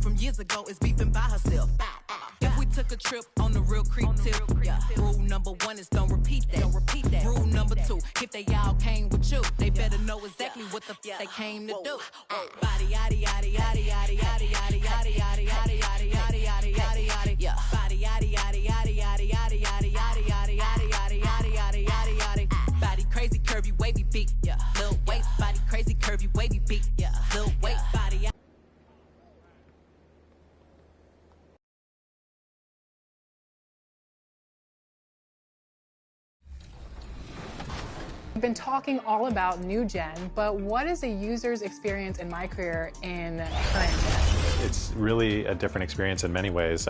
from years ago is beefing by herself. If we took a trip on the real creep tip, rule number 1 is don't repeat that. Rule number 2, if they all came with you, they better know exactly what the they came to do. Body yaddy yaddy yaddy yaddy yaddy yaddy yaddy yaddy yaddy yaddy yaddy yaddy yaddy yaddy. Body yaddy yaddy yaddy yaddy yaddy yaddy yaddy yaddy yaddy yaddy yaddy yaddy yaddy yaddy. Body crazy curvy wavy beat, little waist. Body crazy curvy wavy beat, little waist. Body. We've been talking all about new gen, but what is a user's experience in my career in current gen? It's really a different experience in many ways.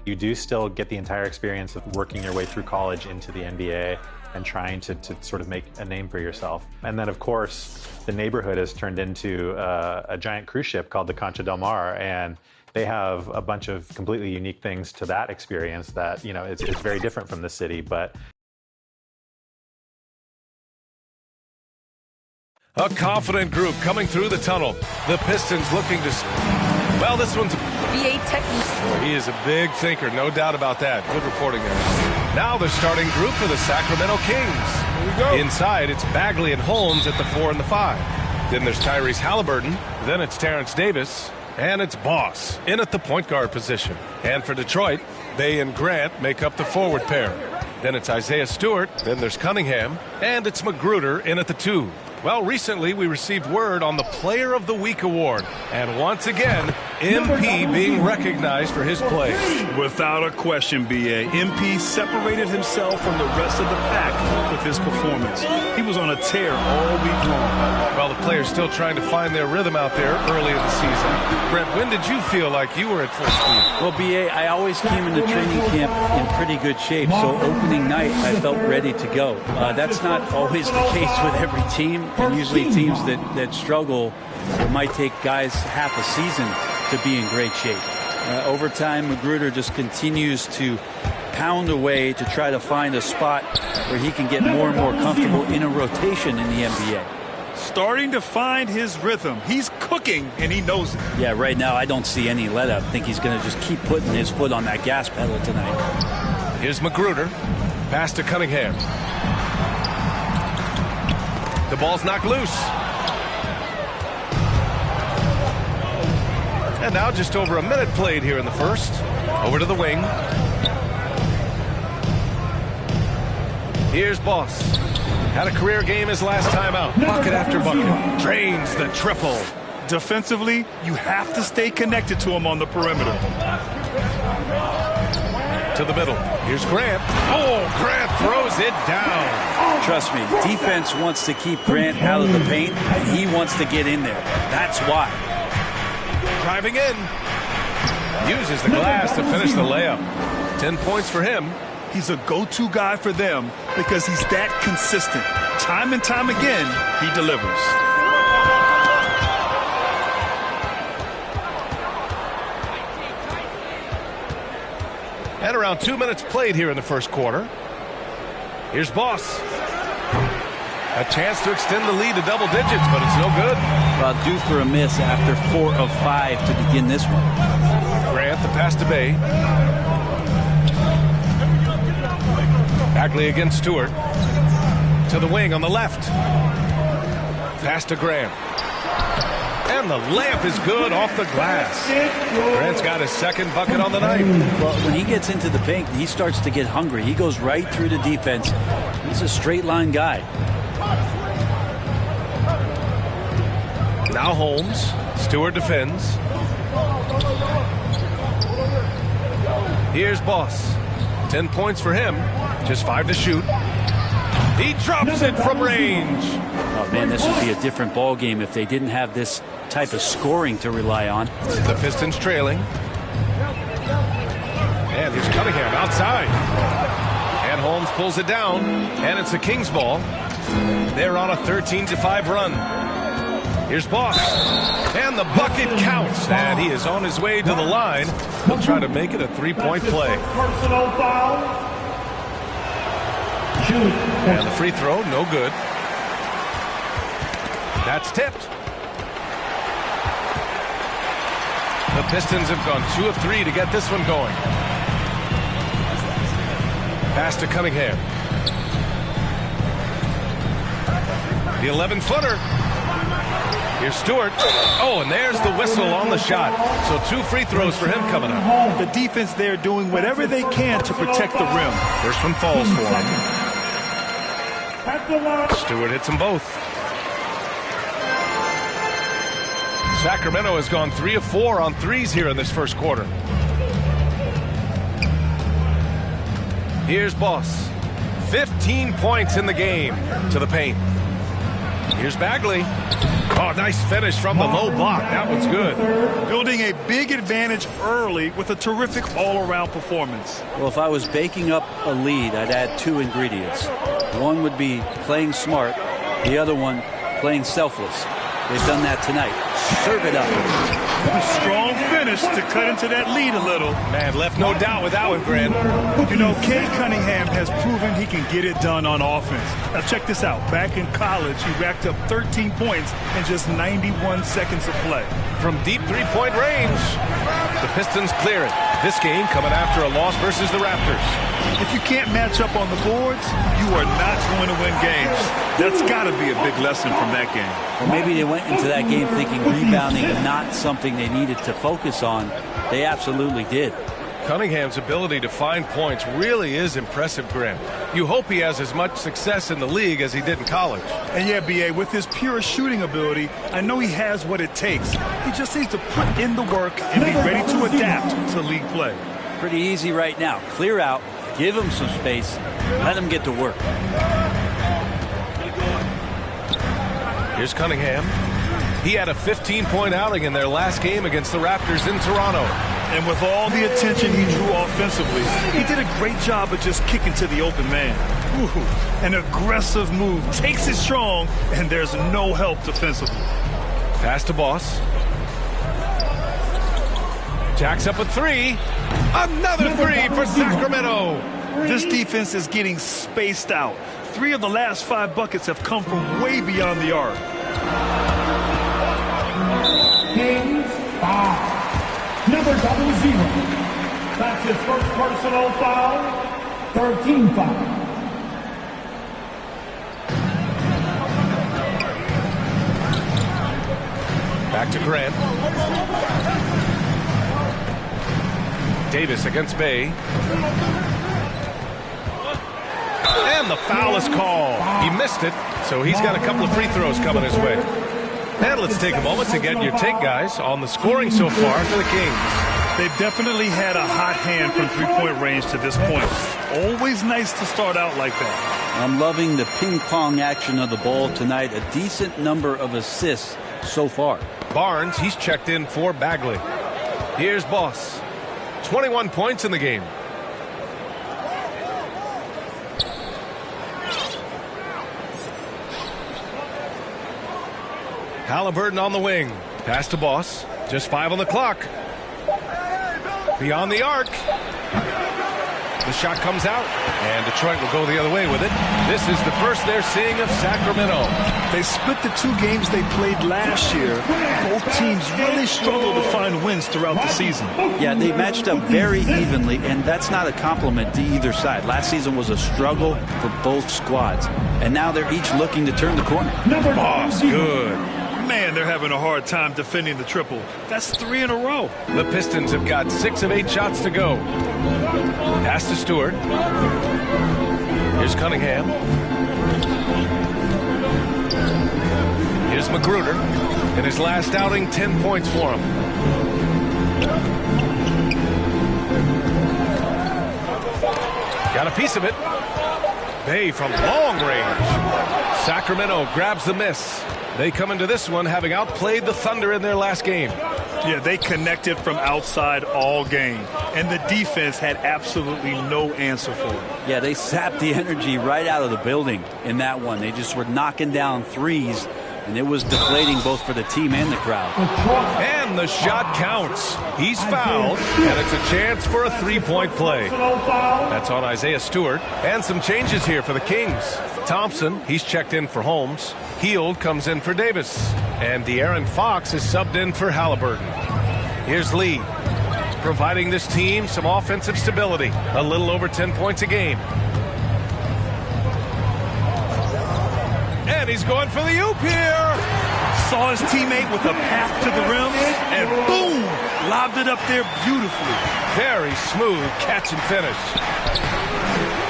You do still get the entire experience of working your way through college into the NBA and trying to sort of make a name for yourself. And then, of course, the neighborhood has turned into a giant cruise ship called the Concha del Mar, and they have a bunch of completely unique things to that experience that, you know, it's very different from the city, but a confident group coming through the tunnel. The Pistons looking to... Well, this one's... BA technique. He is a big thinker, no doubt about that. Good reporting there. Now the starting group for the Sacramento Kings. Here we go. Inside, it's Bagley and Holmes at the 4 and the 5. Then there's Tyrese Halliburton. Then it's Terrence Davis. And it's Boss in at the point guard position. And for Detroit, Bay and Grant make up the forward pair. Then it's Isaiah Stewart. Then there's Cunningham. And it's Magruder in at the 2. Well, recently we received word on the Player of the Week award. And once again, MP being recognized for his play. Without a question, B.A. MP separated himself from the rest of the pack with his performance. He was on a tear all week long. Well, the players still trying to find their rhythm out there early in the season. Brent, when did you feel like you were at full speed? Well, B.A., I always came into training camp in pretty good shape, so opening night I felt ready to go. That's not always the case with every team, and usually teams that struggle, it might take guys half a season to be in great shape. Over time, Magruder just continues to pound away to try to find a spot where he can get more and more comfortable in a rotation in the NBA. Starting to find his rhythm. He's cooking, and he knows it. Yeah, right now I don't see any let up. I think he's going to just keep putting his foot on that gas pedal tonight. Here's Magruder. Pass to Cunningham. The ball's knocked loose. And now just over a minute played here in the first. Over to the wing. Here's Boss. Had a career game his last time out. Bucket after bucket. Drains the triple. Defensively, you have to stay connected to him on the perimeter. To the middle. Here's Grant. Oh, Grant throws it down. Trust me, defense wants to keep Grant out of the paint, and he wants to get in there. That's why. Driving in. Uses the glass to finish the layup. 10 points for him. He's a go-to guy for them because he's that consistent. Time and time again, he delivers. And around 2 minutes played here in the first quarter. Here's Boss. A chance to extend the lead to double digits, but it's no good. Well, due for a miss after 4 of 5 to begin this one. Grant, the pass to Bay. Bagley against Stewart. To the wing on the left. Pass to Grant. And the layup is good off the glass. Grant's got his second bucket on the night. Well, when he gets into the paint, he starts to get hungry. He goes right through the defense. He's a straight line guy. Now Holmes. Stewart defends. Here's Boss. 10 points for him. Just 5 to shoot. He drops it from range. Oh, man, this would be a different ball game if they didn't have this type of scoring to rely on. The Pistons trailing. And here's Cunningham outside. And Holmes pulls it down. And it's the Kings ball. They're on a 13-5 run. Here's Boss. And the bucket counts. And he is on his way to the line. He'll try to make it a three-point play. Personal foul. And the free throw, no good. That's tipped. The Pistons have gone 2 of 3 to get this one going. Pass to Cunningham. The 11-footer. Here's Stewart. Oh, and there's the whistle on the shot. So 2 free throws for him coming up. The defense there doing whatever they can to protect the rim. First one falls for him. Stewart hits them both. Sacramento has gone 3 of 4 on threes here in this first quarter. Here's Boss. 15 points in the game to the paint. Here's Bagley. Oh, nice finish from the low block. That one's good. Building a big advantage early with a terrific all-around performance. Well, if I was baking up a lead, I'd add 2 ingredients. One would be playing smart. The other one, playing selfless. They've done that tonight. Serve it up. A strong finish to cut into that lead a little. Man, left no doubt with that one, Grant. You know, Cade Cunningham has proven he can get it done on offense. Now check this out. Back in college, he racked up 13 points in just 91 seconds of play. From deep three-point range, the Pistons clear it. This game coming after a loss versus the Raptors. If you can't match up on the boards, you are not going to win games. That's got to be a big lesson from that game. Well, maybe they went into that game thinking rebounding not something they needed to focus on. They absolutely did. Cunningham's ability to find points really is impressive, Grant. You hope he has as much success in the league as he did in college. And yeah, B.A., with his pure shooting ability, I know he has what it takes. He just needs to put in the work and be ready to adapt to league play. Pretty easy right now. Clear out, give him some space, let him get to work. Here's Cunningham. He had a 15-point outing in their last game against the Raptors in Toronto. And with all the attention he drew offensively, he did a great job of just kicking to the open man. Ooh, an aggressive move, takes it strong, and there's no help defensively. Pass to Boss. Jacks up a 3. Another 3 for Sacramento. This defense is getting spaced out. 3 of the last 5 buckets have come from way beyond the arc. Kings 5. Number 00. That's his first personal foul. 13 foul. Back to Grant. Davis against Bay. And the foul is called. He missed it, so he's got a couple of free throws coming his way. And let's take a moment to get your take, guys, on the scoring so far for the Kings. They've definitely had a hot hand from three-point range to this point. Always nice to start out like that. I'm loving the ping-pong action of the ball tonight. A decent number of assists so far. Barnes, he's checked in for Bagley. Here's Boss. 21 points in the game. Halliburton on the wing. Pass to Boss. Just 5 on the clock. Beyond the arc. The shot comes out, and Detroit will go the other way with it. This is the first they're seeing of Sacramento. They split the 2 games they played last year. Both teams really struggled to find wins throughout the season. Yeah, they matched up very evenly, and that's not a compliment to either side. Last season was a struggle for both squads, and now they're each looking to turn the corner. Boss, good. Man, they're having a hard time defending the triple. That's 3 in a row. The Pistons have got 6 of 8 shots to go. Pass to Stewart. Here's Cunningham. Here's Magruder. In his last outing, 10 points for him. Got a piece of it. Bay from long range. Sacramento grabs the miss. They come into this one having outplayed the Thunder in their last game. Yeah, they connected from outside all game, and the defense had absolutely no answer for it. Yeah, they sapped the energy right out of the building in that one. They just were knocking down threes, and it was deflating both for the team and the crowd. And the shot counts. He's fouled, and it's a chance for a three-point play. That's on Isaiah Stewart. And some changes here for the Kings. Thompson, he's checked in for Holmes. Heald comes in for Davis. And De'Aaron Fox is subbed in for Halliburton. Here's Lee, providing this team some offensive stability. A little over 10 points a game. And he's going for the oop here. Saw his teammate with a path to the rim, and boom, lobbed it up there beautifully. Very smooth catch and finish.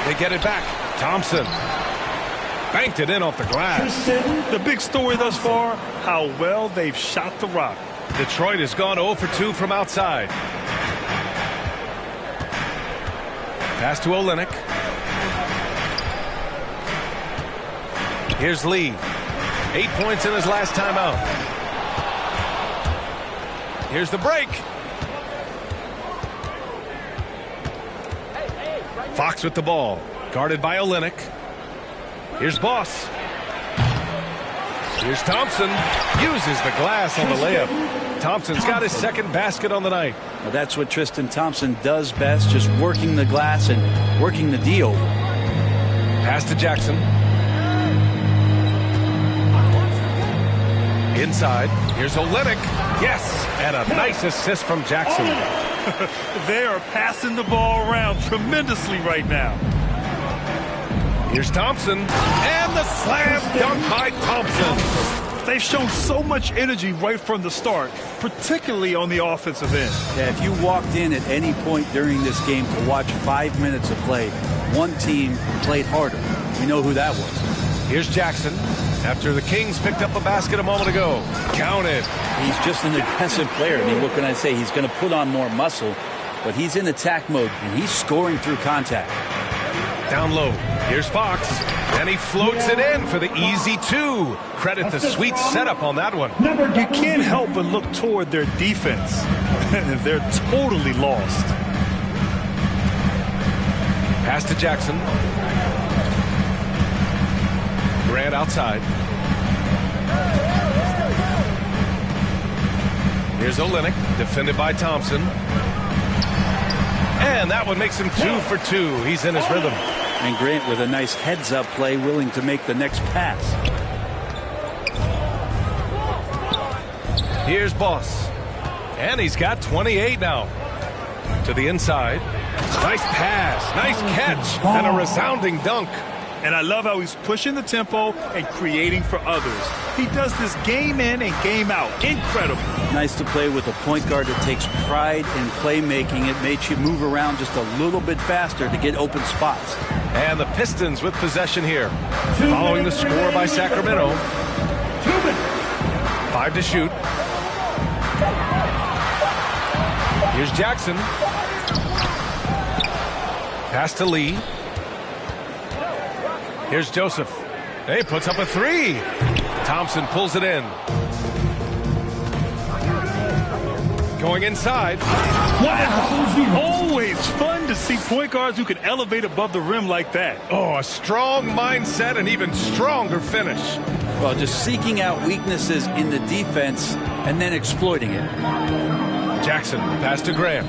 They get it back. Thompson banked it in off the glass. The big story thus far, how well they've shot the rock. Detroit has gone 0 for 2 from outside. Pass to Olynyk. Here's Lee. 8 points in his last time out. Here's the break. Fox with the ball. Guarded by Olynyk. Here's Boss. Here's Thompson. Uses the glass on the layup. Thompson's got his second basket on the night. Well, that's what Tristan Thompson does best, just working the glass and working the D over. Pass to Jackson. Inside. Here's Olynyk. Yes. And a nice assist from Jackson. They are passing the ball around tremendously right now. Here's Thompson. And the slam dunk by Thompson. They've shown so much energy right from the start, particularly on the offensive end. Yeah, if you walked in at any point during this game to watch 5 minutes of play, one team played harder. We know who that was. Here's Jackson. After the Kings picked up a basket a moment ago. Counted. He's just an aggressive player. I mean, what can I say? He's going to put on more muscle, but he's in attack mode, and he's scoring through contact. Down low. Here's Fox. And he floats it in for the easy 2. Credit the sweet setup on that one. You can't help but look toward their defense. They're totally lost. Pass to Jackson. Grant outside. Here's Olynyk, defended by Thompson. And that one makes him 2 for 2. He's in his rhythm. And Grant with a nice heads-up play, willing to make the next pass. Here's Boss. And he's got 28 now. To the inside. Nice pass, nice catch, and a resounding dunk. And I love how he's pushing the tempo and creating for others. He does this game in and game out. Incredible. Nice to play with a point guard that takes pride in playmaking. It makes you move around just a little bit faster to get open spots. And the Pistons with possession here. Following the score by Sacramento. 5 to shoot. Here's Jackson. Pass to Lee. Here's Joseph. He puts up a 3. Thompson pulls it in. Going inside. Wow! Always fun to see point guards who can elevate above the rim like that. Oh, a strong mindset and even stronger finish. Well, just seeking out weaknesses in the defense and then exploiting it. Jackson, pass to Graham.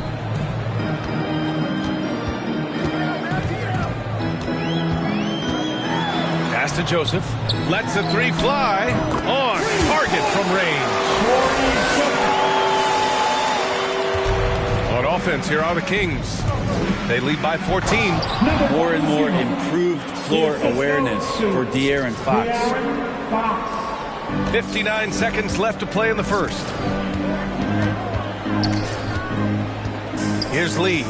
Pass to Joseph. Lets the 3 fly. On target from range. On offense, here are the Kings. They lead by 14. More and more improved floor awareness for De'Aaron Fox. 59 seconds left to play in the first. Here's Lee.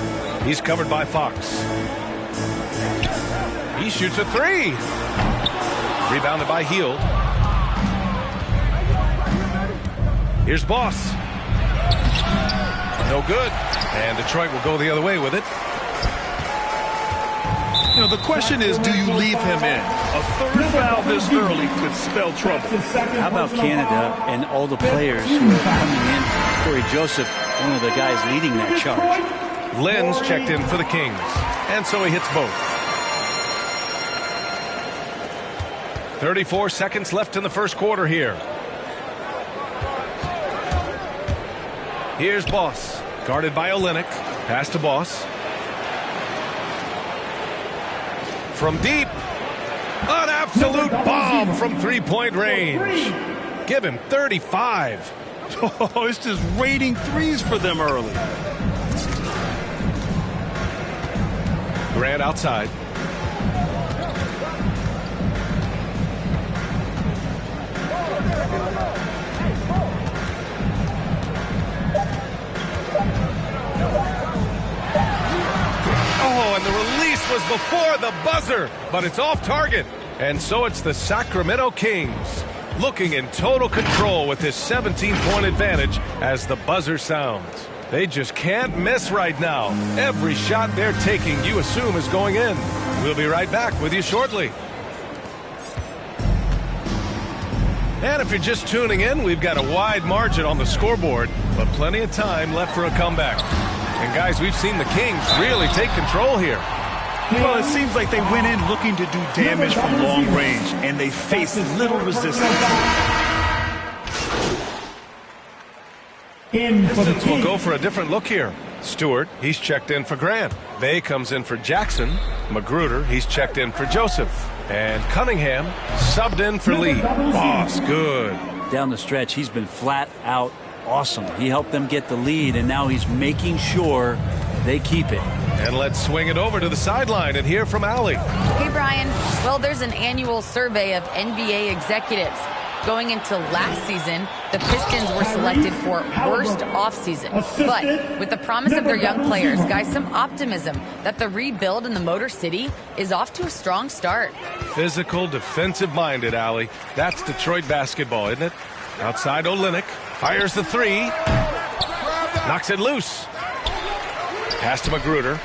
He's covered by Fox. He shoots a 3. Rebounded by Hield. Here's Boss. No good. And Detroit will go the other way with it. You know, the question is, do you leave him in? A third foul this early could spell trouble. How about Canada and all the players who are coming in? Corey Joseph, one of the guys leading that charge. Lenz checked in for the Kings. And so he hits both. 34 seconds left in the first quarter here. Here's Boss. Guarded by Olynyk. Pass to Boss. From deep. An absolute bomb from three-point range. Give him 35. Oh, it's just raining threes for them early. Grant outside. Oh, and the release was before the buzzer, but it's off target. And so it's the Sacramento Kings looking in total control with this 17-point advantage as the buzzer sounds. They just can't miss right now. Every shot they're taking, you assume, is going in. We'll be right back with you shortly. And if you're just tuning in, we've got a wide margin on the scoreboard, but plenty of time left for a comeback. And guys, we've seen the Kings really take control here. Well, it seems like they went in looking to do damage from long range, and they faced little resistance. We'll go for a different look here. Stewart, he's checked in for Grant. Bay comes in for Jackson. Magruder, he's checked in for Joseph. And Cunningham subbed in for Lee. Boss, good. Down the stretch, he's been flat out awesome. He helped them get the lead, and now he's making sure they keep it. And let's swing it over to the sideline and hear from Allie. Hey, Brian. Well, there's an annual survey of NBA executives. Going into last season, the Pistons were selected for worst offseason. But with the promise of their young players, guys, some optimism that the rebuild in the Motor City is off to a strong start. Physical, defensive-minded, Allie. That's Detroit basketball, isn't it? Outside Olynyk. Fires the three. Knocks it loose. Pass to Magruder.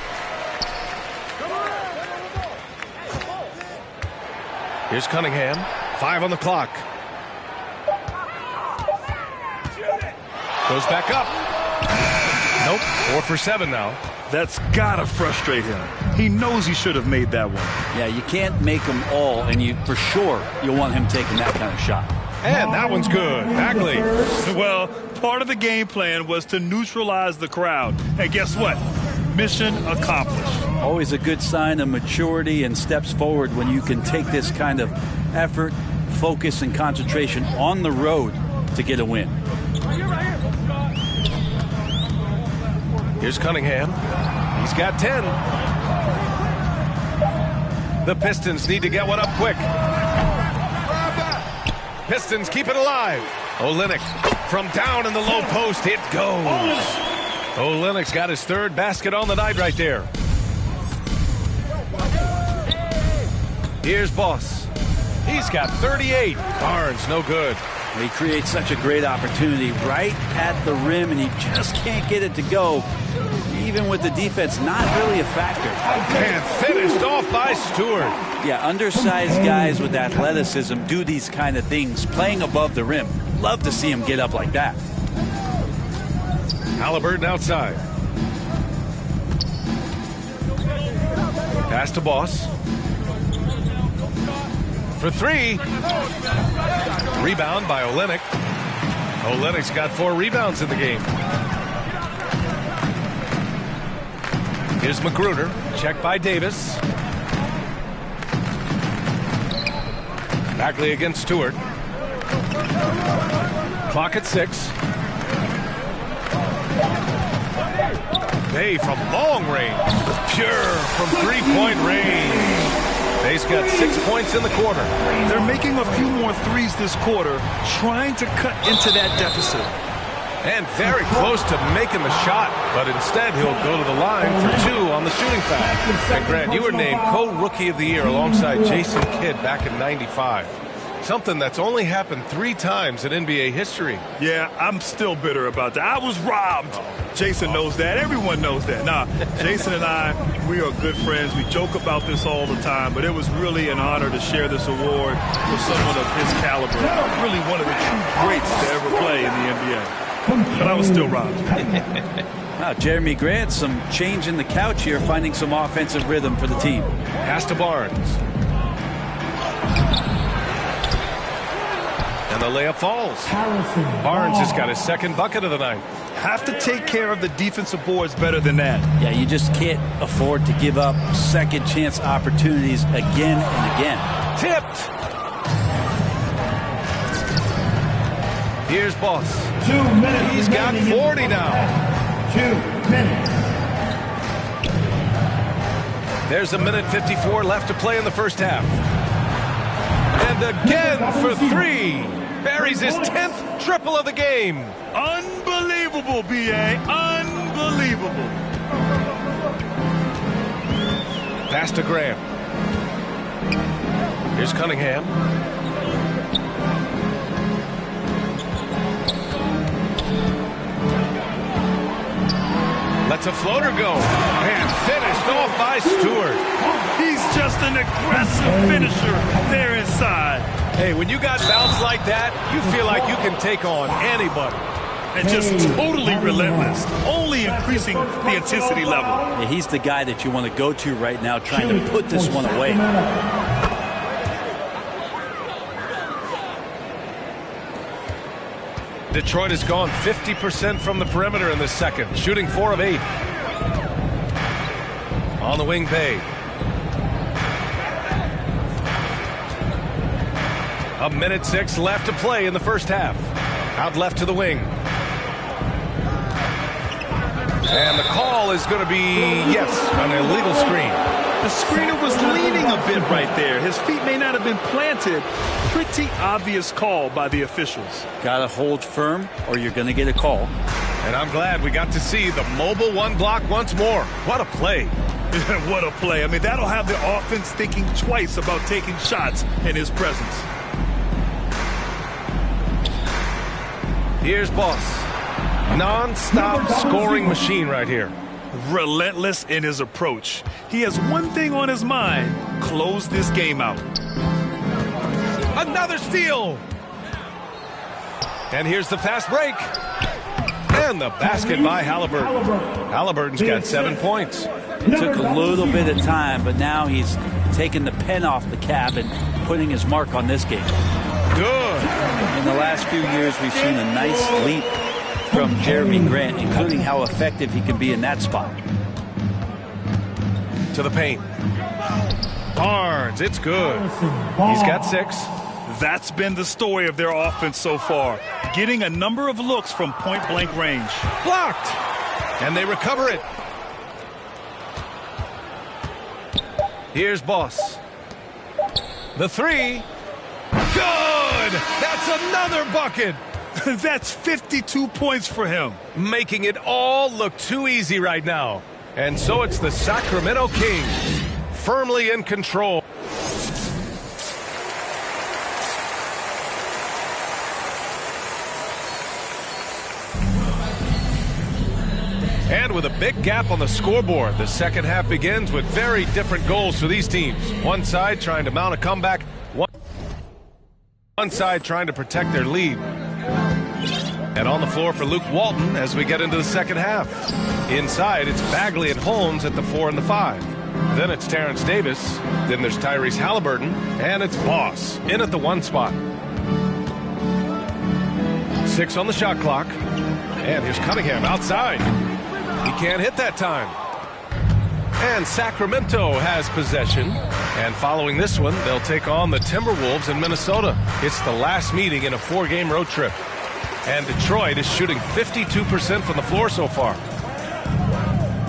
Here's Cunningham. 5 on the clock. Goes back up. Nope. 4 for 7 now. That's gotta frustrate him. He knows he should have made that one. Yeah, you can't make them all, and for sure you'll want him taking that kind of shot. And that one's good. Bagley. Well, part of the game plan was to neutralize the crowd. And guess what? Mission accomplished. Always a good sign of maturity and steps forward when you can take this kind of effort, focus, and concentration on the road to get a win. Here's Cunningham. He's got 10. The Pistons need to get one up quick. Pistons keep it alive. Olynyk from down in the low post. It goes. Olynyk's got his 3rd basket on the night right there. Here's Boss. He's got 38. Barnes, no good. He creates such a great opportunity right at the rim, and he just can't get it to go. Even with the defense not really a factor. And finished off by Stewart. Yeah, undersized guys with athleticism do these kind of things, playing above the rim. Love to see him get up like that. Halliburton outside. Pass to Boss. For 3. Rebound by Olynyk. Olynyk's got 4 rebounds in the game. Here's Magruder. Checked by Davis. Bagley against Stewart. Clock at 6. Bay from long range. Pure from 3-point range. Bay's got 6 points in the quarter. They're making a few more threes this quarter, trying to cut into that deficit. And very close to making the shot, but instead he'll go to the line for 2 on the shooting foul. And Grant, you were named co-rookie of the year alongside Jason Kidd back in '95. Something that's only happened 3 times in NBA history. Yeah, I'm still bitter about that. I was robbed. Jason knows that. Everyone knows that. Nah, Jason and I, we are good friends. We joke about this all the time, but it was really an honor to share this award with someone of his caliber. Really one of the true greats to ever play in the NBA. But I was still robbed. Wow, Jeremy Grant, some change in the couch here, finding some offensive rhythm for the team. Pass to Barnes. And the layup falls. Barnes has got his 2nd bucket of the night. Have to take care of the defensive boards better than that. Yeah, you just can't afford to give up second chance opportunities again and again. Tipped. Here's Boss. 2 minutes. He's got 40 now. 2 minutes. There's 1:54 left to play in the first half. And again for 3. Buries his 10th triple of the game. Unbelievable, B.A. Unbelievable. Pass to Grant. Here's Cunningham. Lets a floater go. And finished off by Stewart. He's just an aggressive finisher there inside. Hey, when you got bounce like that, you feel like you can take on anybody. And just totally relentless, only increasing the intensity level. Yeah, he's the guy that you want to go to right now, trying to put this one away. Detroit has gone 50% from the perimeter in the second, shooting 4 of 8. On the wing, Bay. 1:06 left to play in the first half. Out left to the wing. And the call is going to be, yes, an illegal screen. The screener was leaning a bit right there. His feet may not have been planted. Pretty obvious call by the officials. Got to hold firm or you're going to get a call. And I'm glad we got to see the mobile 1 block once more. What a play. What a play. I mean, that'll have the offense thinking twice about taking shots in his presence. Here's Boss. Non-stop scoring machine right here. Relentless in his approach. He has one thing on his mind: close this game out. Another steal. And here's the fast break. And the basket by Halliburton. Halliburton's got 7 points. It took a little bit of time, but now he's taking the pen off the cap and putting his mark on this game. Good. In the last few years, we've seen a nice leap from Jeremy Grant, including how effective he can be in that spot. To the paint. Barnes, it's good. He's got 6. That's been the story of their offense so far. Getting a number of looks from point-blank range. Blocked. And they recover it. Here's Boss. The 3. Good! That's another bucket! That's 52 points for him. Making it all look too easy right now. And so it's the Sacramento Kings, firmly in control. And with a big gap on the scoreboard, the second half begins with very different goals for these teams. One side trying to mount a comeback, one side trying to protect their lead. And on the floor for Luke Walton as we get into the second half. Inside, it's Bagley and Holmes at the 4 and the 5. Then it's Terrence Davis. Then there's Tyrese Halliburton. And it's Boss in at the 1 spot. 6 on the shot clock. And here's Cunningham outside. He can't hit that time. And Sacramento has possession. And following this one, they'll take on the Timberwolves in Minnesota. It's the last meeting in a 4-game road trip. And Detroit is shooting 52% from the floor so far.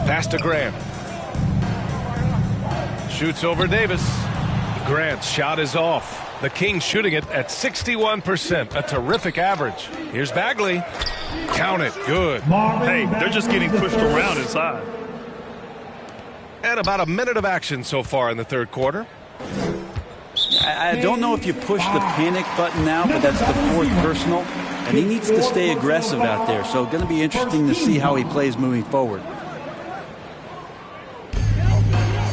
Pass to Grant. Shoots over Davis. Grant's shot is off. The Kings shooting it at 61%, a terrific average. Here's Bagley. Count it. Good. Hey, they're just getting pushed around inside. And about a minute of action so far in the third quarter. I don't know if you push the panic button now, but that's the 4th personal. And he needs to stay aggressive out there. So going to be interesting to see how he plays moving forward.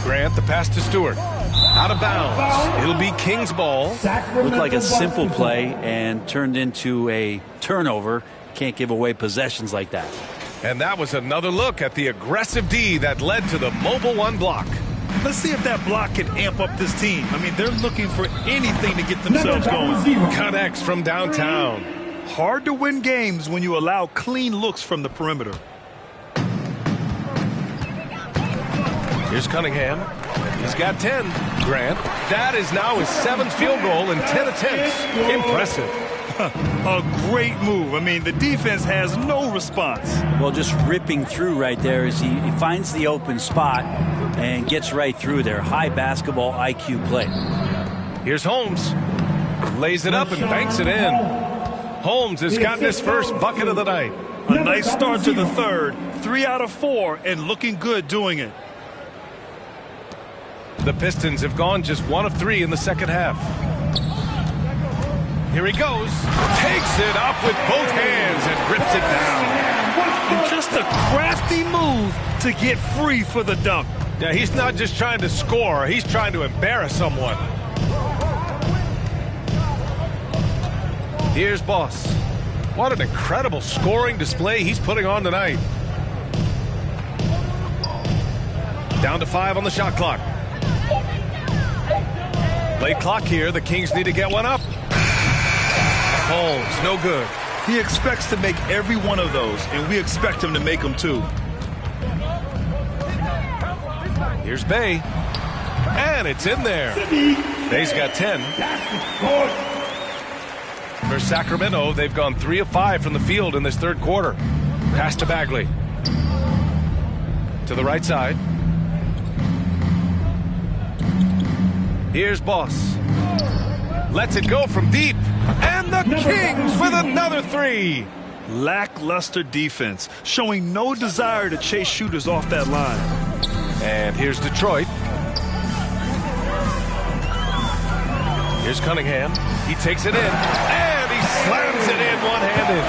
Grant, the pass to Stewart. Out of bounds. It'll be Kings ball. Looked like a simple play and turned into a turnover. Can't give away possessions like that. And that was another look at the aggressive D that led to the mobile 1 block. Let's see if that block can amp up this team. I mean, they're looking for anything to get themselves going. Connects from downtown. Hard to win games when you allow clean looks from the perimeter. Here's Cunningham. He's got 10. Grant. That is now his 7th field goal in 10 attempts. Impressive. A great move. I mean, the defense has no response. Well, just ripping through right there as he finds the open spot and gets right through there. High basketball IQ play. Here's Holmes. Lays it up and banks it in. Holmes has gotten his first bucket of the night. A nice start to the third. 3 out of 4 and looking good doing it. The Pistons have gone just 1 of 3 in the second half. Here he goes. Takes it up with both hands and rips it down. And just a crafty move to get free for the dunk. Yeah, he's not just trying to score. He's trying to embarrass someone. Here's Boss. What an incredible scoring display he's putting on tonight. Down to 5 on the shot clock. Late clock here. The Kings need to get one up. Holmes, no good. He expects to make every one of those, and we expect him to make them too. Here's Bay. And it's in there. Bay's got 10. For Sacramento, they've gone 3 of 5 from the field in this third quarter. Pass to Bagley. To the right side. Here's Boss. Lets it go from deep. And the Kings with another 3. Lackluster defense, showing no desire to chase shooters off that line. And here's Detroit. Here's Cunningham. He takes it in. And he slams it in one-handed.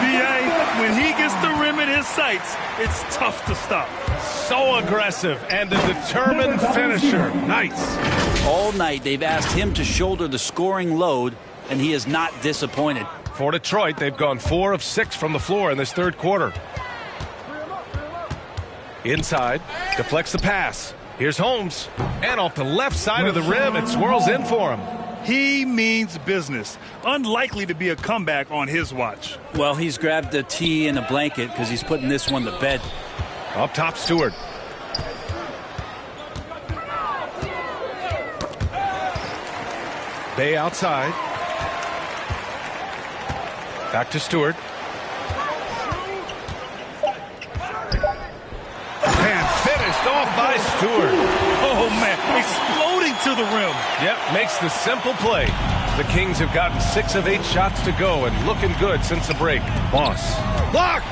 BA, when he gets the rim in his sights, it's tough to stop. So aggressive and a determined finisher. Nice. All night they've asked him to shoulder the scoring load, and he is not disappointed. For Detroit, they've gone 4 of 6 from the floor in this third quarter. Inside, deflects the pass. Here's Holmes. And off the left side of the rim, it swirls in for him. He means business. Unlikely to be a comeback on his watch. Well, he's grabbed a tee and a blanket because he's putting this one to bed. Up top, Stewart. Bay outside. Back to Stewart. And finished off by Stewart. Oh, man. Exploding to the rim. Yep, makes the simple play. The Kings have gotten 6 of 8 shots to go and looking good since the break. Boss. Blocked!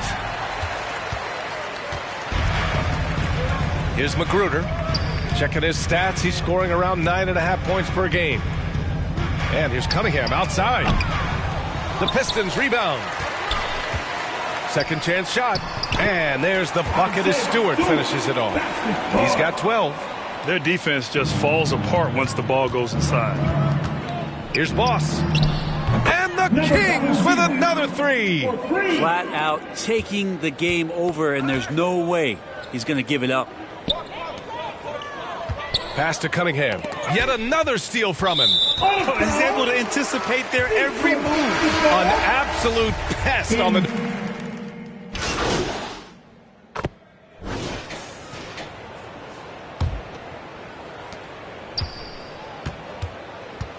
Here's Magruder. Checking his stats. He's scoring around 9.5 points per game. And here's Cunningham outside. The Pistons rebound. Second chance shot. And there's the bucket as Stewart finishes it off. He's got 12. Their defense just falls apart once the ball goes inside. Here's Boss. And the Kings with another 3. Flat out taking the game over, and there's no way he's going to give it up. Pass to Cunningham. Yet another steal from him. Oh, he's able to anticipate their every move. An absolute pest on the...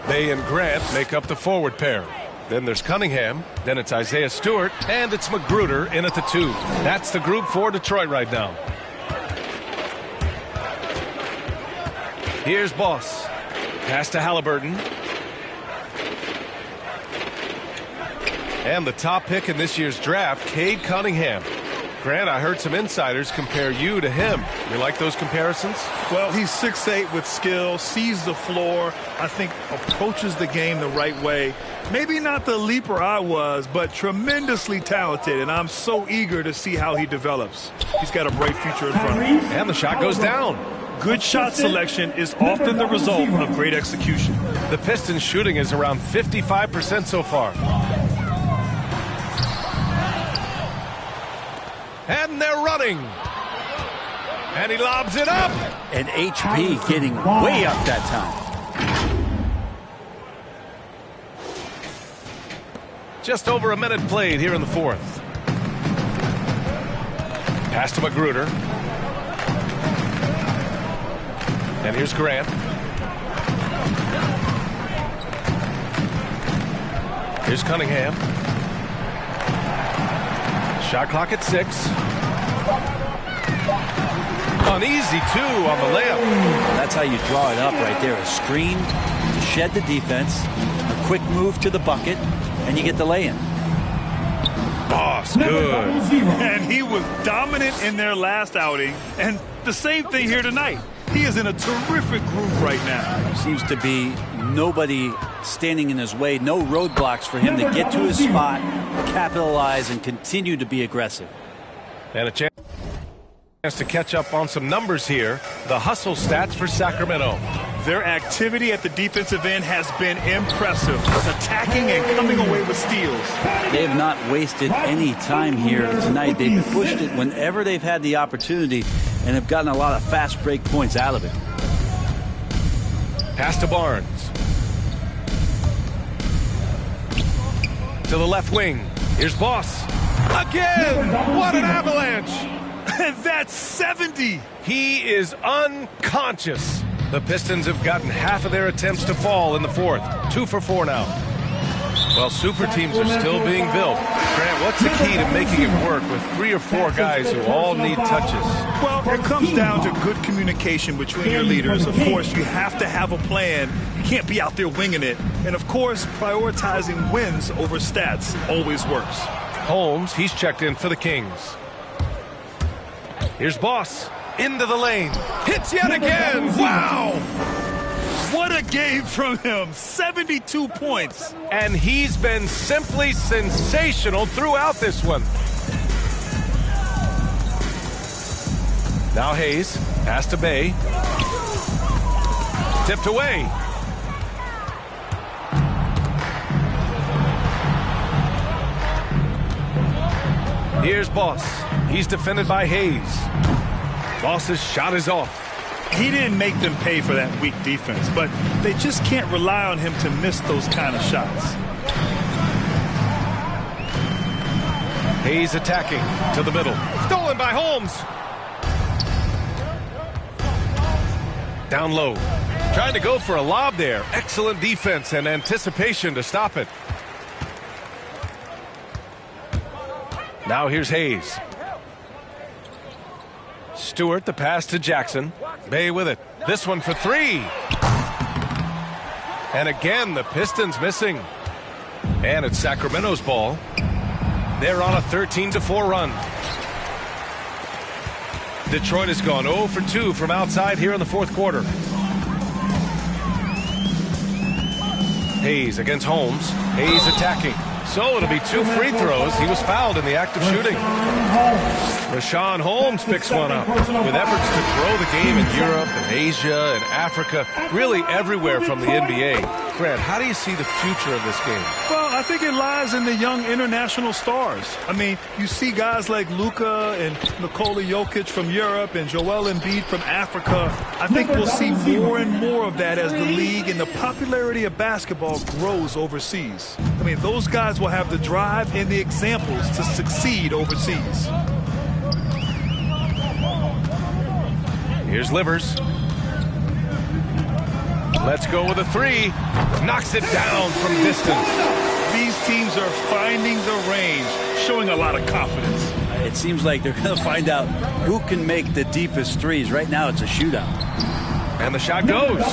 Bay and Grant make up the forward pair. Then there's Cunningham. Then it's Isaiah Stewart. And it's Magruder in at the 2. That's the group for Detroit right now. Here's Boss. Pass to Halliburton. And the top pick in this year's draft, Cade Cunningham. Grant, I heard some insiders compare you to him. You like those comparisons? Well, he's 6'8" with skill, sees the floor, I think approaches the game the right way. Maybe not the leaper I was, but tremendously talented, and I'm so eager to see how he develops. He's got a bright future in front of him. And the shot goes down. Good shot selection is often the result of great execution. The Pistons shooting is around 55% so far. And they're running. And he lobs it up. And HB getting way up that time. Just over a minute played here in the fourth. Pass to Magruder. And here's Grant. Here's Cunningham. Shot clock at 6. An easy 2 on the layup. That's how you draw it up right there. A screen to shed the defense, a quick move to the bucket, and you get the lay-in. Boss, good. And he was dominant in their last outing, and the same thing here tonight. He is in a terrific groove right now. Seems to be nobody standing in his way, no roadblocks for him to get to his spot, capitalize, and continue to be aggressive. And a chance to catch up on some numbers here. The hustle stats for Sacramento. Their activity at the defensive end has been impressive, attacking and coming away with steals. They have not wasted any time here tonight. They've pushed it whenever they've had the opportunity and have gotten a lot of fast break points out of it. Pass to Barnes. To the left wing. Here's Boss. Again! What an avalanche! And that's 70! He is unconscious. The Pistons have gotten half of their attempts to fall in the fourth. 2 for 4 now. Well, super teams are still being built. Grant, what's the key to making it work with 3 or 4 guys who all need touches? Well, it comes down to good communication between your leaders. Of course, you have to have a plan. You can't be out there winging it. And, of course, prioritizing wins over stats always works. Holmes, he's checked in for the Kings. Here's Boss. Into the lane. Hits yet again. Wow! What a game from him. 72 points. And he's been simply sensational throughout this one. Now Hayes. Pass to Bay. Tipped away. Here's Boss. He's defended by Hayes. Boss's shot is off. He didn't make them pay for that weak defense, but they just can't rely on him to miss those kind of shots. Hayes attacking to the middle. Stolen by Holmes. Down low. Trying to go for a lob there. Excellent defense and anticipation to stop it. Now here's Hayes. Stewart, the pass to Jackson. Bay with it. This one for 3. And again, the Pistons missing. And it's Sacramento's ball. They're on a 13-4 run. Detroit has gone 0 for 2 from outside here in the fourth quarter. Hayes against Holmes. Hayes attacking. So it'll be 2 free throws. He was fouled in the act of shooting. Rashawn Holmes picks one up. With efforts to grow the game in Europe and Asia and Africa, really everywhere from the NBA. Grant, how do you see the future of this game? Well, I think it lies in the young international stars. I mean, you see guys like Luka and Nikola Jokic from Europe and Joel Embiid from Africa. I think we'll see more and more of that as the league and the popularity of basketball grows overseas. I mean, those guys will have the drive and the examples to succeed overseas. Here's Livers. Let's go with a 3. Knocks it down from distance. These teams are finding the range, showing a lot of confidence. It seems like they're going to find out who can make the deepest threes. Right now, it's a shootout. And the shot goes.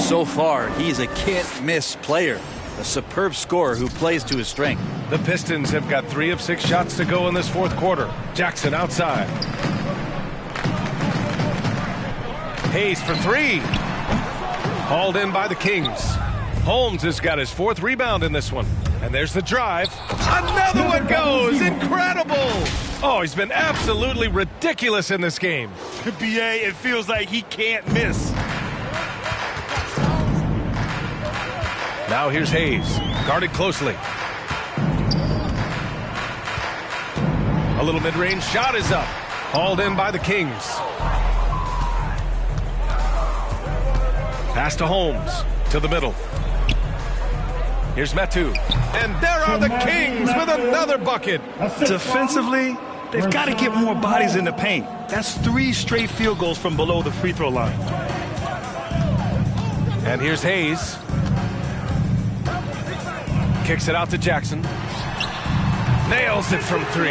So far, he's a can't-miss player. A superb scorer who plays to his strength. The Pistons have got 3 of 6 shots to go in this fourth quarter. Jackson outside. Hayes for 3. Hauled in by the Kings. Holmes has got his 4th rebound in this one. And there's the drive. Another one goes! Incredible! Oh, he's been absolutely ridiculous in this game. BA, it feels like he can't miss. Now here's Hayes. Guarded closely. A little mid-range shot is up. Hauled in by the Kings. Pass to Holmes. To the middle. Here's Metu. And there are the Kings with another bucket. Defensively, they've got to get more bodies in the paint. That's 3 straight field goals from below the free throw line. And here's Hayes. Kicks it out to Jackson. Nails it from 3.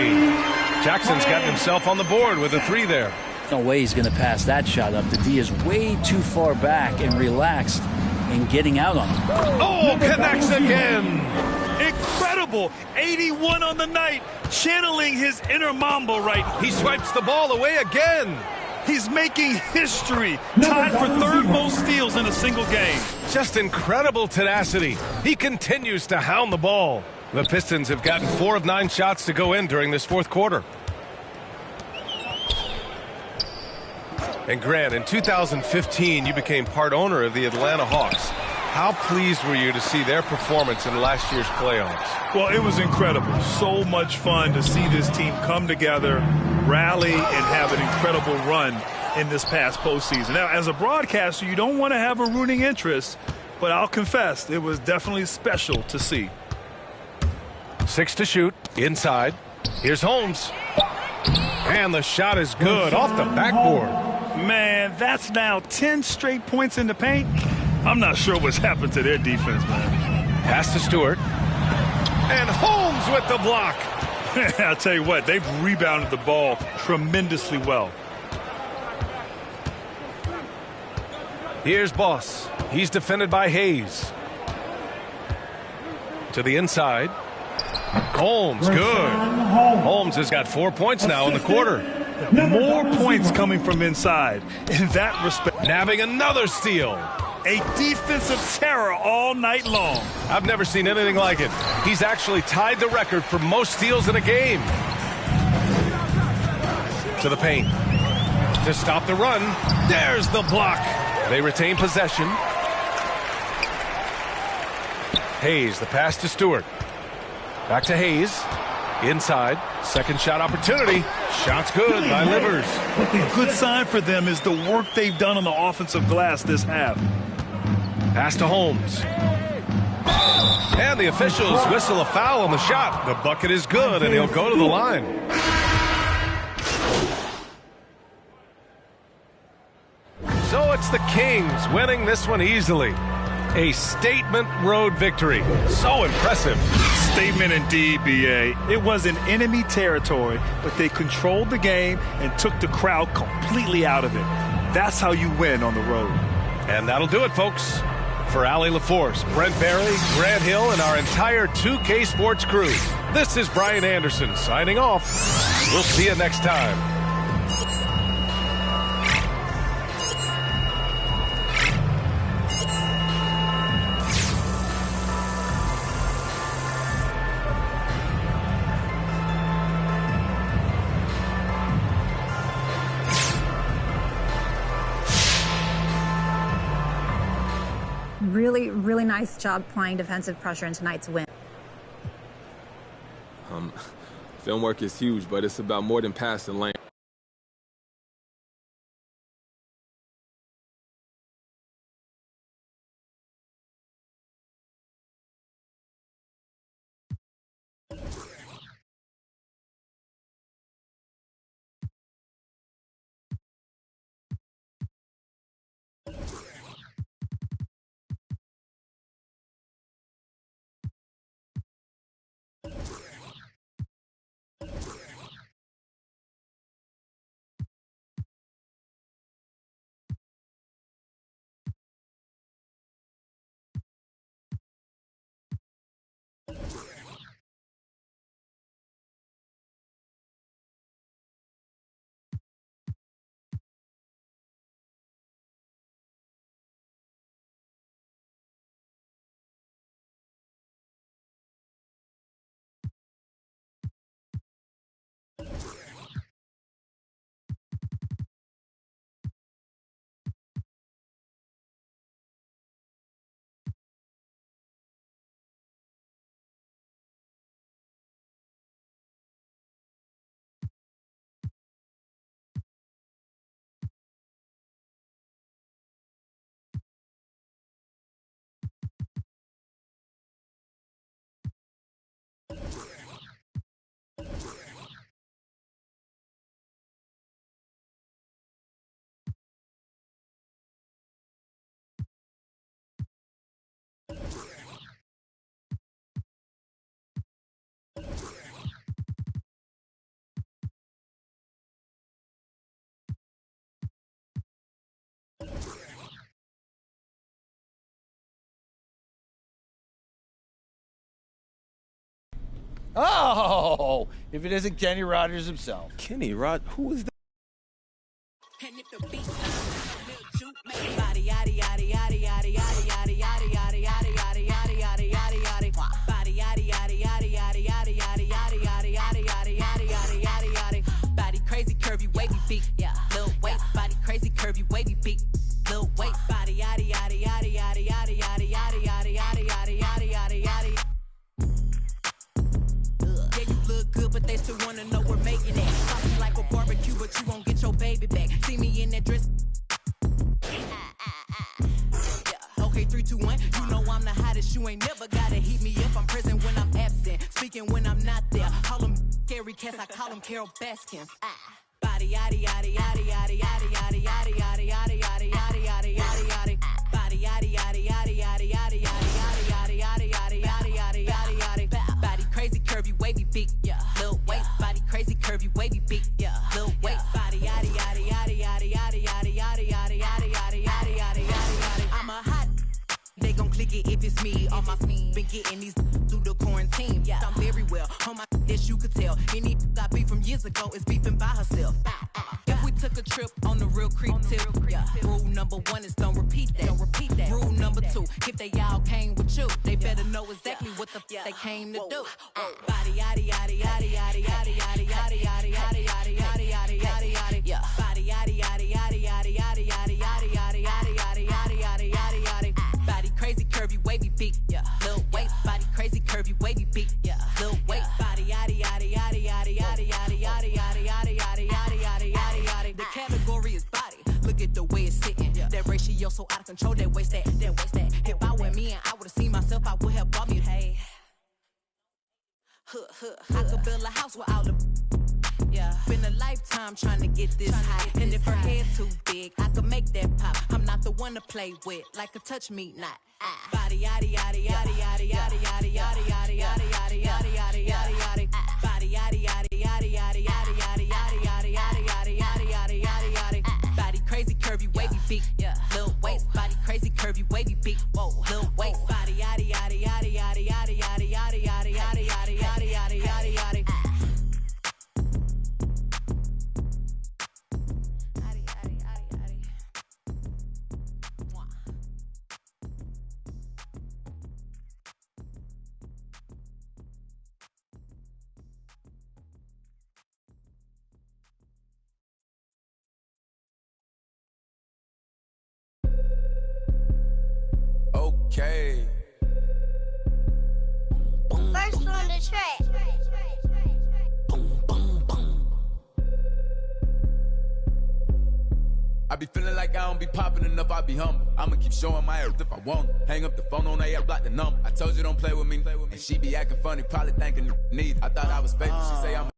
Jackson's gotten himself on the board with a 3 there. No way he's going to pass that shot up. The D is way too far back and relaxed in getting out on him. Oh, connects again. Incredible. 81 on the night. Channeling his inner Mamba right. He swipes the ball away again. He's making history. Tied for 3rd most steals in a single game. Just incredible tenacity. He continues to hound the ball. The Pistons have gotten 4 of 9 shots to go in during this 4th quarter. And Grant, in 2015, you became part owner of the Atlanta Hawks. How pleased were you to see their performance in last year's playoffs? Well, it was incredible. So much fun to see this team come together, rally, and have an incredible run in this past postseason. Now, as a broadcaster, you don't want to have a rooting interest, but I'll confess, it was definitely special to see. 6 to shoot, inside. Here's Holmes. And the shot is good off the backboard. Man, that's now 10 straight points in the paint. I'm not sure what's happened to their defense, man. Pass to Stewart. And Holmes with the block. I'll tell you what, they've rebounded the ball tremendously well. Here's Boss. He's defended by Hayes. To the inside. Holmes, good. Holmes has got 4 points now in the quarter. More points coming from inside. In that respect, Nabbing another steal. a defensive terror all night long. I've never seen anything like it. He's actually tied the record for most steals in a game. To the paint. To stop the run. There's the block. They retain possession. Hayes, the pass to Stewart. Back to Hayes. Inside. Second shot opportunity. Shot's good by Livers. A good sign for them is the work they've done on the offensive glass this half. Pass to Holmes. And the officials whistle a foul on the shot. The bucket is good, and he'll go to the line. So it's the Kings winning this one easily. A statement road victory. So impressive. Statement indeed, B.A. It was in enemy territory, but they controlled the game and took the crowd completely out of it. That's how you win on the road. And that'll do it, folks. For Allie LaForce, Brent Barry, Grant Hill, and our entire 2K Sports crew, this is Brian Anderson signing off. We'll see you next time. Really nice job applying defensive pressure in tonight's win. Film work is huge, but it's about more than passing lane. Oh, if it isn't Kenny Rogers himself. Kenny Rod, who is that? And if the beat little juke, make body yaddy yaddy yaddy yaddy yaddy yaddy yaddy yaddy yaddy yaddy yaddy yaddy yaddy yaddy body yaddy yaddy yaddy yaddy yaddy yaddy yaddy yaddy yaddy yaddy yaddy yaddy yaddy yaddy body crazy curvy wavy beat, yeah, little waist body crazy curvy wavy beat, little waist body yaddy yaddy yaddy yaddy yaddy yaddy yaddy yaddy yaddy yaddy yaddy yaddy yaddy. Yeah, you look good, but they still wanna know we're making it. Saucy like a barbecue, but you won't get your baby back. See me in that dress. Yeah. Okay, 3, 2, 1. You know I'm the hottest. You ain't never gotta heat me up. I'm present when I'm absent, speaking when I'm not there. Call them scary cats, I call them Carol Baskins. Body yaddy yaddy yaddy yaddy yaddy yaddy yaddy yaddy yaddy yaddy yaddy yaddy yaddy yaddy body yaddy yaddy yaddy yaddy yaddy yaddy yaddy yaddy yaddy yaddy yaddy yaddy yaddy body crazy curvy wavy beat, yeah, little waist body crazy curvy wavy beat, yeah, little waist body yaddy yaddy yaddy yaddy yaddy yaddy yaddy yaddy yaddy yaddy yaddy yaddy yaddy. I'm a hot. They gon' click it if it's me. All my been getting these through the quarantine. Yeah, I'm very well on my this you could tell. Any got beef from years ago is beefing by herself. If we took a trip on the real creep tip, yeah. Rule number 1 is don't repeat that. Don't repeat that. Rule number 2, if they all came with you, they better know exactly what the they came to do. Body yaddy yaddy yaddy yaddy yaddy yaddy yaddy yaddy yaddy yaddy yaddy yaddy yaddy yaddy. Yeah. Body yaddy yaddy yaddy yaddy yaddy yaddy yaddy yaddy yaddy yaddy yaddy yaddy yaddy yaddy. Body crazy curvy wavy beat, yeah. Little waist body crazy curvy wavy beat, yeah. Little waist body yaddy yaddy yaddy yaddy yaddy yaddy yaddy yaddy yaddy yaddy yaddy yaddy yaddy yaddy. The category is body. Look at the way it's sitting. That ratio so out of control. That waist that. If I were me and I would've seen myself, I would have bought me. Hey, I could build a house with all the. Yeah, been a lifetime trying to get this high. And if her head too big, I could make that pop. I'm not the one to play with, like a touch me not. Body yaddy yaddy yaddy yaddy yaddy yaddy yaddy yaddy yaddy yaddy yaddy yaddy yaddy yaddy. Body yaddy yaddy yaddy yaddy yaddy yaddy yaddy yaddy yaddy yaddy yaddy yaddy yaddy yaddy. Body crazy curvy wavy beat, yeah. Lil waist body crazy curvy wavy beat, whoa. Lil waist body yaddy yaddy yaddy yaddy yaddy yaddy yaddy yaddy yaddy yaddy yaddy yaddy yaddy yaddy. Okay. First on the track. I be feeling like I don't be popping enough, I be humble. I'ma keep showing my ass if I want. Hang up the phone on that, block the number. I told you don't play with me, and she be acting funny, probably thinking need. I thought I was fake, she say I'm.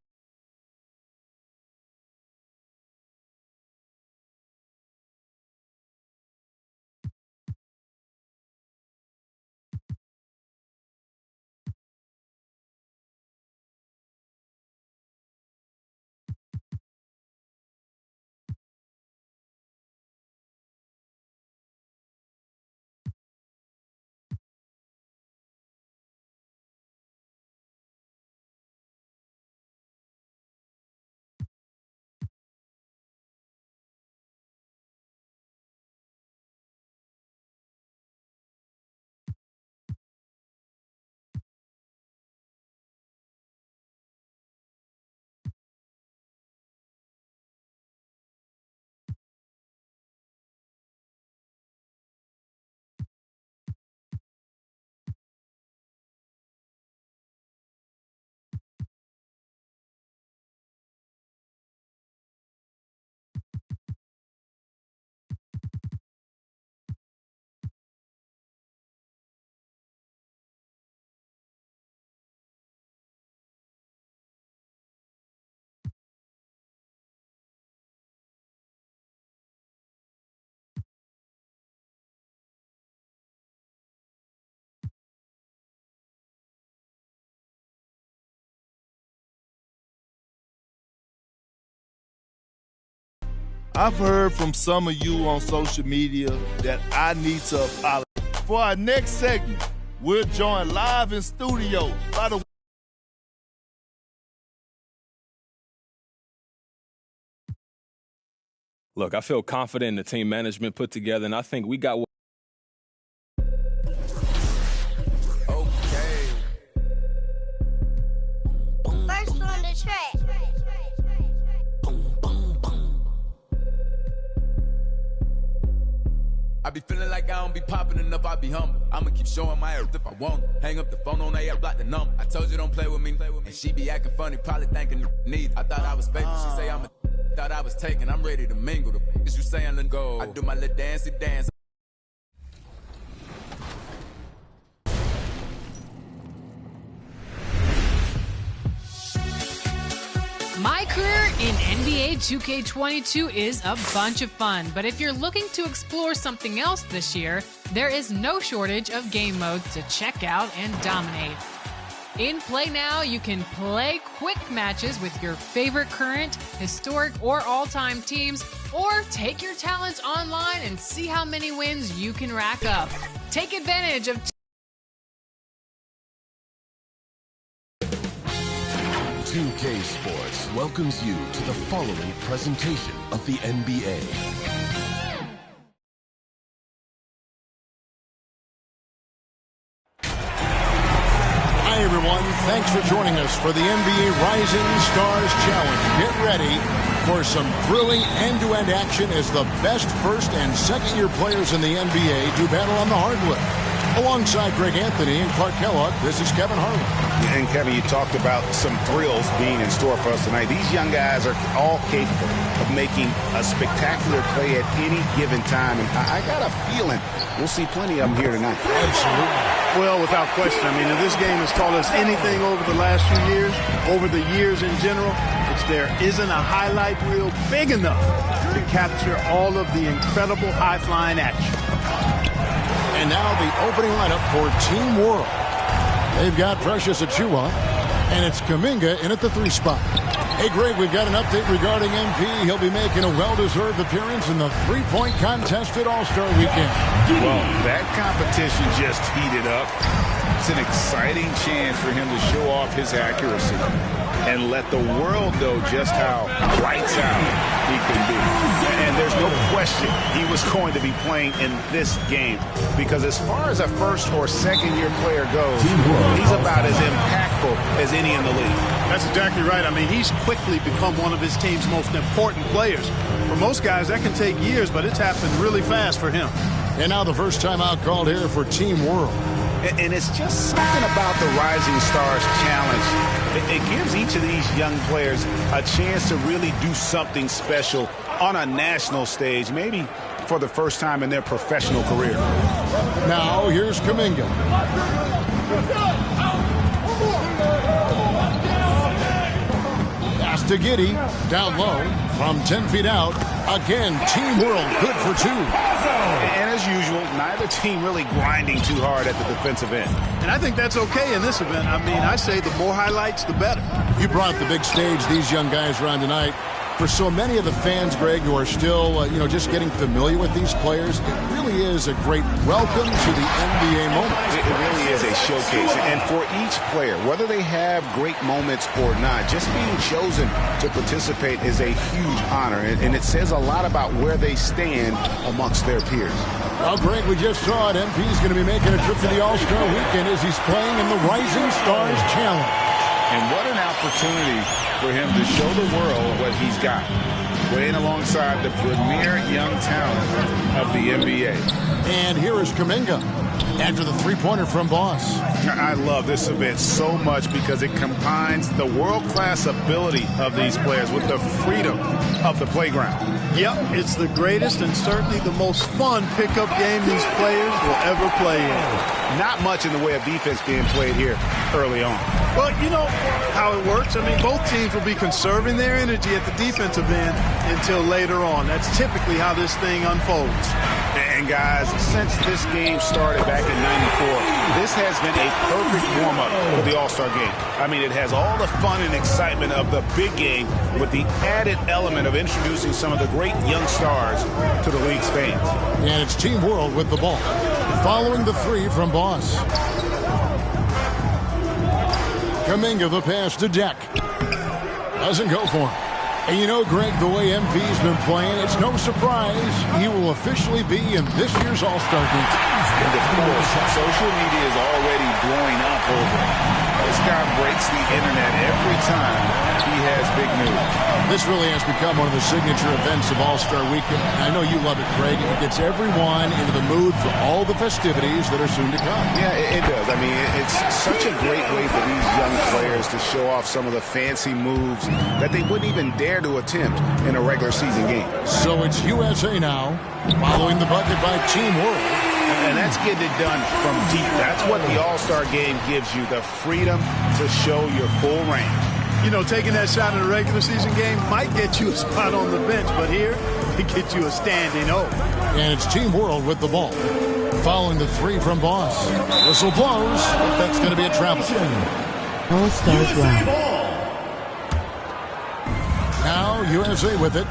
I've heard from some of you on social media that I need to apologize. For our next segment, we'll join live in studio by the Look, I feel confident in the team management put together, and I think we got. First on the track. I be feeling like I don't be popping enough, I be humble. I'ma keep showing my earth if I want it. Hang up the phone on that, block the number. I told you don't play with me, and she be acting funny, probably thinking need. I thought I was faithful, she say I'm a thought I was taken, I'm ready to mingle. The is you saying let go. I do my little dancey dance. My career in NBA 2K22 is a bunch of fun, but if you're looking to explore something else this year, there is no shortage of game modes to check out and dominate. In Play Now, you can play quick matches with your favorite current, historic, or all-time teams, or take your talents online and see how many wins you can rack up. Take advantage of 2K Sports welcomes you to the following presentation of the NBA. Hi everyone, thanks for joining us for the NBA Rising Stars Challenge. Get ready for some thrilling end-to-end action as the best first and second-year players in the NBA do battle on the hardwood. Alongside Greg Anthony and Clark Kellogg, this is Kevin Harlan. And Kevin, you talked about some thrills being in store for us tonight. These young guys are all capable of making a spectacular play at any given time. And I got a feeling we'll see plenty of them here tonight. Absolutely. Well, without question. I mean, if this game has taught us anything over the last few years, over the years in general, it's there isn't a highlight reel big enough to capture all of the incredible high-flying action. And now the opening lineup for Team World. They've got Precious Achiuwa, and it's Kuminga in at the 3 spot. Hey, Greg, we've got an update regarding MP. He'll be making a well-deserved appearance in the three-point contest at All-Star Weekend. Well, that competition just heated up. It's an exciting chance for him to show off his accuracy and let the world know just how lights out he can be. And there's no question he was going to be playing in this game, because as far as a first or second year player goes, he's about as impactful as any in the league. That's exactly right. I mean, he's quickly become one of his team's most important players. For most guys, that can take years, but it's happened really fast for him. And now the first time out called here for Team World. And it's just something about the Rising Stars Challenge. It gives each of these young players a chance to really do something special on a national stage, maybe for the first time in their professional career. Now here's Kuminga. Pass to Giddey, down low, from 10 feet out. Again, Team World good for 2. And as usual, neither team really grinding too hard at the defensive end. And I think that's okay in this event. I mean, I say the more highlights, the better. You brought the big stage these young guys are on tonight. For so many of the fans, Greg, who are still, just getting familiar with these players, it really is a great welcome to the NBA moment. It really is a showcase. And for each player, whether they have great moments or not, just being chosen to participate is a huge honor. And it says a lot about where they stand amongst their peers. Well, Greg, we just saw it. MP's going to be making a trip to the All-Star Weekend as he's playing in the Rising Stars Challenge. And what an opportunity for him to show the world what he's got, playing alongside the premier young talent of the NBA. And here is Kuminga after the three-pointer from Boss. I love this event so much because it combines the world-class ability of these players with the freedom of the playground. Yep, it's the greatest and certainly the most fun pickup game these players will ever play in. Not much in the way of defense being played here early on. Well, you know how it works. I mean, both teams will be conserving their energy at the defensive end until later on. That's typically how this thing unfolds. And guys, since this game started back in '94, this has been a perfect warm-up for the All-Star game. I mean, it has all the fun and excitement of the big game with the added element of introducing some of the great young stars to the league's fans. And it's Team World with the ball, following the three from Boss. Kuminga the pass to Deck. Doesn't go for him. And you know, Greg, the way MV's been playing, it's no surprise he will officially be in this year's All-Star game. And of course, social media is already blowing up over him. This guy breaks the internet every time he has big news. This really has become one of the signature events of All-Star Weekend. I know you love it, Greg. It gets everyone into the mood for all the festivities that are soon to come. Yeah, it does. I mean, it's such a great way for these young players to show off some of the fancy moves that they wouldn't even dare to attempt in a regular season game. So it's USA now, following the bucket by Team World. And that's getting it done from deep. That's what the All-Star game gives you, the freedom to show your full range. You know, taking that shot in a regular season game might get you a spot on the bench, but here, it gets you a standing O. And it's Team World with the ball. Following the three from Boss. Whistle blows. That's going to be a travel. All-Stars round. Now USA with it.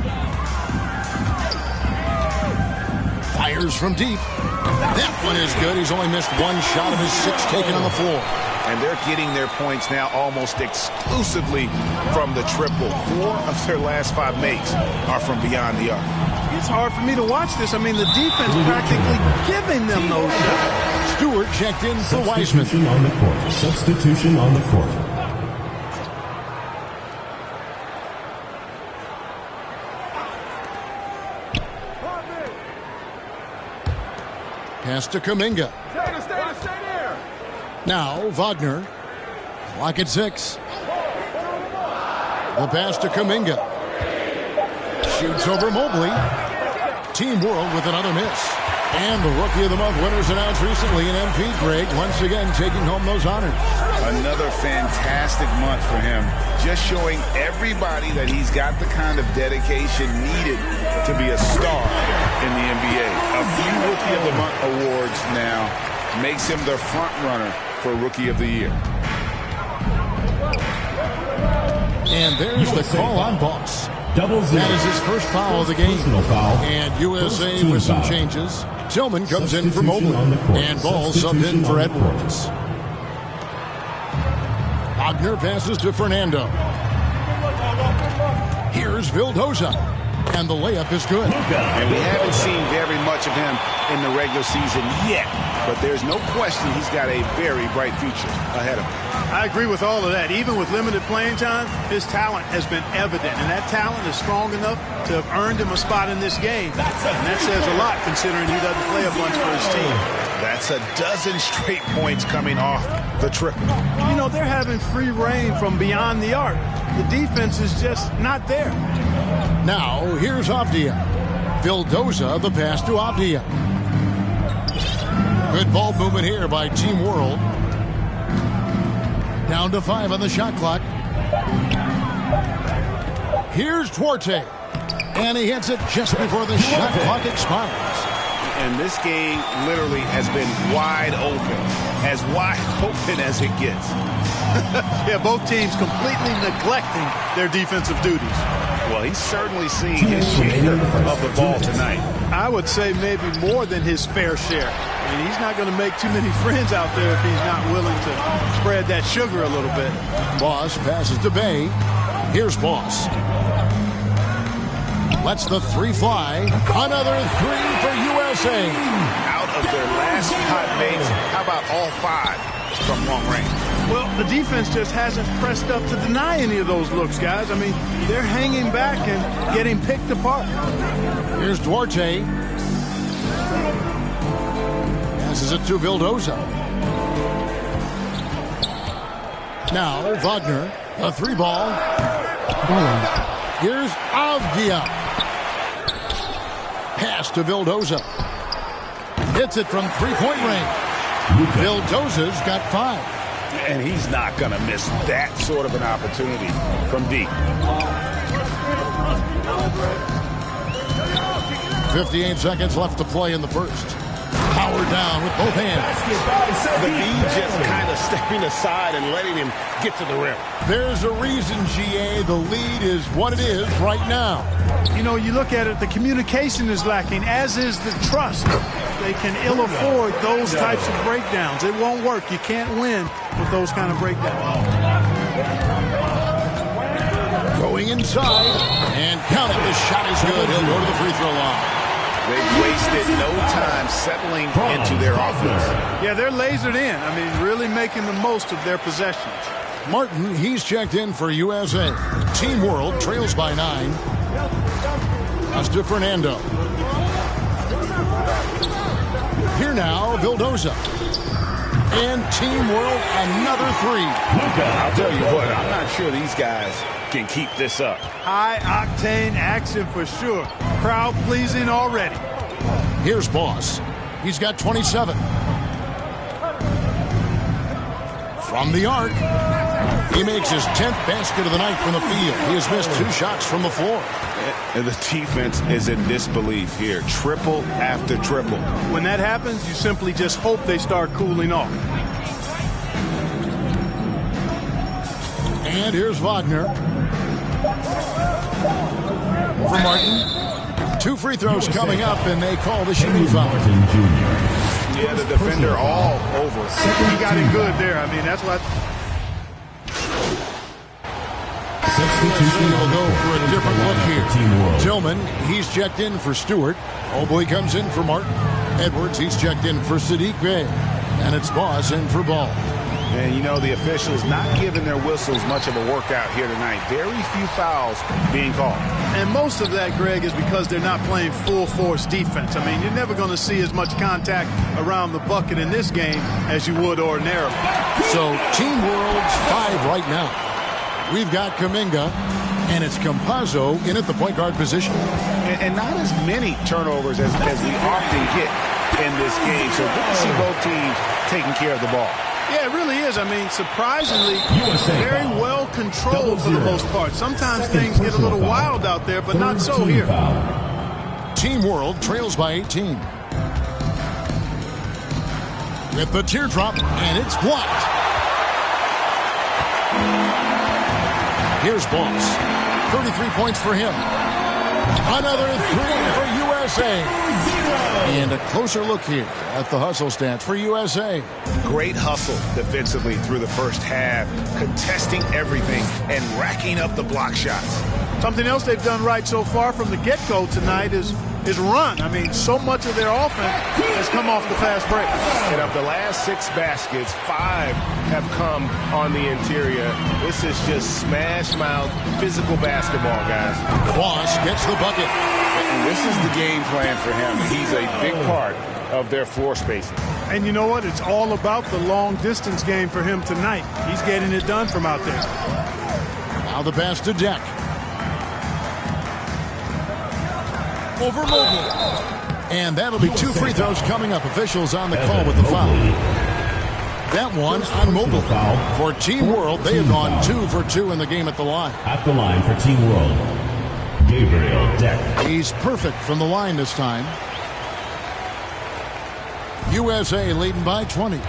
Fires from deep. That one is good. He's only missed one shot of his 6 taken on the floor. And they're getting their points now almost exclusively from the triple. 4 of their last 5 makes are from beyond the arc. It's hard for me to watch this. I mean, the defense practically giving them those shots. Stewart checked in for Wiseman. Substitution on the court. Substitution on the court. Pass to Kuminga. Now Wagner. Clock at 6. The pass to Kuminga. Shoots over Mobley. Team World with another miss. And the Rookie of the Month winners announced recently in MP, Greg, once again taking home those honors. Another fantastic month for him. Just showing everybody that he's got the kind of dedication needed to be a star in the NBA. A few Rookie of the Month awards now makes him the front runner for Rookie of the Year. And there's the call on Boss. That is his first foul of the game. And USA with some changes. Tillman comes in for Mobley. And Ball subbed in for Edwards. Wagner passes to Fernando. Here's Vildoza. And the layup is good. And we haven't seen very much of him in the regular season yet. But there's no question he's got a very bright future ahead of him. I agree with all of that. Even with limited playing time, his talent has been evident. And that talent is strong enough to have earned him a spot in this game. And that says a lot considering he doesn't play a bunch for his team. That's a dozen straight points coming off the triple. You know, they're having free reign from beyond the arc. The defense is just not there. Now, here's Avdia. Vildoza, the pass to Avdia. Good ball movement here by Team World. Down to 5 on the shot clock. Here's Duarte. And he hits it just before the shot clock expires. And this game literally has been wide open. As wide open as it gets. Yeah, both teams completely neglecting their defensive duties. Well, he's certainly seen his share of the ball tonight. I would say maybe more than his fair share. I mean, he's not going to make too many friends out there if he's not willing to spread that sugar a little bit. Boss passes to Bay. Here's Boss. Lets the 3 fly. Another 3 for USA. Out of their last 5 makes, how about all 5 from long range? Well, the defense just hasn't pressed up to deny any of those looks, guys. I mean, they're hanging back and getting picked apart. Here's Duarte. Passes it to Vildoza. Now, Wagner, a 3 ball. Here's Avdia. Pass to Vildoza. Hits it from 3-point range. Vildoza's got 5. And he's not going to miss that sort of an opportunity from deep. 58 seconds left to play in the first. Powered down with both hands. The D just kind of stepping aside and letting him get to the rim. There's a reason, GA, the lead is what it is right now. You know, you look at it, the communication is lacking, as is the trust. They can ill afford those types of breakdowns. It won't work. You can't win with those kind of breakdowns. Going inside and count it. The shot is good. He'll go to the free throw line. They've wasted no time settling into their offense. Yeah, they're lasered in. I mean, really making the most of their possessions. Martin, he's checked in for USA. Team World trails by 9. Pass to Fernando. Here now, Vildoza. And Team World, another 3. I'll tell you what, I'm not sure these guys can keep this up. High-octane action for sure. Crowd-pleasing already. Here's Boss. He's got 27. From the arc, he makes his 10th basket of the night from the field. He has missed 2 shots from the floor. And the defense is in disbelief here. Triple after triple. When that happens, you simply just hope they start cooling off. And here's Wagner. For Martin. 2 free throws coming up, and they call the shooting foul. Yeah, the defender all over. He got it good there. I mean, that's what... Substitution will go for a different look here. Tillman, he's checked in for Stewart. Oboy comes in for Martin. Edwards, he's checked in for Sadiq Bey. And it's Boss in for Ball. And, you know, the officials not giving their whistles much of a workout here tonight. Very few fouls being called. And most of that, Greg, is because they're not playing full-force defense. I mean, you're never going to see as much contact around the bucket in this game as you would ordinarily. So, Team World's 5 right now. We've got Kuminga, and it's Campazzo in at the point guard position. And not as many turnovers as we often get in this game. So good to see both teams taking care of the ball. Yeah, it really is. I mean, surprisingly, very well controlled for the most part. Sometimes things get a little wild out there, but not so here. Team World trails by 18. With the teardrop, and it's blocked. Here's Boss. 33 points for him. Another 3 for USA. And a closer look here at the hustle stats for USA. Great hustle defensively through the first half, contesting everything and racking up the block shots. Something else they've done right so far from the get-go tonight is run. I mean, so much of their offense has come off the fast break. And of the last 6 baskets, 5 have come on the interior. This is just smash-mouth physical basketball, guys. Boss gets the bucket. And this is the game plan for him. He's a big part of their floor spacing. And you know what? It's all about the long-distance game for him tonight. He's getting it done from out there. Now the pass to Deck. Over Mobile. And that'll be 2 free throws coming up. Officials on the call with the foul. That one on Mobile. For Team World, they have gone 2 for 2 in the game at the line. At the line for Team World, Gabriel Deck. He's perfect from the line this time. USA leading by 20.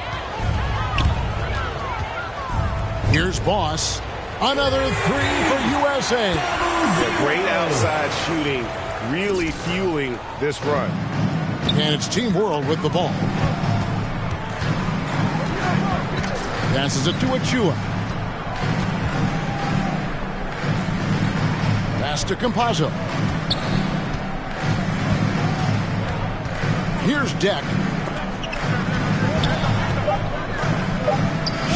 Here's Boss. Another 3 for USA. The great outside shooting really fueling this run. And it's Team World with the ball. Passes it to Achua. Pass to Campazzo. Here's Deck.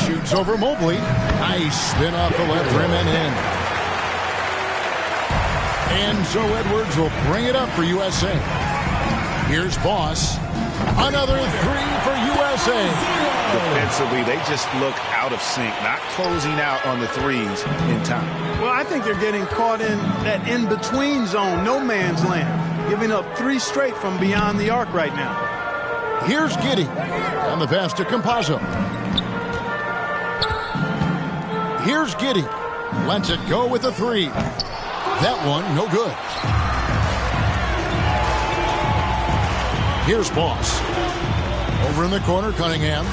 Shoots over Mobley. Nice spin off the left rim and in. And so Edwards will bring it up for USA. Here's Boss. Another 3 for USA. Defensively, they just look out of sync, not closing out on the threes in time. Well, I think they're getting caught in that in-between zone, no man's land, giving up 3 straight from beyond the arc right now. Here's Giddey on the pass to Campazzo. Here's Giddey. Lets it go with a 3. That one, no good. Here's Boss. Over in the corner, Cunningham.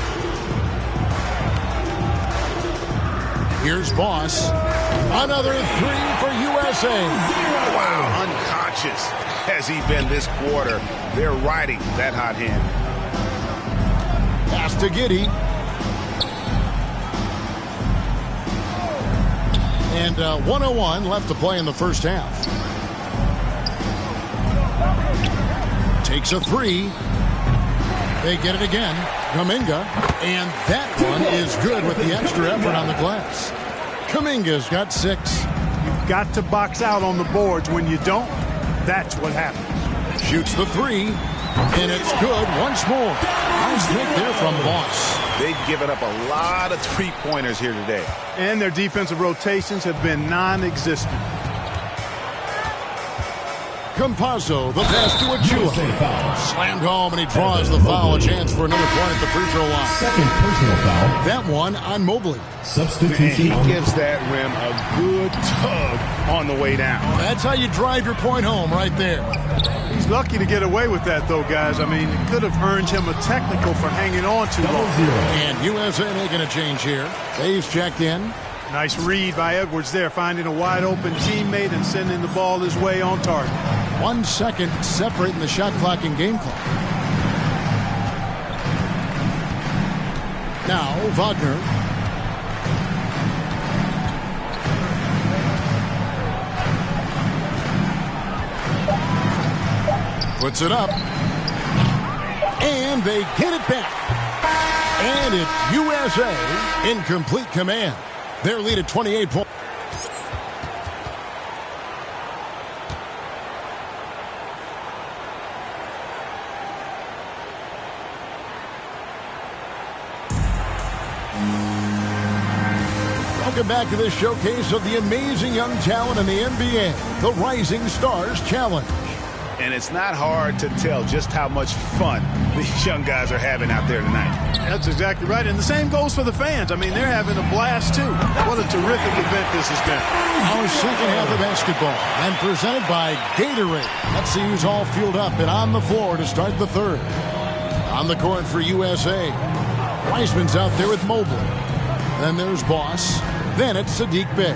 Here's Boss. Another 3 for USA. Wow, unconscious has he been this quarter. They're riding that hot hand. Pass to Giddey. And 1:01 left to play in the first half. Takes a three. They get it again. Kuminga. And that one is good with the extra effort on the glass. Kuminga's got 6. You've got to box out on the boards. When you don't, that's what happens. Shoots the three. And it's good once more. Nice make there from Boss. They've given up a lot of three-pointers here today. And their defensive rotations have been non-existent. Campazzo, the pass to Achua. Slammed home, and he draws the foul. A chance for another point at the free throw line. Second personal foul. That one on Mobley. Substitution. And he gives that rim a good tug on the way down. That's how you drive your point home right there. He's lucky to get away with that, though, guys. I mean, it could have earned him a technical for hanging on too long. And USA making a change here. Dave's checked in. Nice read by Edwards there, finding a wide-open teammate and sending the ball his way on target. 1 second separating the shot clock and game clock. Now, Wagner. Puts it up. And they get it back. And it's USA in complete command. Their lead at 28 points. Welcome back to this showcase of the amazing young talent in the NBA, the Rising Stars Challenge. And it's not hard to tell just how much fun these young guys are having out there tonight. That's exactly right. And the same goes for the fans. I mean, they're having a blast, too. What a terrific event this has been. Our second half of basketball, and presented by Gatorade. Let's see who's all fueled up and on the floor to start the third. On the court for USA. Wiseman's out there with Mobley. Then there's Boss. Then it's Sadiq Bey.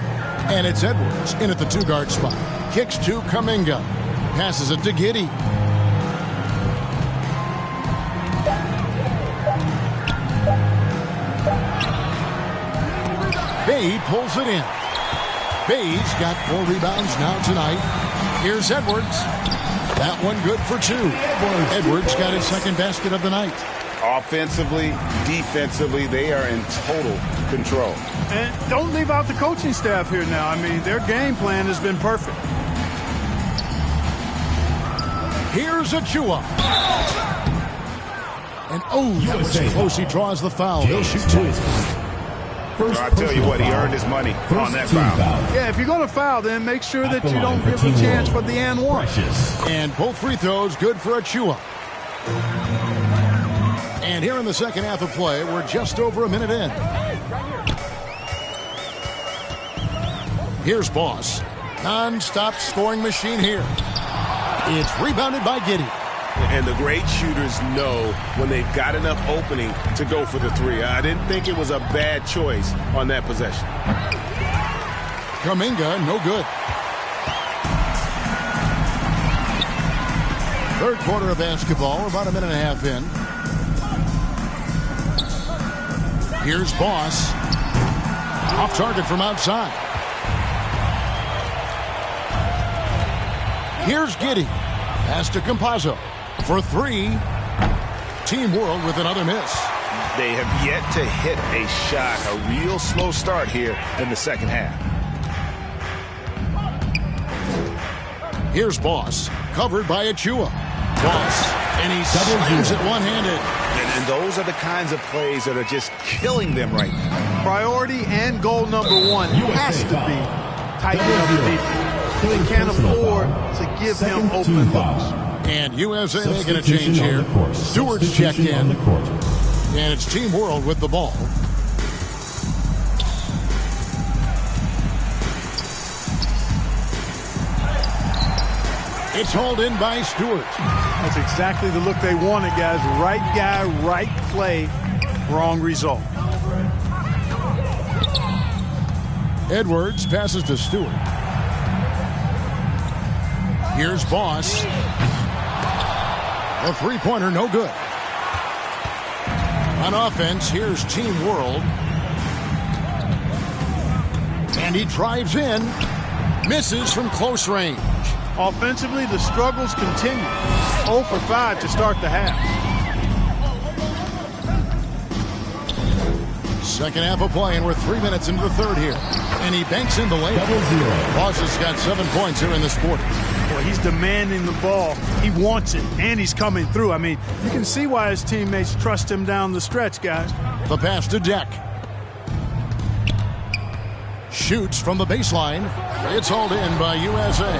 And it's Edwards in at the two-guard spot. Kicks to Kuminga. Passes it to Giddey. Bey pulls it in. Bey's got 4 rebounds now tonight. Here's Edwards. That one good for 2. Edwards got his second basket of the night. Offensively, defensively, they are in total control. And don't leave out the coaching staff here now. I mean, their game plan has been perfect. Here's Achua. And that was close. He draws the foul. He'll shoot 2. I'll tell you what, he earned his money on that foul. Yeah, if you're going to foul, then make sure that you don't give a chance for the and one. And both free throws good for Achua. And here in the second half of play, we're just over a minute in. Here's Boss. Non-stop scoring machine here. It's rebounded by Giddey. And the great shooters know when they've got enough opening to go for the 3. I didn't think it was a bad choice on that possession. Kuminga, no good. Third quarter of basketball. We're about a minute and a half in. Here's Boss. Off target from outside. Here's Giddey. Pass to Campazzo for 3. Team World with another miss. They have yet to hit a shot. A real slow start here in the second half. Here's Boss. Covered by Achua. Boss. And he slams it one-handed. And those are the kinds of plays that are just killing them right now. Priority and goal number 1 has to be tightening up the defense. They can't afford to give him open looks. And USA making a change here. Stewart's checked in. And it's Team World with the ball. It's hauled in by Stewart. That's exactly the look they wanted, guys. Right guy, right play, wrong result. Edwards passes to Stewart. Here's Boss. A three-pointer, no good. On offense, here's Team World. And he drives in. Misses from close range. Offensively, the struggles continue. 0 for 5 to start the half. Second half of play, and we're 3 minutes into the third here. And he banks in the layup. Boss has got 7 points here in this quarter. Boy, he's demanding the ball. He wants it, and he's coming through. I mean, you can see why his teammates trust him down the stretch, guys. The pass to Deck. Shoots from the baseline. It's hauled in by USA.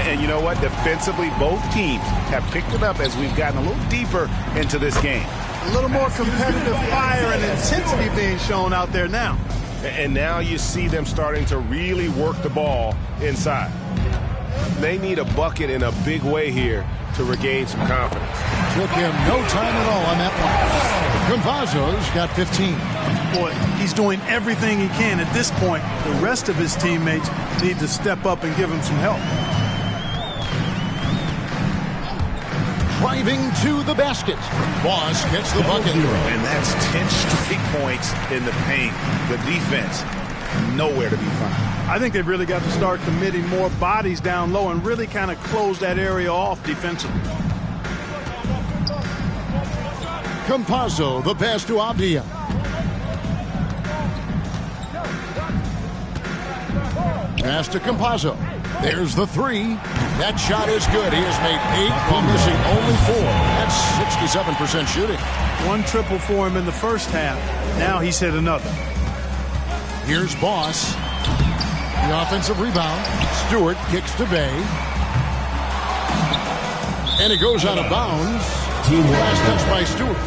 And you know what? Defensively, both teams have picked it up as we've gotten a little deeper into this game. A little more competitive fire and intensity being shown out there now. And now you see them starting to really work the ball inside. They need a bucket in a big way here to regain some confidence. Took him no time at all on that one. Campazzo's got 15. Boy, he's doing everything he can at this point. The rest of his teammates need to step up and give him some help. Driving to the basket. Boss gets the bucket. And that's 10 straight points in the paint. The defense, nowhere to be found. I think they've really got to start committing more bodies down low and really kind of close that area off defensively. Campazzo, the pass to Avdia. Pass to Campazzo. There's the 3. That shot is good. He has made 8 while missing only 4. That's 67% shooting. 1 triple for him in the first half. Now he's hit another. Here's Boss. The offensive rebound. Stewart kicks to Bay. And it goes out of bounds. Last touch by Stewart.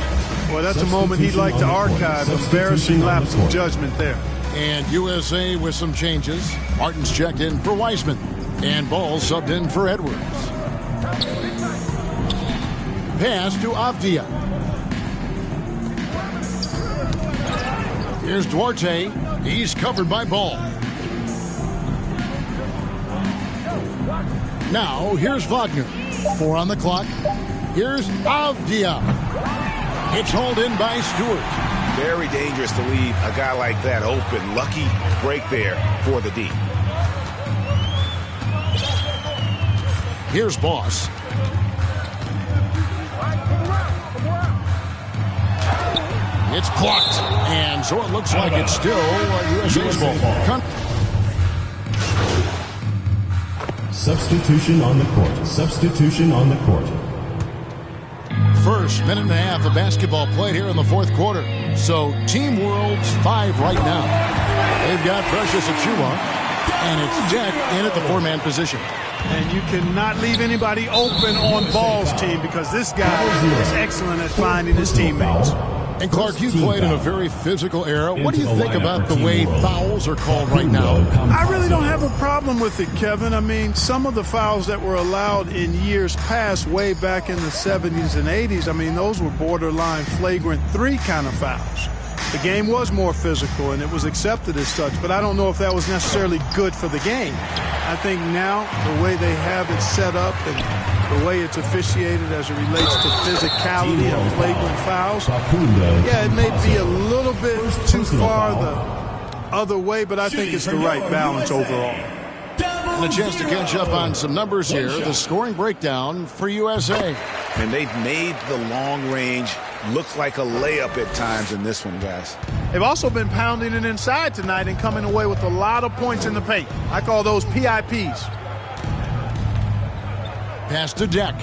Well, that's a moment he'd like to archive. Embarrassing lapse of judgment there. And USA with some changes. Martin's checked in for Wiseman. And Ball subbed in for Edwards. Pass to Avdia. Here's Duarte. He's covered by Ball. Now, here's Wagner. 4 on the clock. Here's Avdia. It's hauled in by Stewart. Very dangerous to leave a guy like that open. Lucky break there for the D. Here's Boss. It's blocked. And so it looks like it's still USA's ball. Substitution on the court. Substitution on the court. First minute and a half of basketball played here in the fourth quarter. So Team World's 5 right now. They've got Precious Achiuwa, and it's Deck in at the 4-man position. And you cannot leave anybody open on Ball's team because this guy is excellent at finding his teammates. And Clark, you played in a very physical era. What do you think about the way fouls are called right now? I really don't have a problem with it, Kevin. I mean, some of the fouls that were allowed in years past, way back in the 70s and 80s, I mean, those were borderline flagrant 3 kind of fouls. The game was more physical, and it was accepted as such, but I don't know if that was necessarily good for the game. I think now, the way they have it set up and the way it's officiated as it relates to physicality and flagrant fouls, yeah, it may be a little bit too far the other way, but I think it's the right balance overall. And a chance to catch up on some numbers here. The scoring breakdown for USA. And they've made the long range look like a layup at times in this one, guys. They've also been pounding it inside tonight and coming away with a lot of points in the paint. I call those PIPs. Pass to Deck.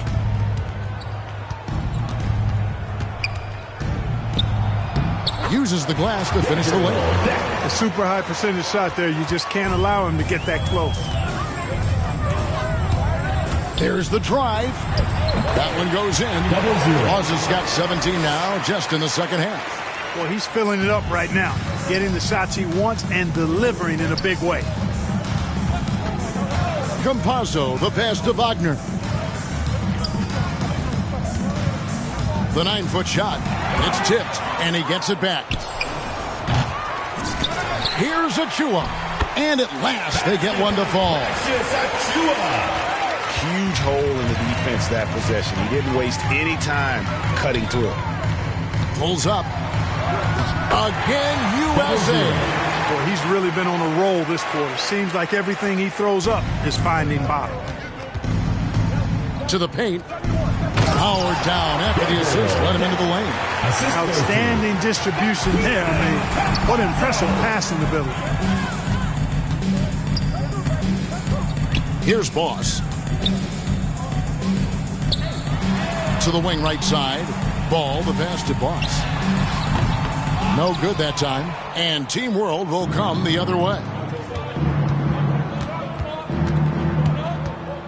Uses the glass to finish the layup. A super high percentage shot there. You just can't allow him to get that close. There's the drive. That one goes in. Oz has got 17 now, just in the second half. Well, he's filling it up right now, getting the shots he wants and delivering in a big way. Campazzo, the pass to Wagner. The 9-foot shot. It's tipped, and he gets it back. Here's Achiuwa. And at last, they get one to fall. Huge hole in the defense that possession. He didn't waste any time cutting through it. Pulls up. Again, USA. Boy, he's really been on a roll this quarter. Seems like everything he throws up is finding bottom. To the paint. Howard down after the assist. Let him into the lane. Outstanding distribution there. I mean, what impressive passing ability. Here's Boss. To the wing right side. Ball, the pass to Boss. No good that time. And Team World will come the other way.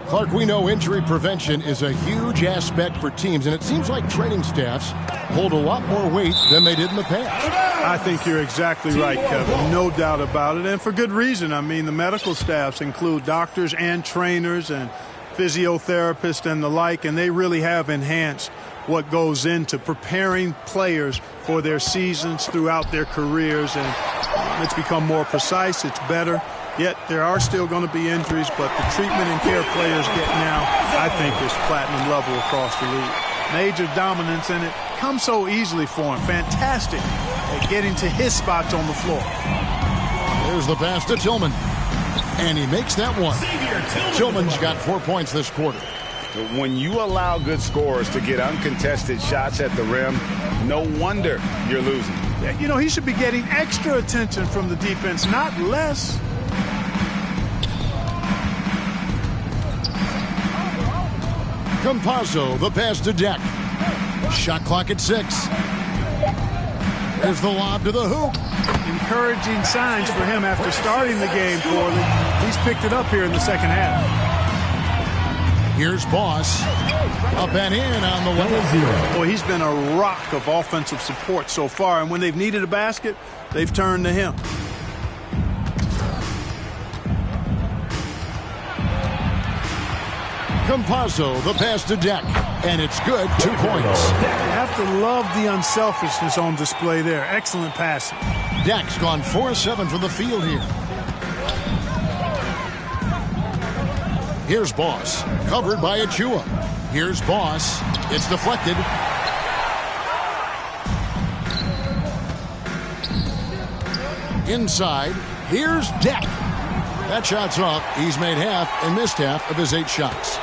Clark, we know injury prevention is a huge aspect for teams, and it seems like training staffs hold a lot more weight than they did in the past. I think you're exactly right, Kevin. No doubt about it, and for good reason. I mean, the medical staffs include doctors and trainers and physiotherapists and the like, and they really have enhanced what goes into preparing players for their seasons throughout their careers, and it's become more precise, it's better. Yet there are still going to be injuries, but the treatment and care players get now, I think, is platinum level across the league. Major dominance, and it comes so easily for him. Fantastic at getting to his spots on the floor. There's the pass to Tillman, and he makes that one. Tillman's got 4 points this quarter. When you allow good scorers to get uncontested shots at the rim, no wonder you're losing. You know, he should be getting extra attention from the defense, not less. Campazzo, the pass to Deck. Shot clock at 6. There's the lob to the hoop. Encouraging signs for him after starting the game poorly. He's picked it up here in the second half. Here's Boss. Up and in on the way. Boy, he's been a rock of offensive support so far, and when they've needed a basket, they've turned to him. Campazzo, the pass to Deck, and it's good. 2 points. You have to love the unselfishness on display there. Excellent passing. Deck's gone 4-7 from the field here. Here's Boss, covered by Achua. Here's Boss. It's deflected. Inside, here's Deck. That shot's off. He's made half and missed half of his 8 shots.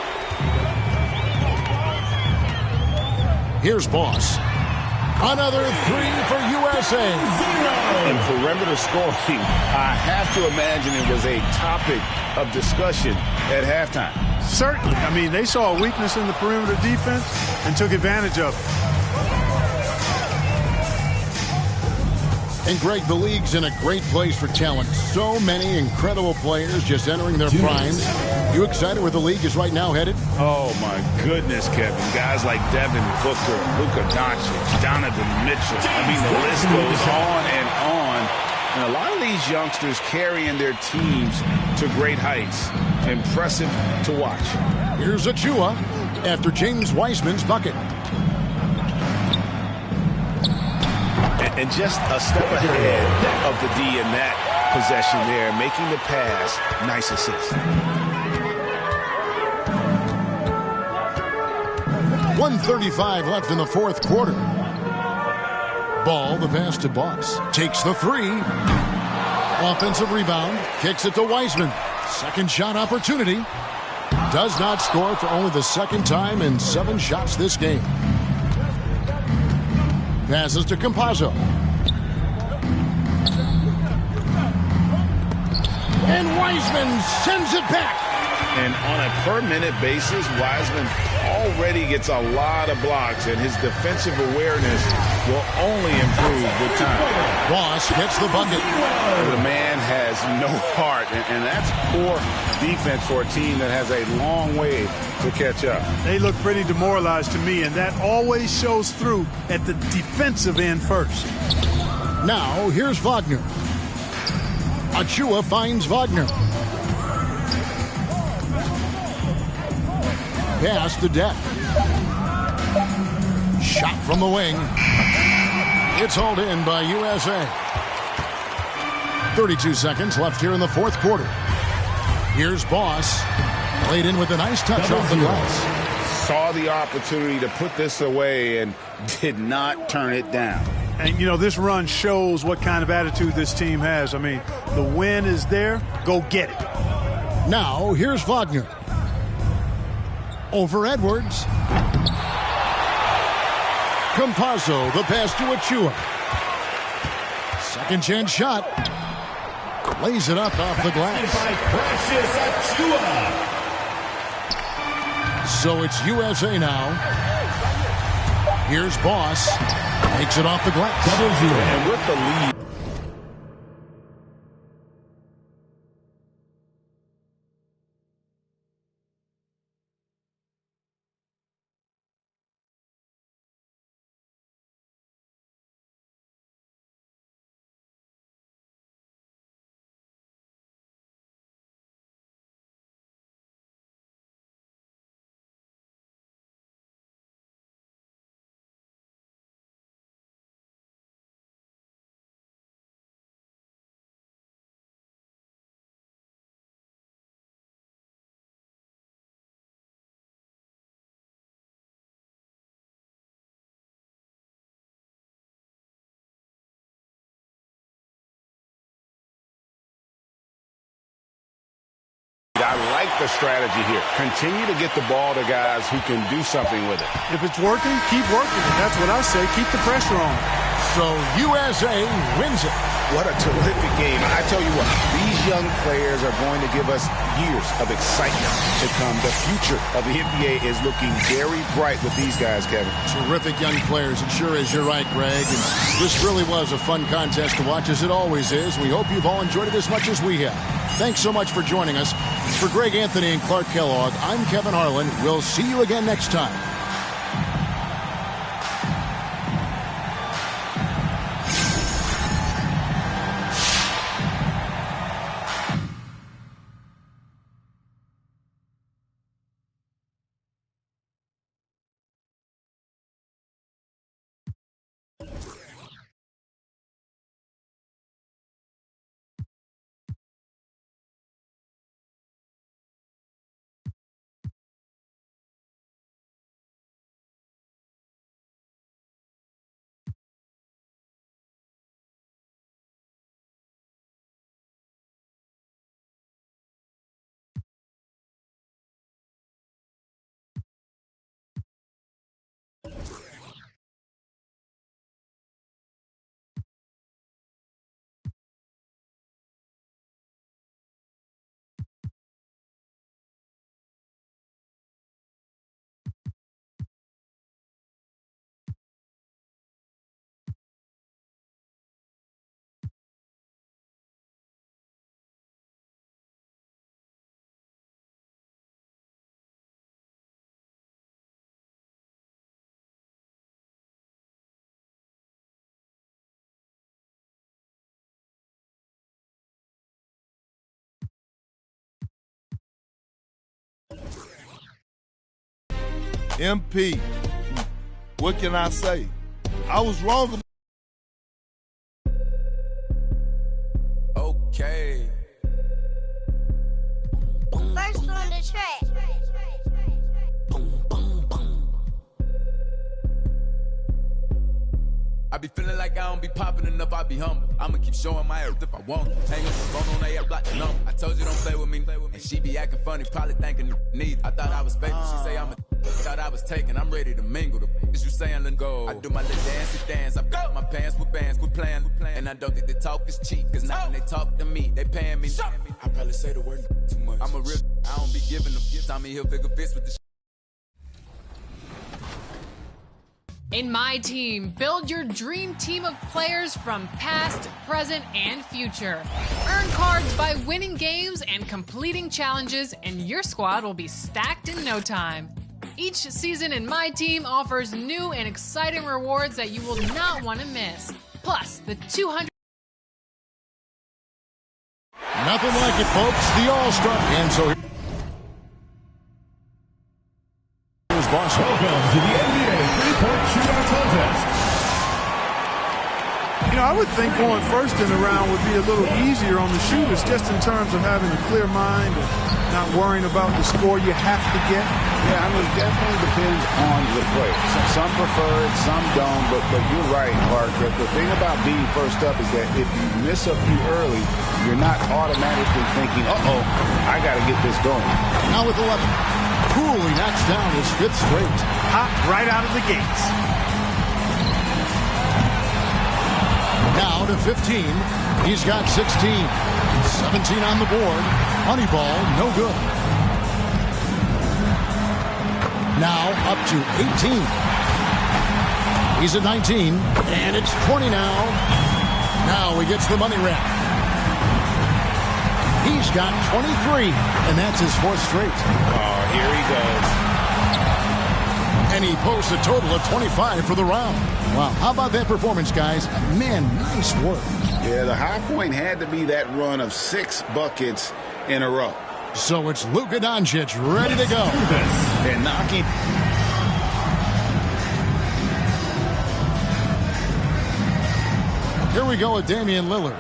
Here's Boss. Another 3 for USA. In perimeter scoring, I have to imagine it was a topic of discussion at halftime. Certainly. I mean, they saw a weakness in the perimeter defense and took advantage of it. And Greg, the league's in a great place for talent. So many incredible players just entering their primes. You excited where the league is right now headed? Oh, my goodness, Kevin. Guys like Devin Booker, Luka Doncic, Donovan Mitchell. I mean, the list goes on and on. And a lot of these youngsters carrying their teams to great heights. Impressive to watch. Here's Achua after James Wiseman's bucket. And just a step ahead of the D in that possession there, making the pass. Nice assist. 1:35 left in the fourth quarter. Ball, the pass to Boss. Takes the 3. Offensive rebound. Kicks it to Wiseman. Second shot opportunity. Does not score for only the second time in 7 shots this game. Passes to Campazzo. And Wiseman sends it back. And on a per-minute basis, Wiseman already gets a lot of blocks, and his defensive awareness will only improve with time. Boss gets the bucket. The man has no heart, and that's poor defense for a team that has a long way to catch up. They look pretty demoralized to me, and that always shows through at the defensive end first. Now, here's Wagner. Achua finds Wagner. Pass to Deck. Shot from the wing. It's hauled in by USA. 32 seconds left here in the fourth quarter. Here's Boss. Played in with a nice touch off the glass. Saw the opportunity to put this away and did not turn it down. And, you know, this run shows what kind of attitude this team has. I mean, the win is there. Go get it. Now, here's Wagner. Over Edwards. Campazzo, the pass to Achua. Second chance shot. Lays it up off the glass. So it's USA now. Here's Boss. Makes it off the glass. 0-0. And with the lead. I like the strategy here. Continue to get the ball to guys who can do something with it. If it's working, keep working it. That's what I say. Keep the pressure on. So USA wins it. What a terrific game. I tell you what, these young players are going to give us years of excitement to come. The future of the NBA is looking very bright with these guys, Kevin. Terrific young players. It sure is. You're right, Greg. And this really was a fun contest to watch, as it always is. We hope you've all enjoyed it as much as we have. Thanks so much for joining us. For Greg Anthony and Clark Kellogg, I'm Kevin Harlan. We'll see you again next time. MP, what can I say? I was wrong. Okay. First on the track. I be feeling like I don't be popping enough, I be humble. I'ma keep showing my earth if I want. Hang up the phone on that block the number. I told you don't play with me. And she be acting funny, probably thinking need. I thought I was fake, she say I'm a thought I was taken, I'm ready to mingle. The is you saying let go. I do my little dancey dance. I got my pants with bands, quit playing. And I don't think the talk is cheap, cause now when they talk to me, they paying me. I probably say the word too much. I'm a real, I don't be giving them. Tommy Hilfiger fits with the In My Team, build your dream team of players from past, present, and future. Earn cards by winning games and completing challenges, and your squad will be stacked in no time. Each season in My Team offers new and exciting rewards that you will not want to miss. Plus, the 200... Nothing like it, folks. The All-Star. And so here's Boss. Welcome to the NBA three-point shootout contest. You know, I would think going first in the round would be a little easier on the shooters, just in terms of having a clear mind and not worrying about the score you have to get. Yeah, I mean, it definitely depends on the player. Some prefer it, some don't, but you're right, Clark. The thing about being first up is that if you miss a few early, you're not automatically thinking, uh-oh, I got to get this going. Now with 11. Coolly knocks down his 5th straight. Hot right out of the gates. Now to 15. He's got 16. 17 on the board. Money ball, no good. Now up to 18. He's at 19. And it's 20 now. Now he gets the money wrap. He's got 23. And that's his 4th straight. Oh, here he goes. And he posts a total of 25 for the round. Wow, how about that performance, guys? Man, nice work. Yeah, the high point had to be that run of 6 buckets in a row. So it's Luka Doncic ready to go. And knocking. Here we go with Damian Lillard.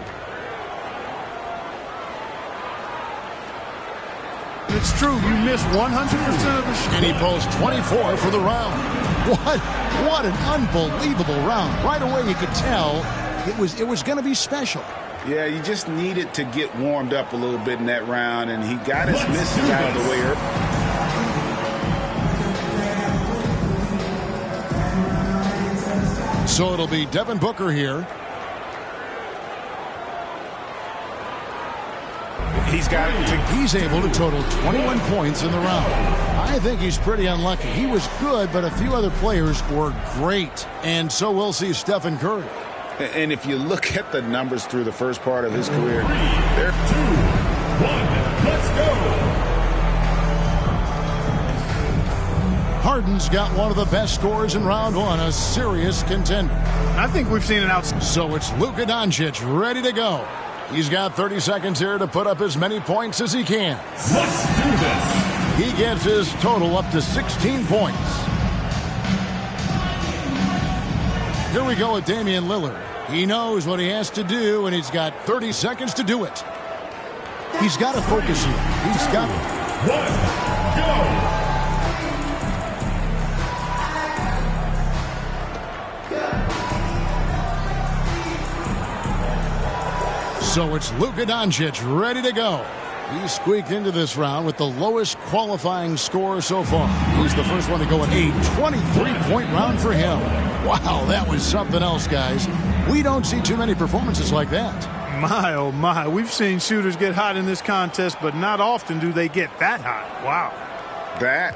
It's true, you miss 100% of the shot. And he posts 24 for the round. What an unbelievable round. Right away you could tell it was going to be special. Yeah, you just needed to get warmed up a little bit in that round, and he got his misses out of the way early. So it'll be Devin Booker here. He's able to total 21 points in the round. I think he's pretty unlucky. He was good, but a few other players were great. And so we'll see Stephen Curry. And if you look at the numbers through the first part of his career, they're 2, 1, let's go. Harden's got one of the best scores in round 1, a serious contender. I think we've seen it out. So it's Luka Doncic ready to go. He's got 30 seconds here to put up as many points as he can. Let's do this. He gets his total up to 16 points. Here we go with Damian Lillard. He knows what he has to do, and he's got 30 seconds to do it. He's got to focus here. He's got it. 1, go. So it's Luka Doncic ready to go. He squeaked into this round with the lowest qualifying score so far. He's the first one to go in a 23-point round for him. Wow, that was something else, guys. We don't see too many performances like that. My, oh my. We've seen shooters get hot in this contest, but not often do they get that hot. Wow. That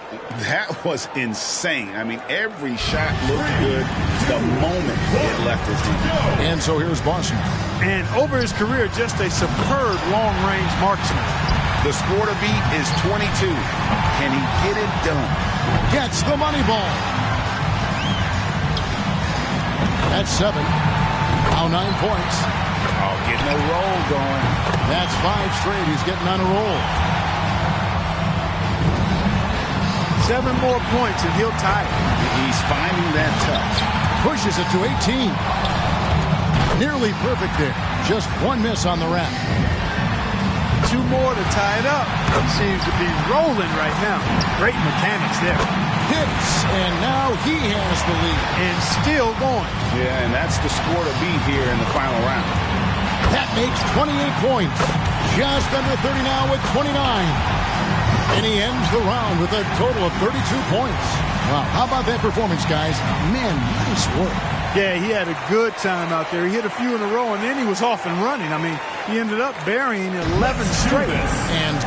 was insane. I mean, every shot looked good the moment it left his hand. And so here's Boston. And over his career, just a superb long-range marksman. The score to beat is 22. Can he get it done? Gets the money ball. That's 7. Now 9 points. Oh, getting a roll going. That's 5 straight. He's getting on a roll. 7 more points and he'll tie it. He's finding that touch. Pushes it to 18. Nearly perfect there. Just 1 miss on the wrap. 2 more to tie it up. He seems to be rolling right now. Great mechanics there. Hits, and now he has the lead. And still going. Yeah, and that's the score to beat here in the final round. That makes 28 points. Just under 30 now with 29. And he ends the round with a total of 32 points. Wow, how about that performance, guys? Man, nice work. Yeah, he had a good time out there. He hit a few in a row, and then he was off and running. I mean, he ended up burying 11 straight. And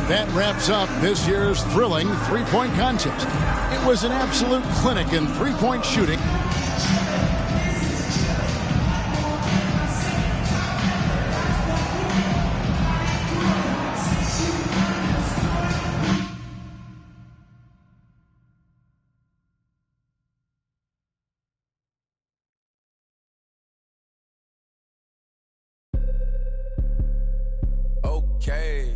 that wraps up this year's thrilling three-point contest. It was an absolute clinic in three-point shooting. Okay.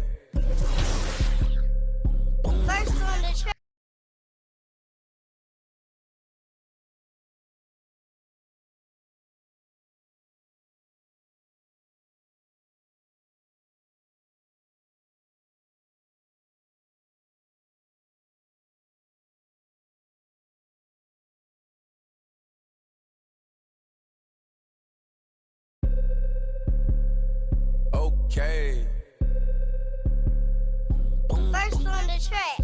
Okay. First on the track.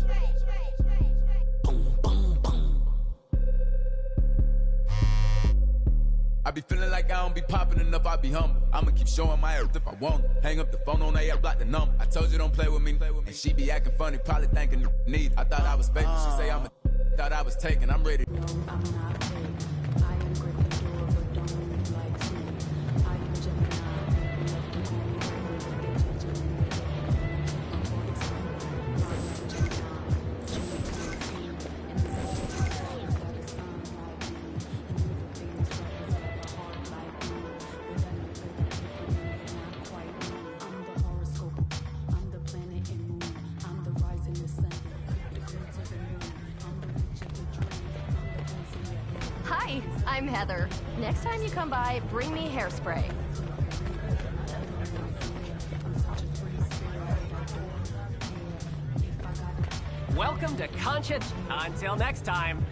I be feeling like I don't be popping enough, I be humble. I'ma keep showing my earth if I want it. Hang up the phone on that, block the number. I told you don't play with me, and she be acting funny, probably thinking need. I thought I was faking, she say I'm a thought I was taking, I'm ready. No, I'm not fake. I am Gryffindor, but don't move like Snape. I am Gemini, people love to call me Raven, but they changing in their head. I'm voice like I am Gemini, she is Gryffindor, and the second is got a sign like me, and you're the famous rappers got a heart like me, but I know that I'm different and they're not quite me. I'm the horoscope, I'm the planet and moon, I'm the rising the sun, the good to the moon, I'm the witch of the dreams, I'm the voice in your head. Hi, I'm Heather. Next time you come by, bring me hairspray. Welcome to Concha. Until next time.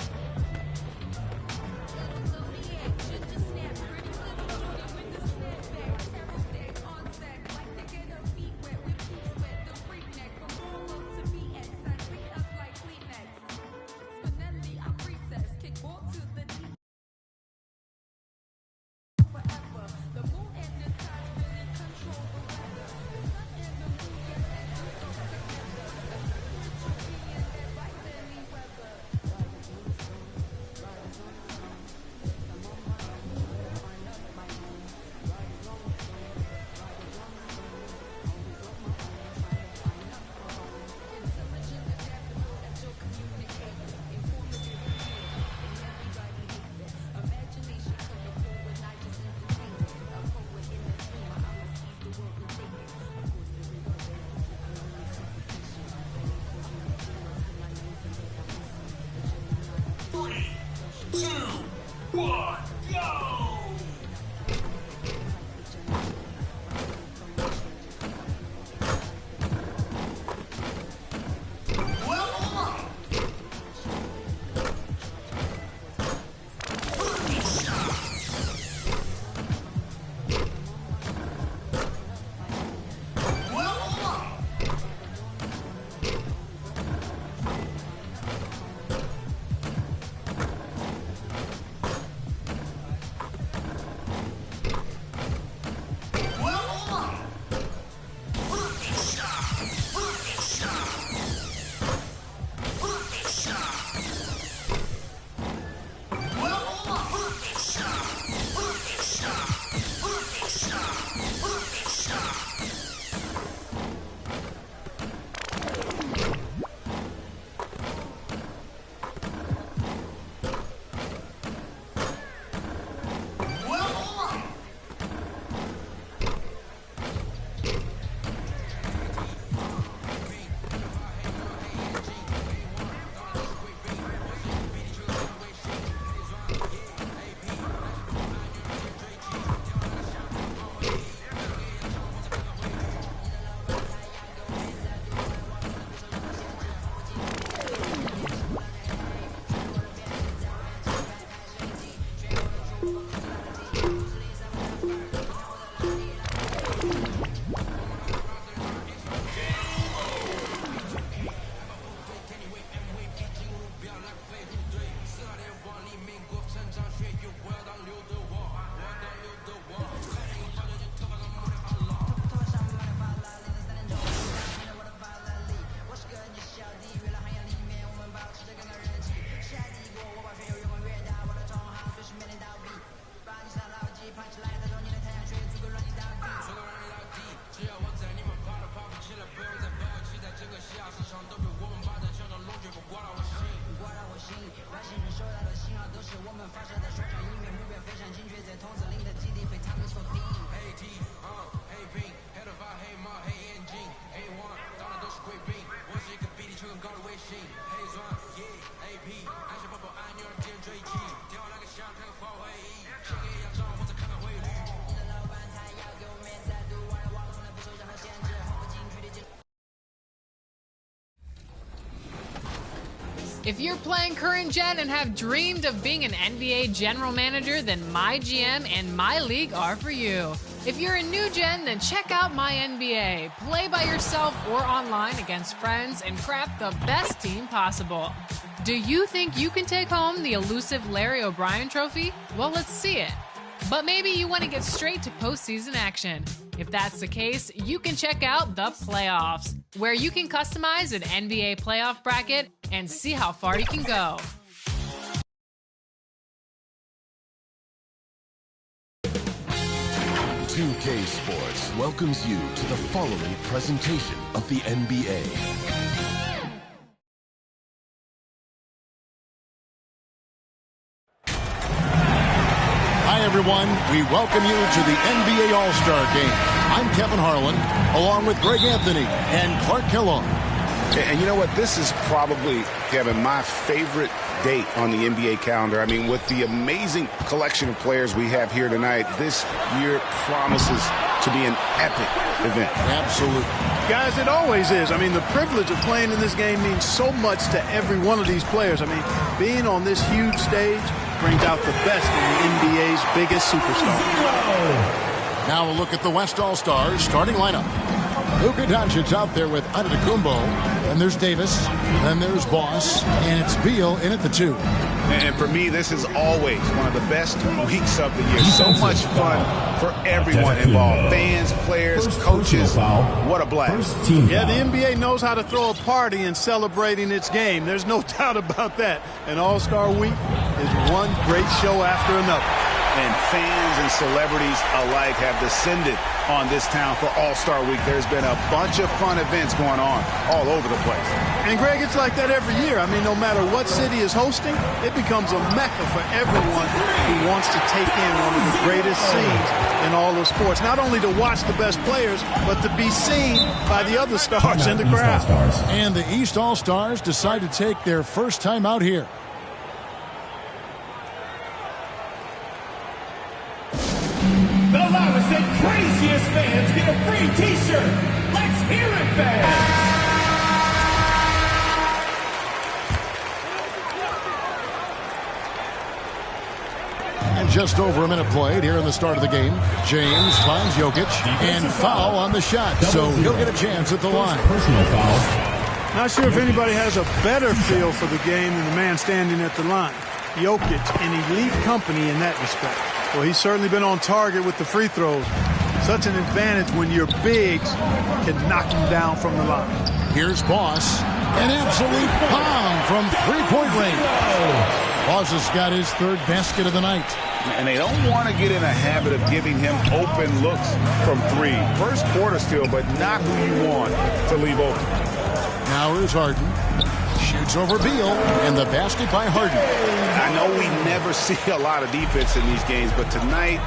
If you're playing current gen and have dreamed of being an NBA general manager, then MyGM and MyLeague are for you. If you're a new gen, then check out MyNBA. Play by yourself or online against friends and craft the best team possible. Do you think you can take home the elusive Larry O'Brien trophy? Well, let's see it. But maybe you want to get straight to postseason action. If that's the case, you can check out the playoffs, where you can customize an NBA playoff bracket and see how far you can go. $2K Sports welcomes you to the following presentation of the NBA. Hi, everyone. We welcome you to the NBA All-Star Game. I'm Kevin Harlan, along with Greg Anthony and Clark Kellogg. And you know what? This is probably, Kevin, my favorite date on the NBA calendar. I mean, with the amazing collection of players we have here tonight, this year promises to be an epic event. Absolutely. Guys, it always is. I mean, the privilege of playing in this game means so much to every one of these players. I mean, being on this huge stage brings out the best in the NBA's biggest superstars. Now we'll look at the West All-Stars starting lineup. Luka Doncic out there with Antetokounmpo. Then there's Davis. Then there's Boss. And it's Beal in at the 2. And for me, this is always one of the best weeks of the year. So much fun for everyone involved. Fans, players, coaches. What a blast. Yeah, the NBA knows how to throw a party in celebrating its game. There's no doubt about that. And All-Star Week is one great show after another. And fans and celebrities alike have descended on this town for All-Star Week. There's been a bunch of fun events going on all over the place. And, Greg, it's like that every year. I mean, no matter what city is hosting, it becomes a mecca for everyone who wants to take in one of the greatest scenes in all of sports. Not only to watch the best players, but to be seen by the other stars in the crowd. And the East All-Stars decide to take their first time out here. The loudest and craziest fans get a free t-shirt. Let's hear it, fans! And just over a minute played here in the start of the game. James finds Jokic and foul on the shot, so he'll get a chance at the line. Personal foul. Not sure if anybody has a better feel for the game than the man standing at the line. Jokic in elite company in that respect. Well, he's certainly been on target with the free throws. Such an advantage when your bigs can knock him down from the line. Here's Boss. An absolute bomb from three-point range. Boss has got his third basket of the night. And they don't want to get in a habit of giving him open looks from three. First quarter still, but not who you want to leave open. Now here's Harden. Shoots over Beal, and the basket by Harden. I know we never see a lot of defense in these games, but tonight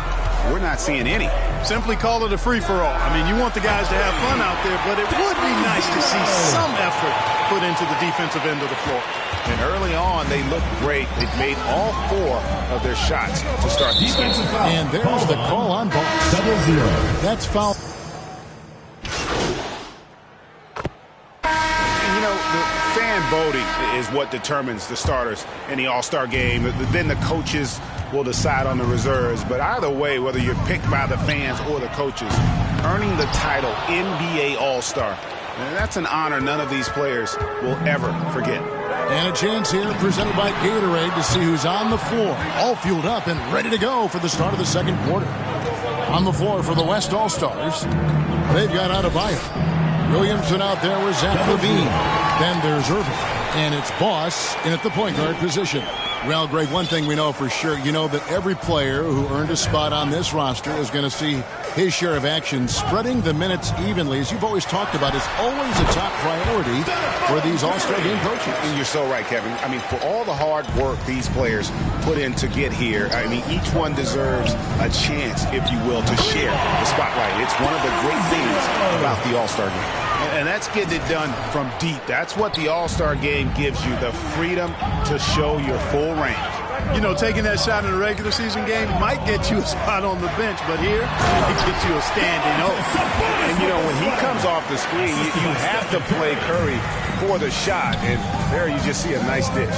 we're not seeing any. Simply call it a free-for-all. I mean, you want the guys to have fun out there, but it would be nice to see some effort put into the defensive end of the floor. And early on, they looked great. They've made all 4 of their shots to start these games. And there's the call on Boss. 0-0. That's foul. Voting is what determines the starters in the All-Star game. Then the coaches will decide on the reserves. But either way, whether you're picked by the fans or the coaches, earning the title NBA All-Star, that's an honor none of these players will ever forget. And a chance here presented by Gatorade to see who's on the floor, all fueled up and ready to go for the start of the second quarter. On the floor for the West All-Stars, they've got Adebayo. Williamson out there with Zach LaVine. Then there's Irving. And it's Boss in at the point guard position. Well, Greg, one thing we know for sure, you know that every player who earned a spot on this roster is going to see his share of action. Spreading the minutes evenly, as you've always talked about, is always a top priority for these All-Star game coaches. And you're so right, Kevin. I mean, for all the hard work these players put in to get here, I mean, each one deserves a chance, if you will, to share the spotlight. It's one of the great things about the All-Star game. And that's getting it done from deep. That's what the All-Star game gives you, the freedom to show your full range. You know, taking that shot in a regular season game might get you a spot on the bench, but here, it gets you a standing O. And, you know, when he comes off the screen, you have to play Curry for the shot. And there you just see a nice dish.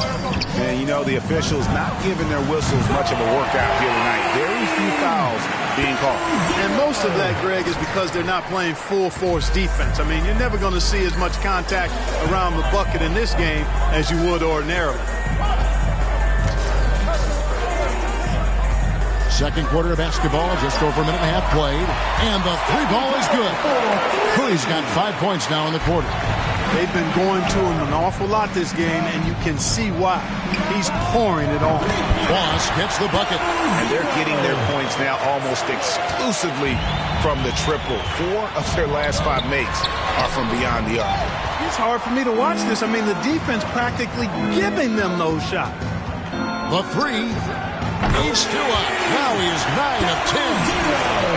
And, you know, the officials not giving their whistles much of a workout here tonight. Very few fouls being called. And most of that, Greg, is because they're not playing full-force defense. I mean, you're never going to see as much contact around the bucket in this game as you would ordinarily. Second quarter of basketball, just over a minute and a half played. And the three ball is good. Curry's got 5 points now in the quarter. They've been going to him an awful lot this game, and you can see why. He's pouring it on. Boss gets the bucket. And they're getting their points now almost exclusively from the triple. 4 of their last 5 makes are from beyond the arc. It's hard for me to watch this. I mean, the defense practically giving them those shots. The three. He's still up. Now he is 9 of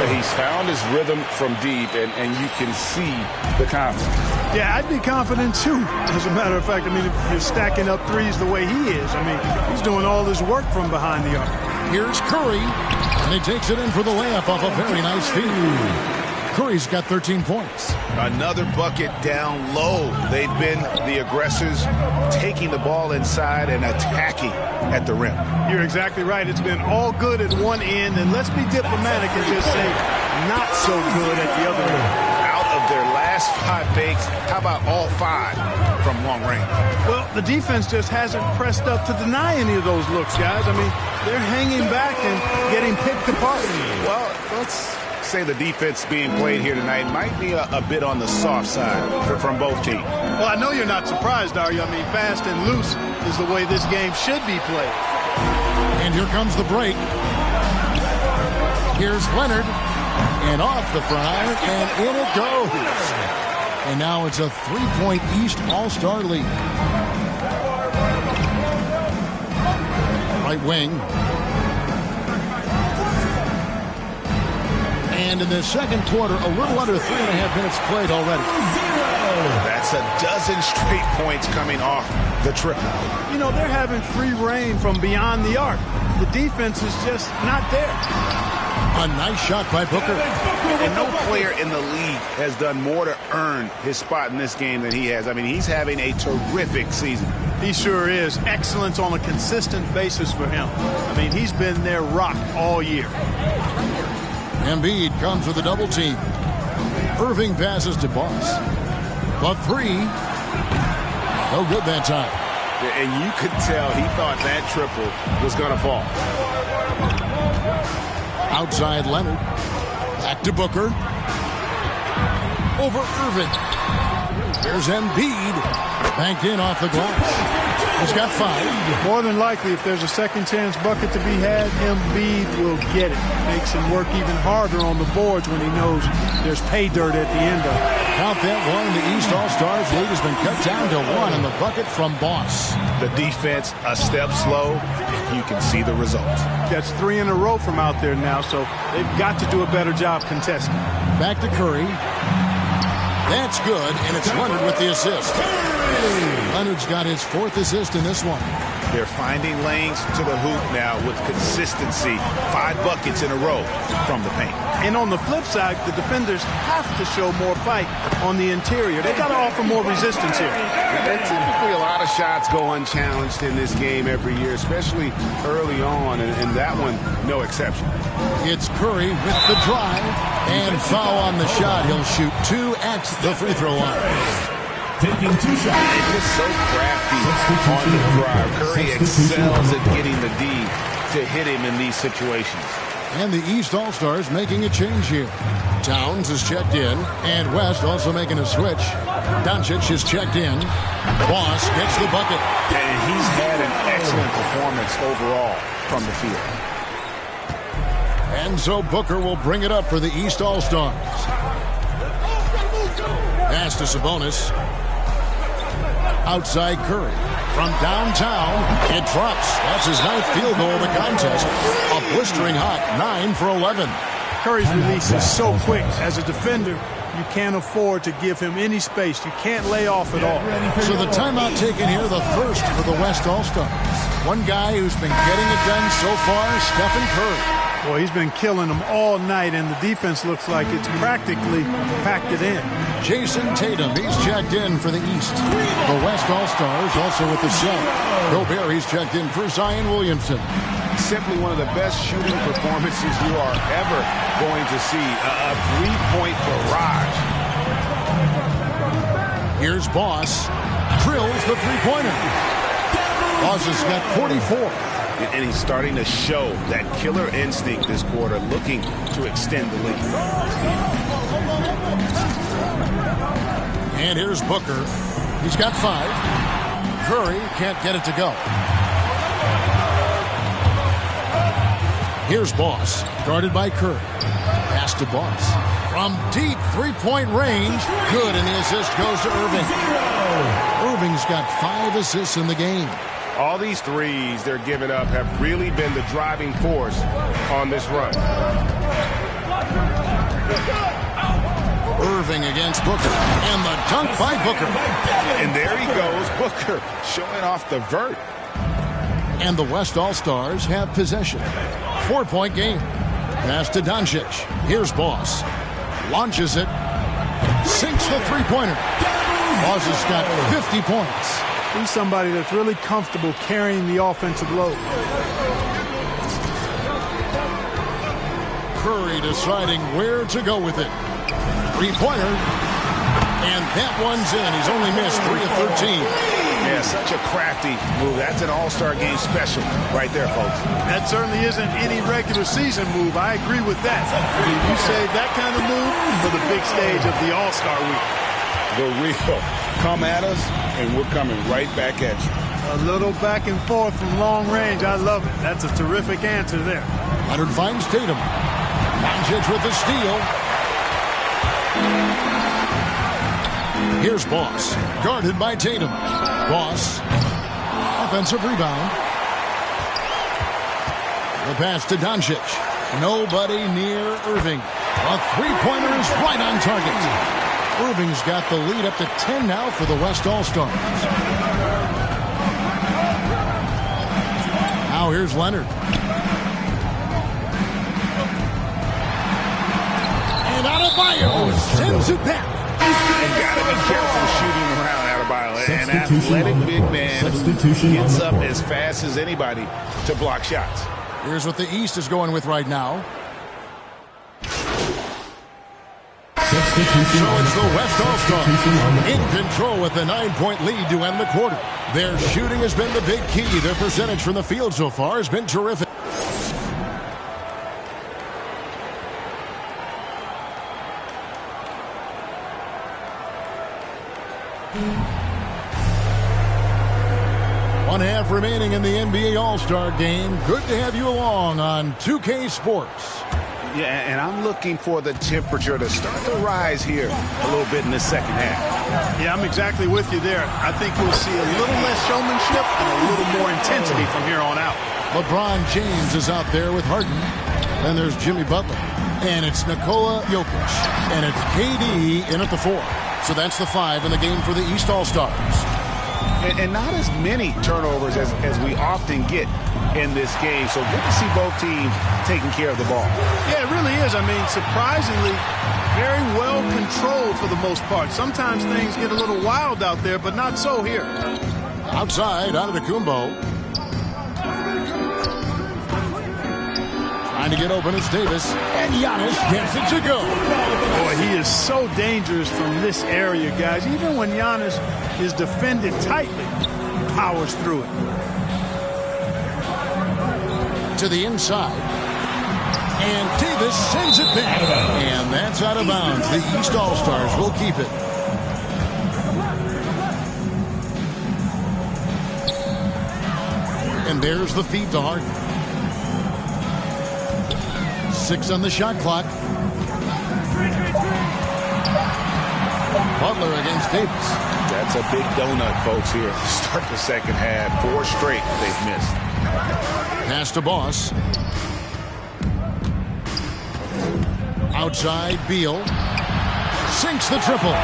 10. He's found his rhythm from deep, and you can see the confidence. Yeah, I'd be confident, too. As a matter of fact, I mean, if you're stacking up threes the way he is, I mean, he's doing all his work from behind the arc. Here's Curry, and he takes it in for the layup off a very nice feed. Curry's got 13 points. Another bucket down low. They've been the aggressors, taking the ball inside and attacking at the rim. You're exactly right. It's been all good at one end, and let's be diplomatic and just say not so good at the other end. Out of their last 5 makes, how about all 5 from long range? Well, the defense just hasn't pressed up to deny any of those looks, guys. I mean, they're hanging back and getting picked apart. Well, let's say the defense being played here tonight might be a bit on the soft side from both teams. Well, I know you're not surprised, are you? I mean, fast and loose is the way this game should be played. And here comes the break. Here's Leonard. And off the front, and in it goes. And now it's a 3-point East All-Star lead. Right wing. And in the second quarter, a little under 3.5 minutes played already. That's a dozen straight points coming off the triple. You know, they're having free reign from beyond the arc. The defense is just not there. A nice shot by Booker. And no player in the league has done more to earn his spot in this game than he has. I mean, he's having a terrific season. He sure is. Excellence on a consistent basis for him. I mean, he's been their rock all year. Embiid comes with a double team. Irving passes to Boss. The three. No good that time. And you could tell he thought that triple was going to fall. Outside Leonard. Back to Booker. Over Irving. Here's Embiid. Banked in off the glass. He's got 5. More than likely, if there's a second chance bucket to be had, Embiid will get it. Makes him work even harder on the boards when he knows there's pay dirt at the end of it. Count that one. The East All-Stars lead has been cut down to 1 in the bucket from Boss. The defense a step slow. You can see the result. That's 3 in a row from out there now, so they've got to do a better job contesting. Back to Curry. That's good, and it's Leonard with the assist. Leonard's got his 4th assist in this one. They're finding lanes to the hoop now with consistency. 5 buckets in a row from the paint. And on the flip side, the defenders have to show more fight on the interior. They got to offer more resistance here. And typically a lot of shots go unchallenged in this game every year, especially early on, and that one no exception. It's Curry with the drive and foul on the shot. He'll shoot 2 at the free throw line. Taking 2 shots. They're just so crafty on the drive. Curry excels at getting the D to hit him in these situations. And the East All-Stars making a change here. Towns is checked in, and West also making a switch. Doncic is checked in. Boss gets the bucket. And he's had an excellent performance overall from the field. And so Booker will bring it up for the East All-Stars. Pass to Sabonis. Outside Curry. From downtown, it drops. That's his 9th field goal of the contest. A blistering hot 9 for 11. Curry's release is so quick. As a defender, You can't afford to give him any space. You can't lay off at all. So the timeout taken here, the first for the West All-Stars. One guy who's been getting it done so far, Stephen Curry. Well, he's been killing them all night, and the defense looks like it's practically packed it in. Jason Tatum, he's checked in for the East. The West All-Stars also with the South. Gobert, he's checked in for Zion Williamson. Simply one of the best shooting performances you are ever going to see. A three-point barrage. Here's Boss. Drills the three-pointer. Boss has got 44. And he's starting to show that killer instinct this quarter, looking to extend the lead. And here's Booker. He's got 5. Curry can't get it to go. Here's Boss, guarded by Curry. Pass to Boss. From deep three-point range. Good, and the assist goes to Irving. Irving's got 5 assists in the game. All these threes they're giving up have really been the driving force on this run. Irving against Booker. And the dunk by Booker. And there he goes, Booker, showing off the vert. And the West All-Stars have possession. 4-point game. Pass to Doncic. Here's Boss. Launches it. Sinks the three-pointer. Boss has got 50 points. He's somebody that's really comfortable carrying the offensive load. Curry deciding where to go with it. Three-pointer. And that one's in. He's only missed 3 of 13. Yeah, such a crafty move. That's an all-star game special right there, folks. That certainly isn't any regular season move. I agree with that. You save that kind of move for the big stage of the All-Star week. The real. Come at us, and we're coming right back at you. A little back and forth from long range. I love it. That's a terrific answer there. Leonard finds Tatum. Doncic with the steal. Here's Boss, guarded by Tatum. Boss, offensive rebound. The pass to Doncic. Nobody near Irving. A three-pointer is right on target. Irving's got the lead up to 10 now for the West All-Stars. Now here's Leonard. And Adebayo sends it back. You got to be careful shooting around Adebayo. An athletic big man gets up as fast as anybody to block shots. Here's what the East is going with right now. So it's the West All-Stars in control with a 9-point lead to end the quarter. Their shooting has been the big key. Their percentage from the field so far has been terrific. One half remaining in the NBA All-Star game. Good to have you along on 2K Sports. Yeah, and I'm looking for the temperature to start to rise here a little bit in the second half. Yeah, I'm exactly with you there. I think we'll see a little less showmanship and a little more intensity from here on out. LeBron James is out there with Harden. Then there's Jimmy Butler. And it's Nikola Jokic. And it's KD in at the 4. So that's the 5 in the game for the East All-Stars. And not as many turnovers as we often get in this game. So good to see both teams taking care of the ball. Yeah, it really is. I mean, surprisingly, very well controlled for the most part. Sometimes things get a little wild out there, but not so here. Outside, Antetokounmpo. Trying to get open, it's Davis. And Giannis gets it to go. Boy, he is so dangerous from this area, guys. Even when Giannis is defended tightly, he powers through it. To the inside. And Davis sends it back. And that's out of bounds. The East All-Stars will keep it. And there's the feed to Harden. 6 on the shot clock. Butler against Davis. That's a big donut, folks, here. Start the second half. 4 straight they've missed. Pass to Boss. Outside, Beal. sinks the triple.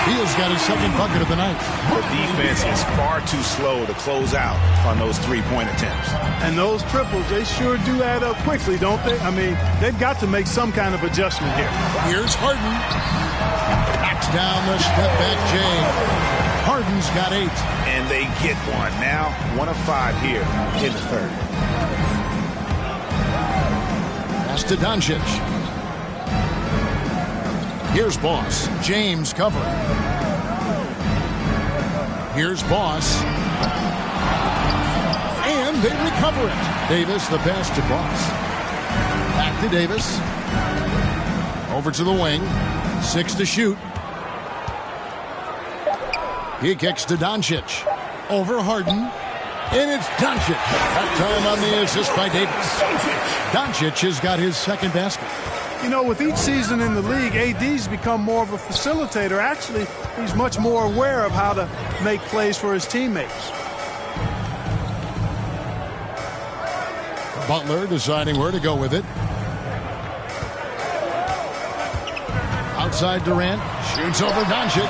Beal's got his second bucket of the night. The defense is far too slow to close out on those three-point attempts. And those triples, they sure do add up quickly, don't they? I mean, they've got to make some kind of adjustment here. Here's Harden. Knocks down the step-back J. Harden's got 8. And they get one. Now 1 of 5 here in the third. Pass to Doncic. Here's Boss. James covering. Here's Boss. And they recover it. Davis, the pass to Boss. Back to Davis. Over to the wing. 6 to shoot. He kicks to Doncic. Over Harden. And it's Doncic. That time on the assist by Davis. Doncic has got his second basket. You know, with each season in the league, AD's become more of a facilitator. Actually, he's much more aware of how to make plays for his teammates. Butler deciding where to go with it. Outside Durant. Shoots over Doncic.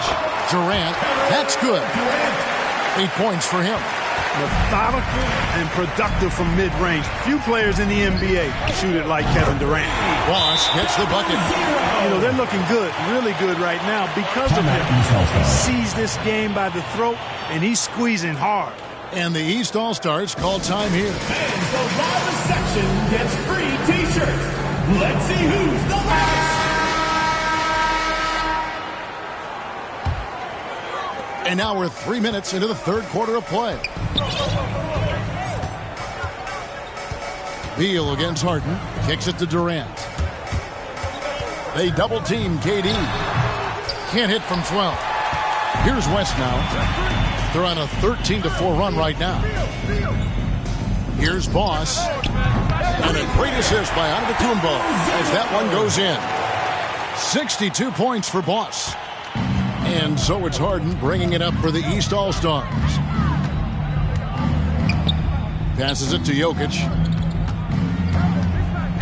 Durant. That's good. 8 points for him. Methodical and productive from mid-range. Few players in the NBA shoot it like Kevin Durant. Ross gets the bucket. You know, they're looking good, really good right now because of him. He sees this game by the throat, and he's squeezing hard. And the East All-Stars call time here. And the loudest section gets free T-shirts. Let's see who's the loudest. And now we're 3 minutes into the third quarter of play. Beal against Harden. Kicks it to Durant. They double team KD. Can't hit from 12. Here's West now. They're on a 13-4 run right now. Here's Boss. And a great assist by Antetokounmpo as that one goes in. 62 points for Boss. And so it's Harden bringing it up for the East All-Stars. Passes it to Jokic.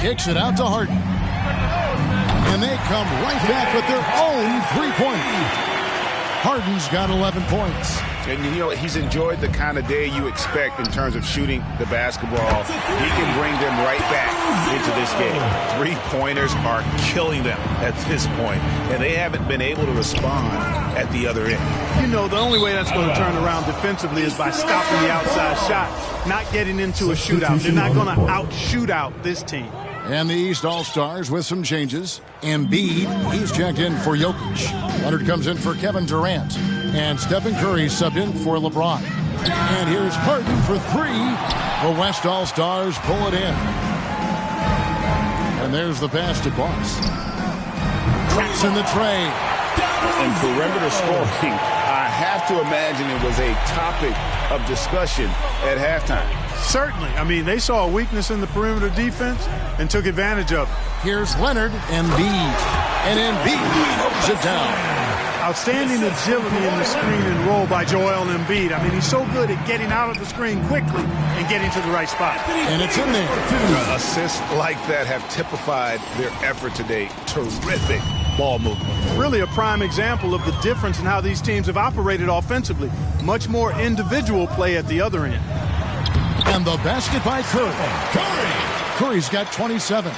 Kicks it out to Harden. And they come right back with their own three-pointer. Harden's got 11 points. And, you know, he's enjoyed the kind of day you expect in terms of shooting the basketball. He can bring them right back into this game. Three-pointers are killing them at this point, and they haven't been able to respond at the other end. You know, the only way that's going to turn around defensively is by stopping the outside shot, not getting into a shootout. They're not going to out-shoot out this team. And the East All-Stars with some changes. Embiid, he's checked in for Jokic. Leonard comes in for Kevin Durant. And Stephen Curry subbed in for LeBron. And here's Harden for 3. The West All-Stars pull it in. And there's the pass to Boss. Cracks in the tray. And perimeter scoring, I have to imagine it was a topic of discussion at halftime. Certainly. I mean, they saw a weakness in the perimeter defense and took advantage of it. Here's Leonard, Embiid. And Embiid throws it down. Outstanding agility in the screen and roll by Joel Embiid. I mean, he's so good at getting out of the screen quickly and getting to the right spot. And it's in there. Assists like that have typified their effort today. Terrific ball movement. Really a prime example of the difference in how these teams have operated offensively. Much more individual play at the other end. And the basket by Curry. Curry's got 27.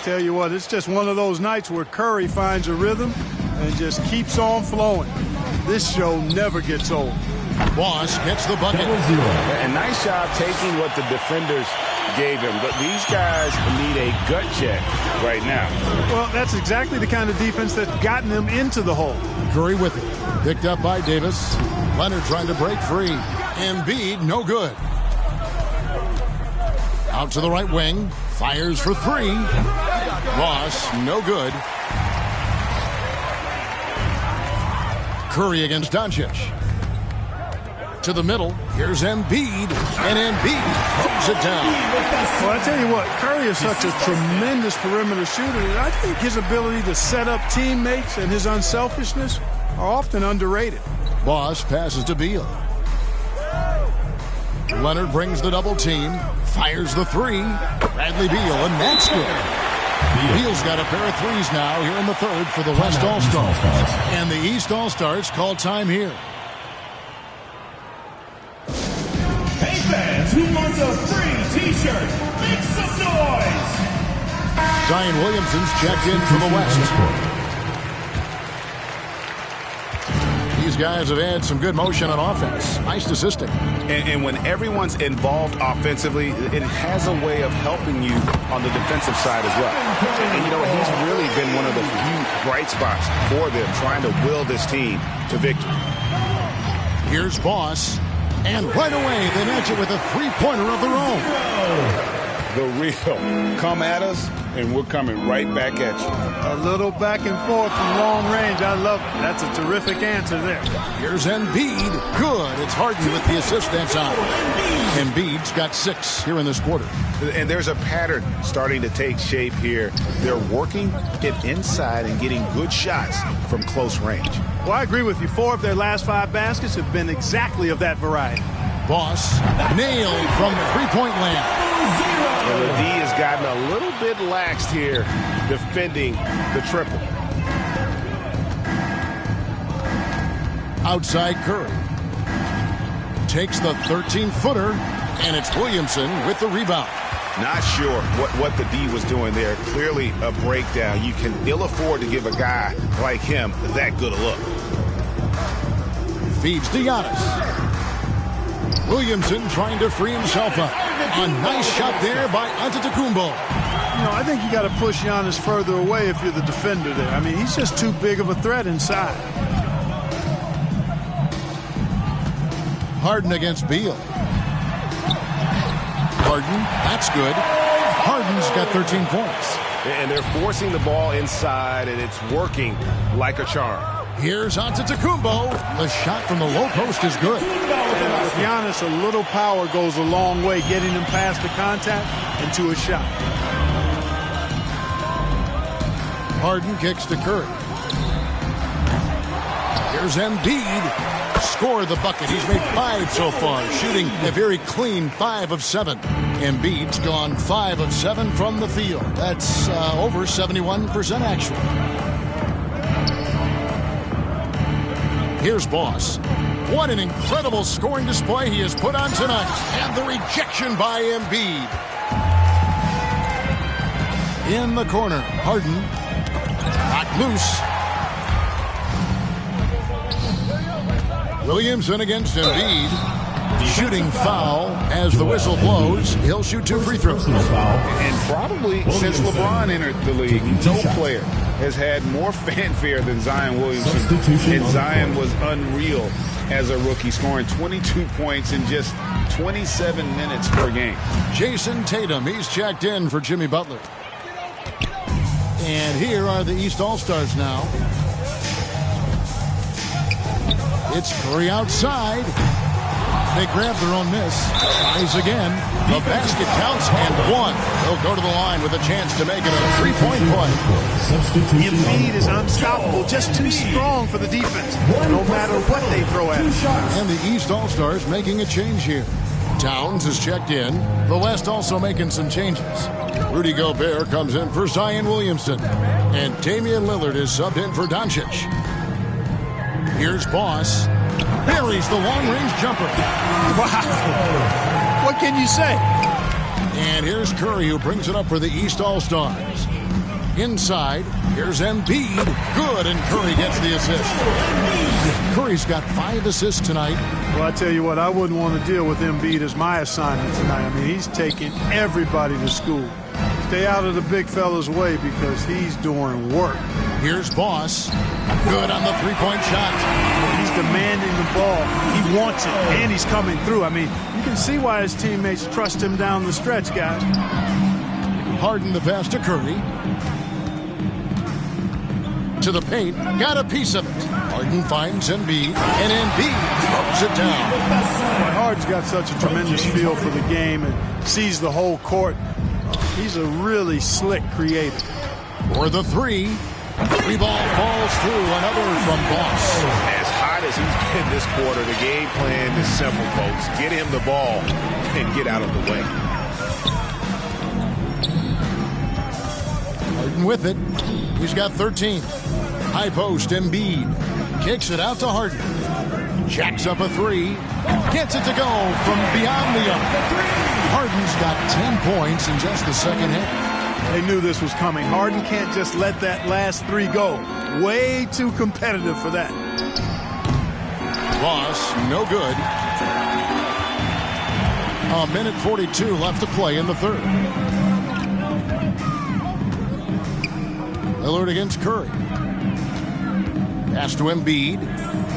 Tell you what, it's just one of those nights where Curry finds a rhythm and just keeps on flowing. This show never gets old. Boss gets the bucket. A nice job taking what the defenders gave him, but these guys need a gut check right now. Well, that's exactly the kind of defense that's gotten them into the hole. Curry with it. Picked up by Davis. Leonard trying to break free. Embiid, no good. Out to the right wing. Fires for 3. Ross, no good. Curry against Doncic. To the middle. Here's Embiid. And Embiid throws it down. Well, I tell you what, Curry is such a tremendous perimeter shooter. And I think his ability to set up teammates and his unselfishness are often underrated. Boss passes to Beal. Leonard brings the double team. Fires the 3. Bradley Beal, and that's good. Beal's got a pair of threes now here in the third for the West All-Stars. And the East All-Stars call time here. Hey fans, who wants a free t-shirt? Make some noise! Zion Williamson's checked in for the West. These guys have had some good motion on offense. Nice assisting. And when everyone's involved offensively, it has a way of helping you on the defensive side as well. And, you know, he's really been one of the few bright spots for them, trying to will this team to victory. Here's Boss. And right away, they match it with a three-pointer of their own. The real. Come at us, and we're coming right back at you. A little back and forth from long range. I love it. That's a terrific answer there. Here's Embiid. Good. It's Harden with the assist that time. Embiid's got 6 here in this quarter. And there's a pattern starting to take shape here. They're working it inside and getting good shots from close range. Well, I agree with you. 4 of their last 5 baskets have been exactly of that variety. Boss nailed from three-point land. And the D has gotten a little bit laxed here defending the triple. Outside Curry. Takes the 13-footer, and it's Williamson with the rebound. Not sure what the D was doing there. Clearly a breakdown. You can ill afford to give a guy like him that good a look. Feeds to Giannis. Williamson trying to free himself up. A nice shot there by Antetokounmpo. You know, I think you got to push Giannis further away if you're the defender there. I mean, he's just too big of a threat inside. Harden against Beal. Harden, that's good. Harden's got 13 points. And they're forcing the ball inside, and it's working like a charm. Here's Antetokounmpo. The shot from the low post is good. With Giannis, a little power goes a long way, getting him past the contact and to a shot. Harden kicks to Curry. Here's Embiid. Score the bucket. He's made 5 so far, shooting a very clean 5 of 7. Embiid's gone 5 of 7 from the field. That's over 71% actually. Here's Boss. What an incredible scoring display he has put on tonight. And the rejection by Embiid. In the corner, Harden. Knocked loose. Williamson against Embiid. Shooting foul as the whistle blows. He'll shoot 2 free throws. And probably since LeBron entered the league, no player has had more fanfare than Zion Williamson. And Zion was unreal as a rookie, scoring 22 points in just 27 minutes per game. Jason Tatum, he's checked in for Jimmy Butler. And here are the East All-Stars now. It's Curry outside. They grab their own miss. Tries again. The basket counts and 1. They'll go to the line with a chance to make it a 3-point play. Embiid is unstoppable, just too strong for the defense, no matter what they throw at him. And the East All-Stars making a change here. Towns is checked in. The West also making some changes. Rudy Gobert comes in for Zion Williamson. And Damian Lillard is subbed in for Doncic. Here's Boss. Buries the long-range jumper. Wow. What can you say? And here's Curry, who brings it up for the East All-Stars. Inside, here's Embiid. Good, and Curry gets the assist. Curry's got 5 assists tonight. Well, I tell you what, I wouldn't want to deal with Embiid as my assignment tonight. I mean, he's taking everybody to school. Stay out of the big fella's way because he's doing work. Here's Boss. Good on the 3-point shot. He's demanding the ball. He wants it, and he's coming through. I mean, you can see why his teammates trust him down the stretch, guys. Harden the pass to Curry. To the paint. Got a piece of it. Harden finds Embiid, and Embiid throws it down. Harden's got such a tremendous feel for the game and sees the whole court. He's a really slick creator. For the 3. 3 ball falls through. Another from Boss. As hot as he's been this quarter, the game plan is simple, folks. Get him the ball and get out of the way. Harden with it. He's got 13. High post, Embiid. Kicks it out to Harden. Jacks up a three. Gets it to go from beyond the arc. Harden's got 10 points in just the second half. They knew this was coming. Harden can't just let that last three go. Way too competitive for that. Loss, no good. A minute 42 left to play in the third. Lillard against Curry. Pass to Embiid.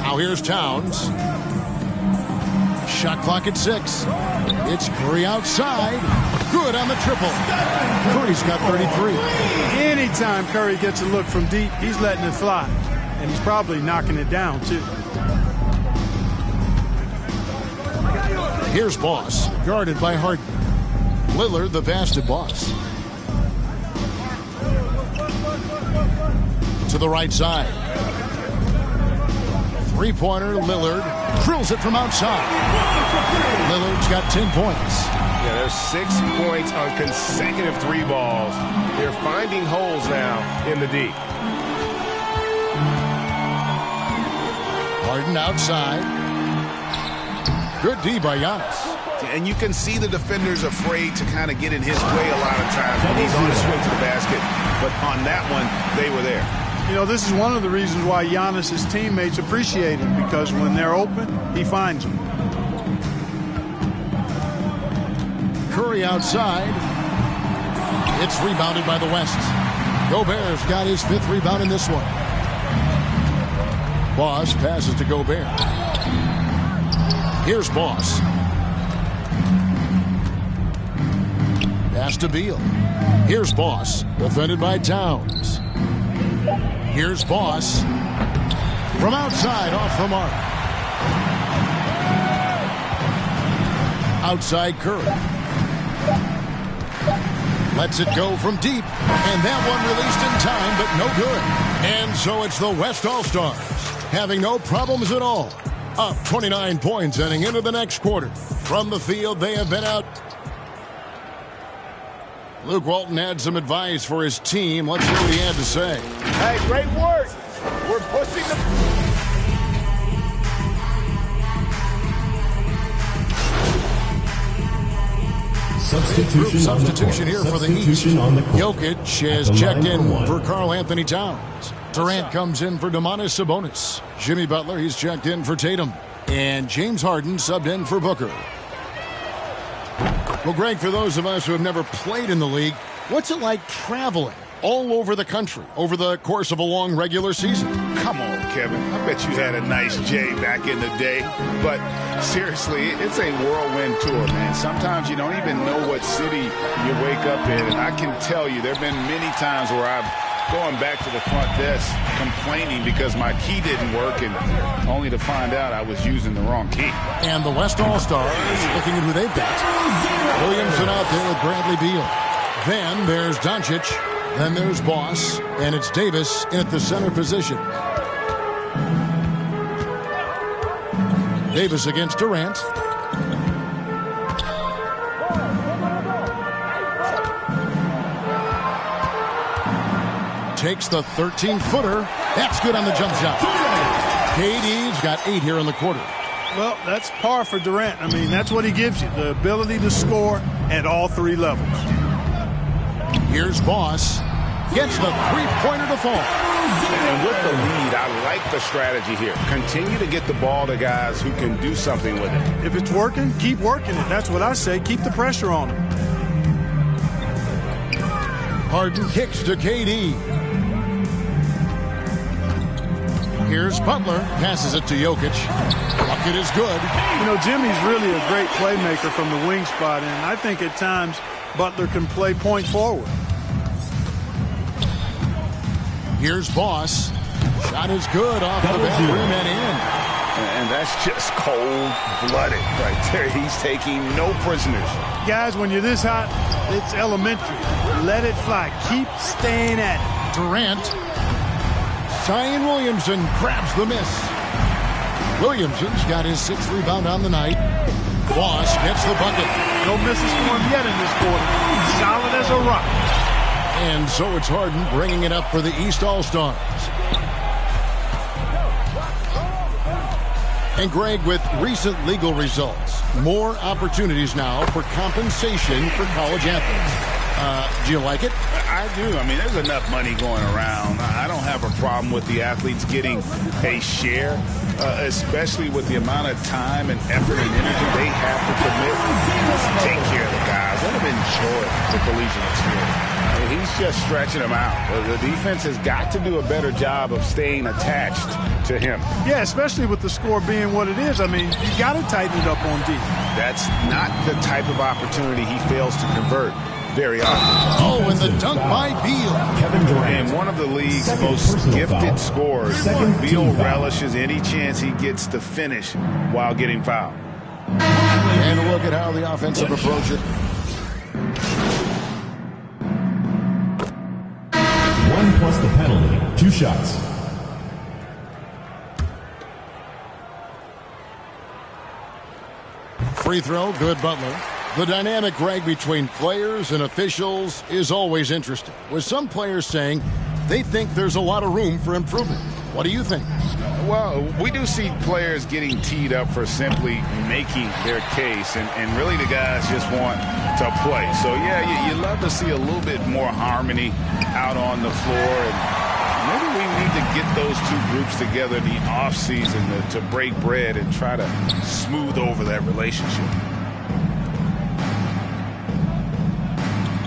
Now here's Towns. Shot clock at 6. It's Curry outside. Good on the triple. Curry's got 33. Anytime Curry gets a look from deep, he's letting it fly. And he's probably knocking it down, too. Here's Boss, guarded by Harden. Lillard, the pass to Boss. To the right side. Three-pointer, Lillard drills it from outside. Lillard's got 10 points. Yeah, there's 6 points on consecutive three balls. They're finding holes now in the D. Harden outside. Good D by Giannis. And you can see the defenders afraid to kind of get in his way a lot of times when he's on his way to the basket. But on that one, they were there. You know, this is one of the reasons why Giannis' teammates appreciate him, because when they're open, he finds them. Curry outside. It's rebounded by the West. Gobert's got his 5th rebound in this one. Boss passes to Gobert. Here's Boss. Pass to Beal. Here's Boss, defended by Towns. Here's Boss. From outside, off the mark. Outside Curry. Lets it go from deep. And that one released in time, but no good. And so it's the West All-Stars, having no problems at all. Up 29 points heading into the next quarter. From the field, they have been out. Luke Walton had some advice for his team. Let's hear what he had to say. Hey, great work. We're pushing the... Substitution here for the East. Jokic has checked in for Karl Anthony Towns. Durant comes in for Domantas Sabonis. Jimmy Butler, he's checked in for Tatum. And James Harden subbed in for Booker. Well, Greg, for those of us who have never played in the league, what's it like traveling all over the country over the course of a long regular season? Come on, Kevin. I bet you had a nice J back in the day. But seriously, it's a whirlwind tour, man. Sometimes you don't even know what city you wake up in. And I can tell you there have been many times where I've going back to the front desk complaining because my key didn't work, and only to find out I was using the wrong key. And the West All-Stars looking at who they've got. Williamson out there with Bradley Beal. Then there's Doncic. Then there's Boss. And it's Davis in at the center position. Davis against Durant. Takes the 13-footer. That's good on the jump shot. KD's got 8 here in the quarter. Well, that's par for Durant. I mean, that's what he gives you, the ability to score at all 3 levels. Here's Boss. Gets the three-pointer to fall. And with the lead, I like the strategy here. Continue to get the ball to guys who can do something with it. If it's working, keep working it. That's what I say. Keep the pressure on him. Harden kicks to KD. Here's Butler. Passes it to Jokic. Bucket is good. You know, Jimmy's really a great playmaker from the wing spot, and I think at times Butler can play point forward. Here's Boss. Shot is good off the back rim and in. And that's just cold-blooded right there. He's taking no prisoners. Guys, when you're this hot, it's elementary. Let it fly. Keep staying at it. Durant. Zion Williamson grabs the miss. Williamson's got his 6th rebound on the night. Boss gets the bucket. No misses for him yet in this quarter. Solid as a rock. And so it's Harden bringing it up for the East All-Stars. And Greg, with recent legal results, more opportunities now for compensation for college athletes. Do you like it? I do. I mean, there's enough money going around. I don't have a problem with the athletes getting a share, especially with the amount of time and effort and energy they have to commit to take care of the guys. Let them enjoy the collegiate experience. He's just stretching them out. The defense has got to do a better job of staying attached to him. Yeah, especially with the score being what it is. I mean, you got to tighten it up on D. That's not the type of opportunity he fails to convert very often. Oh, and the dunk by Beal. Kevin Durant, one of the league's most gifted scorers. Beal relishes any chance he gets to finish while getting fouled. And look at how the offensive approach it. 1 plus the penalty. 2 shots. Free throw, good Butler. The dynamic, Greg, between players and officials is always interesting, with some players saying they think there's a lot of room for improvement. What do you think? Well, we do see players getting teed up for simply making their case, and really the guys just want to play. So, yeah, you love to see a little bit more harmony out on the floor, and maybe we need to get those two groups together in the offseason to break bread and try to smooth over that relationship.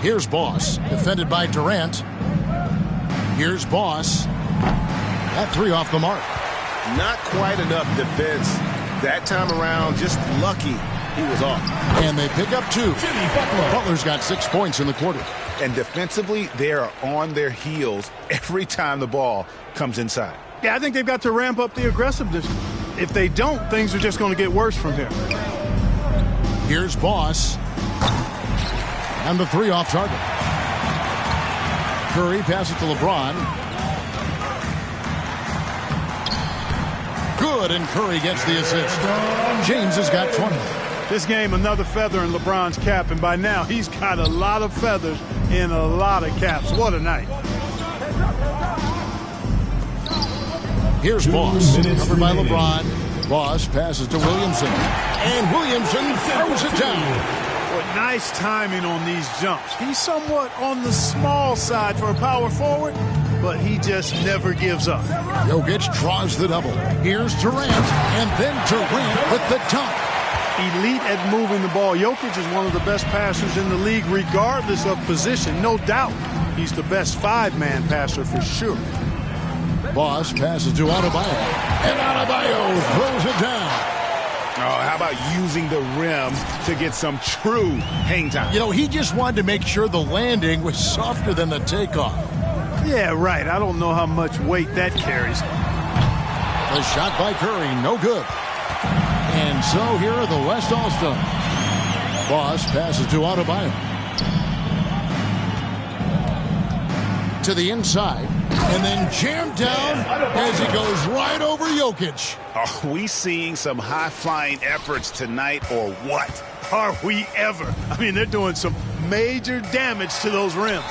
Here's Boss, defended by Durant. Here's Boss. That three off the mark. Not quite enough defense that time around. Just lucky he was off. And they pick up 2. Butler's got 6 points in the quarter. And defensively, they are on their heels every time the ball comes inside. Yeah, I think they've got to ramp up the aggressiveness. If they don't, things are just going to get worse from here. Here's Boss. And the 3 off target. Curry passes to LeBron. Good, and Curry gets the assist. James has got 20. This game, another feather in LeBron's cap, and by now he's got a lot of feathers in a lot of caps. What a night. Here's Boss, covered by LeBron. Boss passes to Williamson. And Williamson throws it down. What nice timing on these jumps. He's somewhat on the small side for a power forward, but he just never gives up. Jokic draws the double. Here's Durant, and then Durant with the dunk. Elite at moving the ball. Jokic is one of the best passers in the league, regardless of position. No doubt he's the best 5-man passer for sure. Boss passes to Adebayo, and Adebayo throws it down. Oh, how about using the rim to get some true hang time? You know, he just wanted to make sure the landing was softer than the takeoff. Yeah, right. I don't know how much weight that carries. The shot by Curry, no good. And so here are the West All-Stars. Boss passes to Adebayo. To the inside, and then jammed down as he goes right over Jokic. Are we seeing some high-flying efforts tonight or what? Are we ever? I mean, they're doing some major damage to those rims.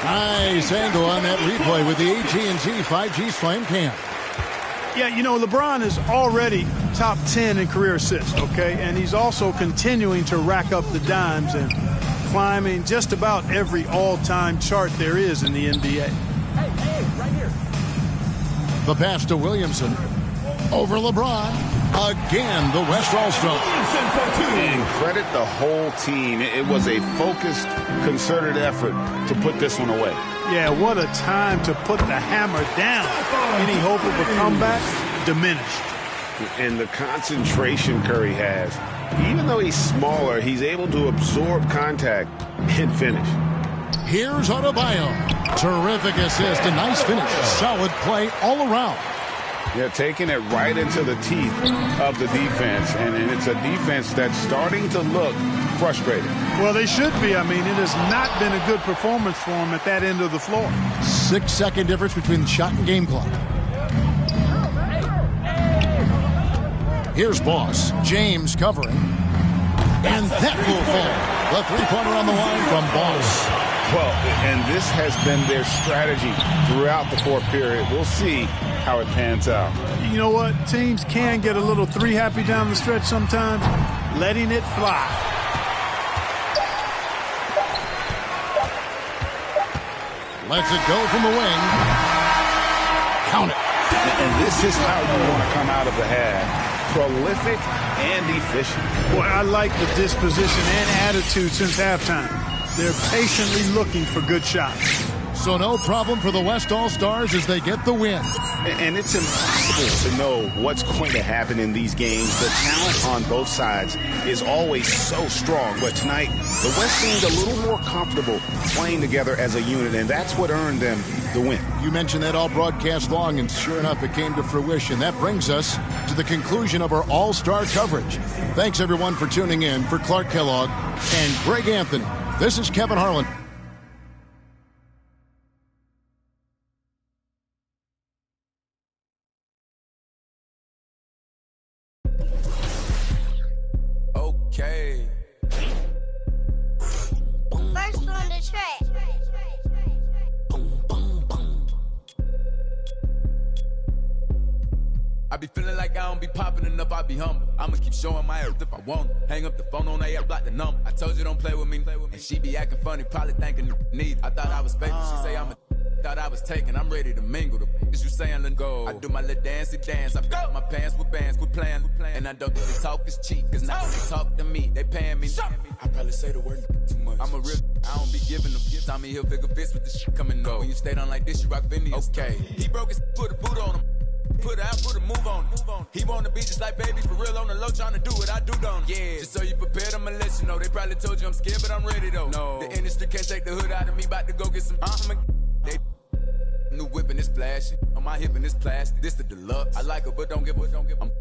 Nice angle on that replay with the AT&T 5G Slam Cam. Yeah, you know, LeBron is already top 10 in career assists, okay? And he's also continuing to rack up the dimes and climbing just about every all-time chart there is in the NBA. Hey, right here. The pass to Williamson. Over LeBron. Again, the West All-Star. And credit the whole team. It was a focused, concerted effort to put this one away. Yeah, what a time to put the hammer down. Any hope of a comeback? Diminished. And the concentration Curry has. Even though he's smaller, he's able to absorb contact and finish. Here's Adebayo. Terrific assist, a nice finish. Solid play all around. Yeah, taking it right into the teeth of the defense, and it's a defense that's starting to look frustrated. Well, they should be. I mean, it has not been a good performance for them at that end of the floor. 6-second difference between the shot and game clock. Here's Boss. James covering. And that will fall. The three-pointer on the line from Boss. Well, and this has been their strategy throughout the fourth period. We'll see how it pans out. You know what? Teams can get a little three happy down the stretch sometimes, letting it fly. Lets it go from the wing. Count it. And this is how you want to come out of the half. Prolific and efficient. Boy, I like the disposition and attitude since halftime. They're patiently looking for good shots. So no problem for the West All-Stars as they get the win. And it's impossible to know what's going to happen in these games. The talent on both sides is always so strong. But tonight, the West seemed a little more comfortable playing together as a unit, and that's what earned them the win. You mentioned that all broadcast long, and sure enough, it came to fruition. That brings us to the conclusion of our All-Star coverage. Thanks, everyone, for tuning in. For Clark Kellogg and Greg Anthony, this is Kevin Harlan. Okay. First on the track. I be feeling like I don't be popping enough, I be humble. I'ma keep showing my earth if I want it. Hang up the phone on that, block the number. I told you don't play with me. And she be acting funny, probably thinking need. I thought I was baby, she say I'm a thought I was taken, I'm ready to mingle. The is you saying let go. I do my little dancey dance. I got my pants with bands, quit playing. And I don't think this talk is cheap, cause now when they talk to me, they paying me. I probably say the word too much. I'm a real, I don't be giving them. Tommy Hilfiger fits with the shit coming up. When you stay down like this, you rock Phineas. Okay. He broke his, put a boot on him. Put it out, put a move on it. He wanna be just like baby, for real on the low, trying to do what I do, don't he? Yeah, just so you prepared, I'ma let you know. They probably told you I'm scared, but I'm ready though. No, the industry can't take the hood out of me, about to go get some. They new whip and it's flashing. On my hip and it's plastic. This the deluxe. I like her, but don't give a.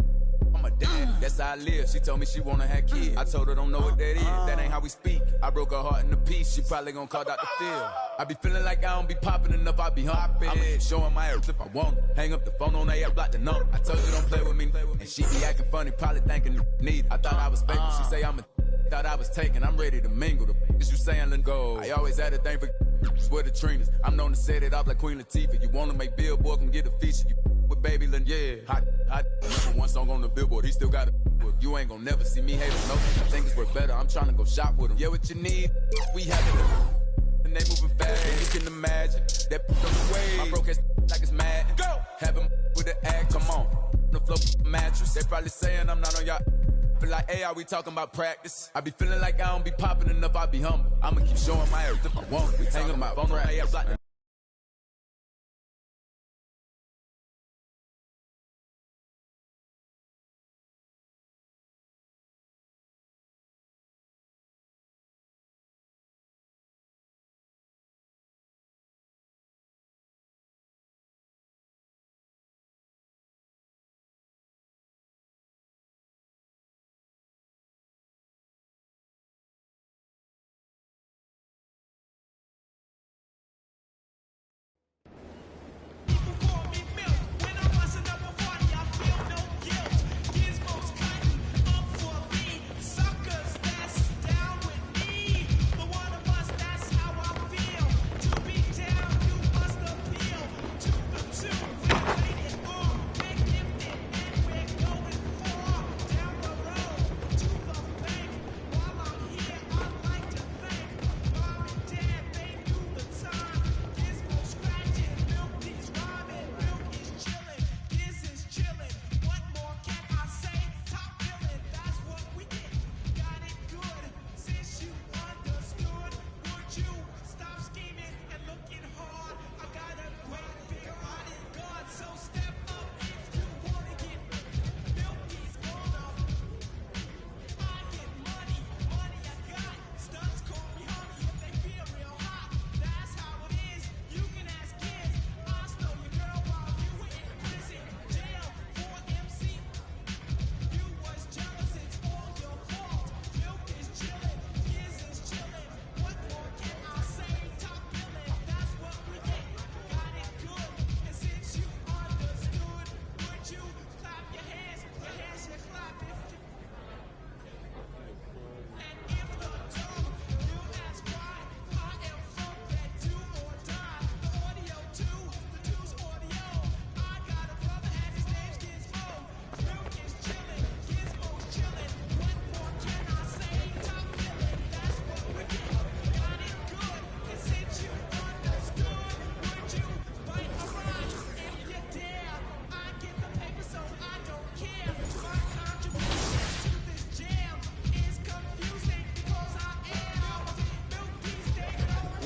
I'm a dad, that's how I live. She told me she wanna have kids. I told her don't know what that is. That ain't how we speak. I broke her heart in a piece. She probably gonna call Dr. Phil. I be feeling like I don't be popping enough. I be humping. I'ma keep showing my earth if I want it. Hang up the phone on that, block the number. I told you don't play with me. And she be acting funny, probably thinking need. I thought I was faking. She say I'm a thought I was taken. I'm ready to mingle. The is you saying let go. I always had a thing for with the Trinas. I'm known to set it up like Queen Latifah. You wanna make Billboard, come get a feature. You with Baby Lynn, yeah. Hot. Number one song on the Billboard. He still got it. You ain't gonna never see me hate him. No, I think it's worth better. I'm trying to go shop with him. Yeah, what you need? We have it. And they moving fast. And you can imagine that on the way. My broke ass like it's mad. Go. Have him with the act. Come on. The flow mattress. They probably saying I'm not on y'all. Feel like, hey, are we talking about practice? I be feeling like I don't be popping enough. I be humble. I'ma keep showing my earth if I want it. We talking about phone rap.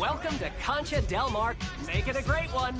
welcome to Concha Del Mar. Make it a great one.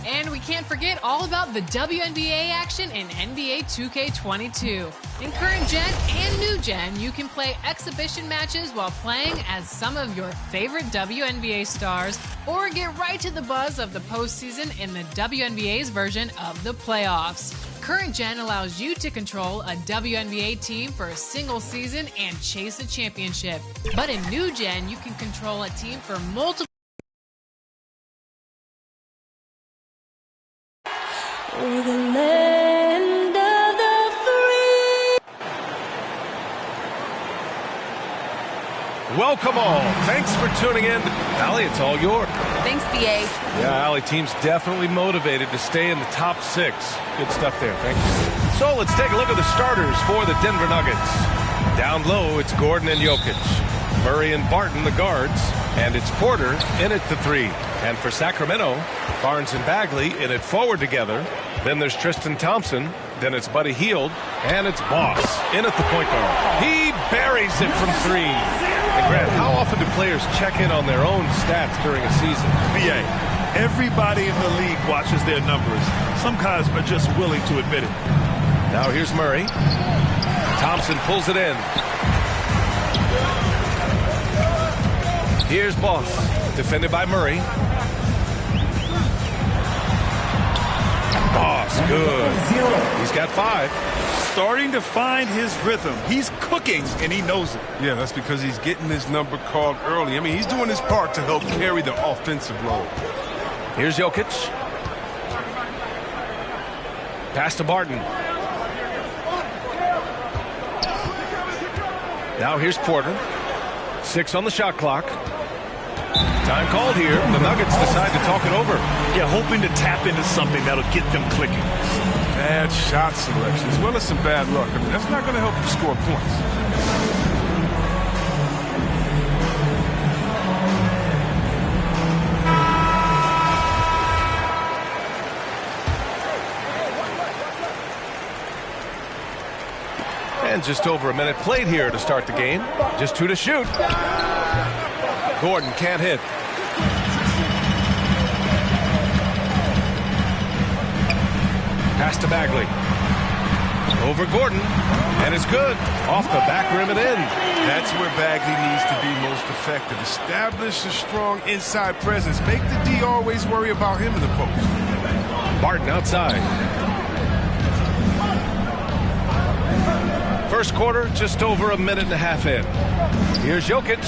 And we can't forget all about the WNBA action in NBA 2K22. In current gen and new gen, you can play exhibition matches while playing as some of your favorite WNBA stars, or get right to the buzz of the postseason in the WNBA's version of the playoffs. Current Gen allows you to control a WNBA team for a single season and chase a championship. But in New Gen, you can control a team for multiple Welcome all. Thanks for tuning in. Allie, it's all yours. Thanks, BA. Yeah, Allie, team's definitely motivated to stay in the top 6. Good stuff there. Thank you. So let's take a look at the starters for the Denver Nuggets. Down low, it's Gordon and Jokic. Murray and Barton, the guards. And it's Porter in at the 3. And for Sacramento, Barnes and Bagley in at forward together. Then there's Tristan Thompson. Then it's Buddy Hield. And it's Boss in at the point guard. He buries it from 3. And Grant, how often do players check in on their own stats during a season? BA, everybody in the league watches their numbers. Some guys are just willing to admit it. Now here's Murray. Thompson pulls it in. Here's Boss, defended by Murray. Boss, good. He's got 5. Starting to find his rhythm. He's cooking, and he knows it. Yeah, that's because he's getting his number called early. I mean, he's doing his part to help carry the offensive load. Here's Jokic. Pass to Barton. Now here's Porter. 6 on the shot clock. Time called here. The Nuggets decide to talk it over. Yeah, hoping to tap into something that'll get them clicking. Bad shot selection, as well as some bad luck. I mean, that's not going to help you score points. And just over a minute played here to start the game. Just 2 to shoot. Gordon can't hit. Pass to Bagley. Over Gordon. And it's good. Off the back rim and in. That's where Bagley needs to be most effective. Establish a strong inside presence. Make the D always worry about him in the post. Barton outside. First quarter, just over a minute and a half in. Here's Jokic.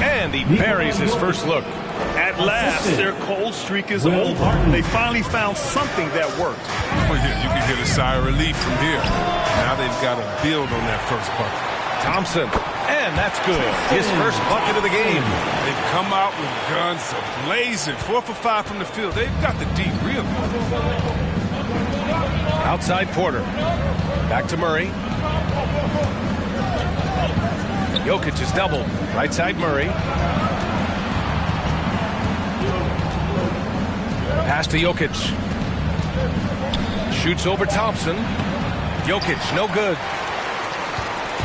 And he buries his first look. At last, their cold streak is over. They finally found something that worked. Oh, yeah, you can get a sigh of relief from here. Now they've got to build on that first bucket. Thompson, and that's good. His first bucket of the game. They've come out with guns blazing. 4 for 5 from the field. They've got the D really. Outside Porter. Back to Murray. Jokic is doubled. Right side Murray. Pass to Jokic. Shoots over Thompson. Jokic, no good.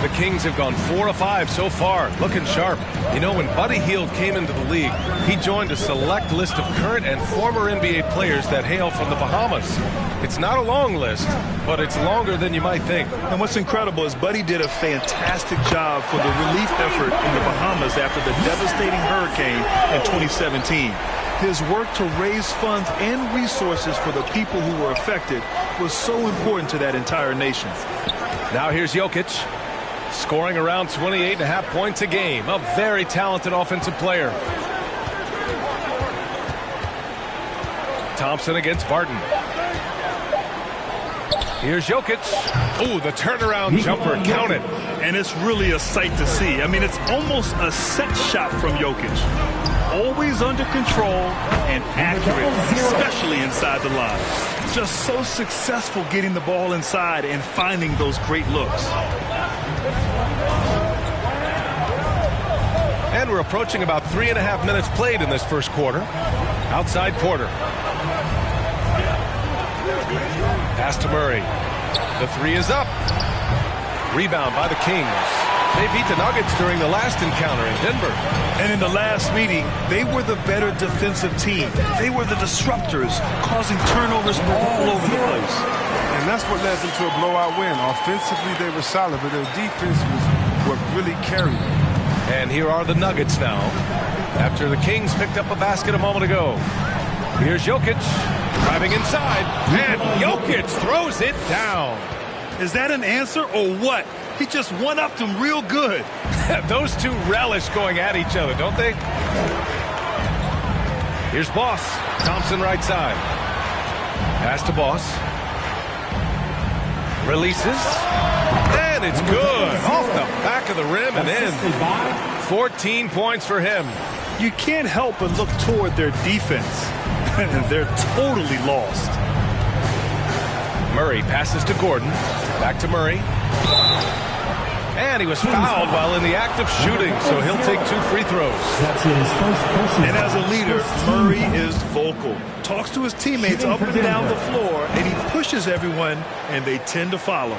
The Kings have gone 4 of 5 so far, looking sharp. You know, when Buddy Hield came into the league, he joined a select list of current and former NBA players that hail from the Bahamas. It's not a long list, but it's longer than you might think. And what's incredible is Buddy did a fantastic job for the relief effort in the Bahamas after the devastating hurricane in 2017. His work to raise funds and resources for the people who were affected was so important to that entire nation. Now here's Jokic, scoring around 28.5 points a game. A very talented offensive player. Thompson against Barton. Here's Jokic. Ooh, the turnaround jumper, count it. And it's really a sight to see. I mean, it's almost a set shot from Jokic. Always under control and accurate, especially inside the line. Just so successful getting the ball inside and finding those great looks. And we're approaching about 3.5 minutes played in this first quarter. Outside Porter. Pass to Murray. The 3 is up. Rebound by the Kings. They beat the Nuggets during the last encounter in Denver. And in the last meeting, they were the better defensive team. They were the disruptors, causing turnovers all over the place. And that's what led them to a blowout win. Offensively, they were solid, but their defense was what really carried them. And here are the Nuggets now, after the Kings picked up a basket a moment ago. Here's Jokic. Driving inside, and Jokic throws it down. Is that an answer or what? He just one-upped him real good. Those two relish going at each other, don't they? Here's Boss. Thompson right side. Pass to Boss. Releases. And it's good. Off the back of the rim and in. 14 points for him. You can't help but look toward their defense. They're totally lost. Murray passes to Gordon. Back to Murray. And he was fouled while in the act of shooting, so he'll take 2 free throws. That's his first personal. And as a leader, Murray is vocal. Talks to his teammates up and down the floor, and he pushes everyone, and they tend to follow.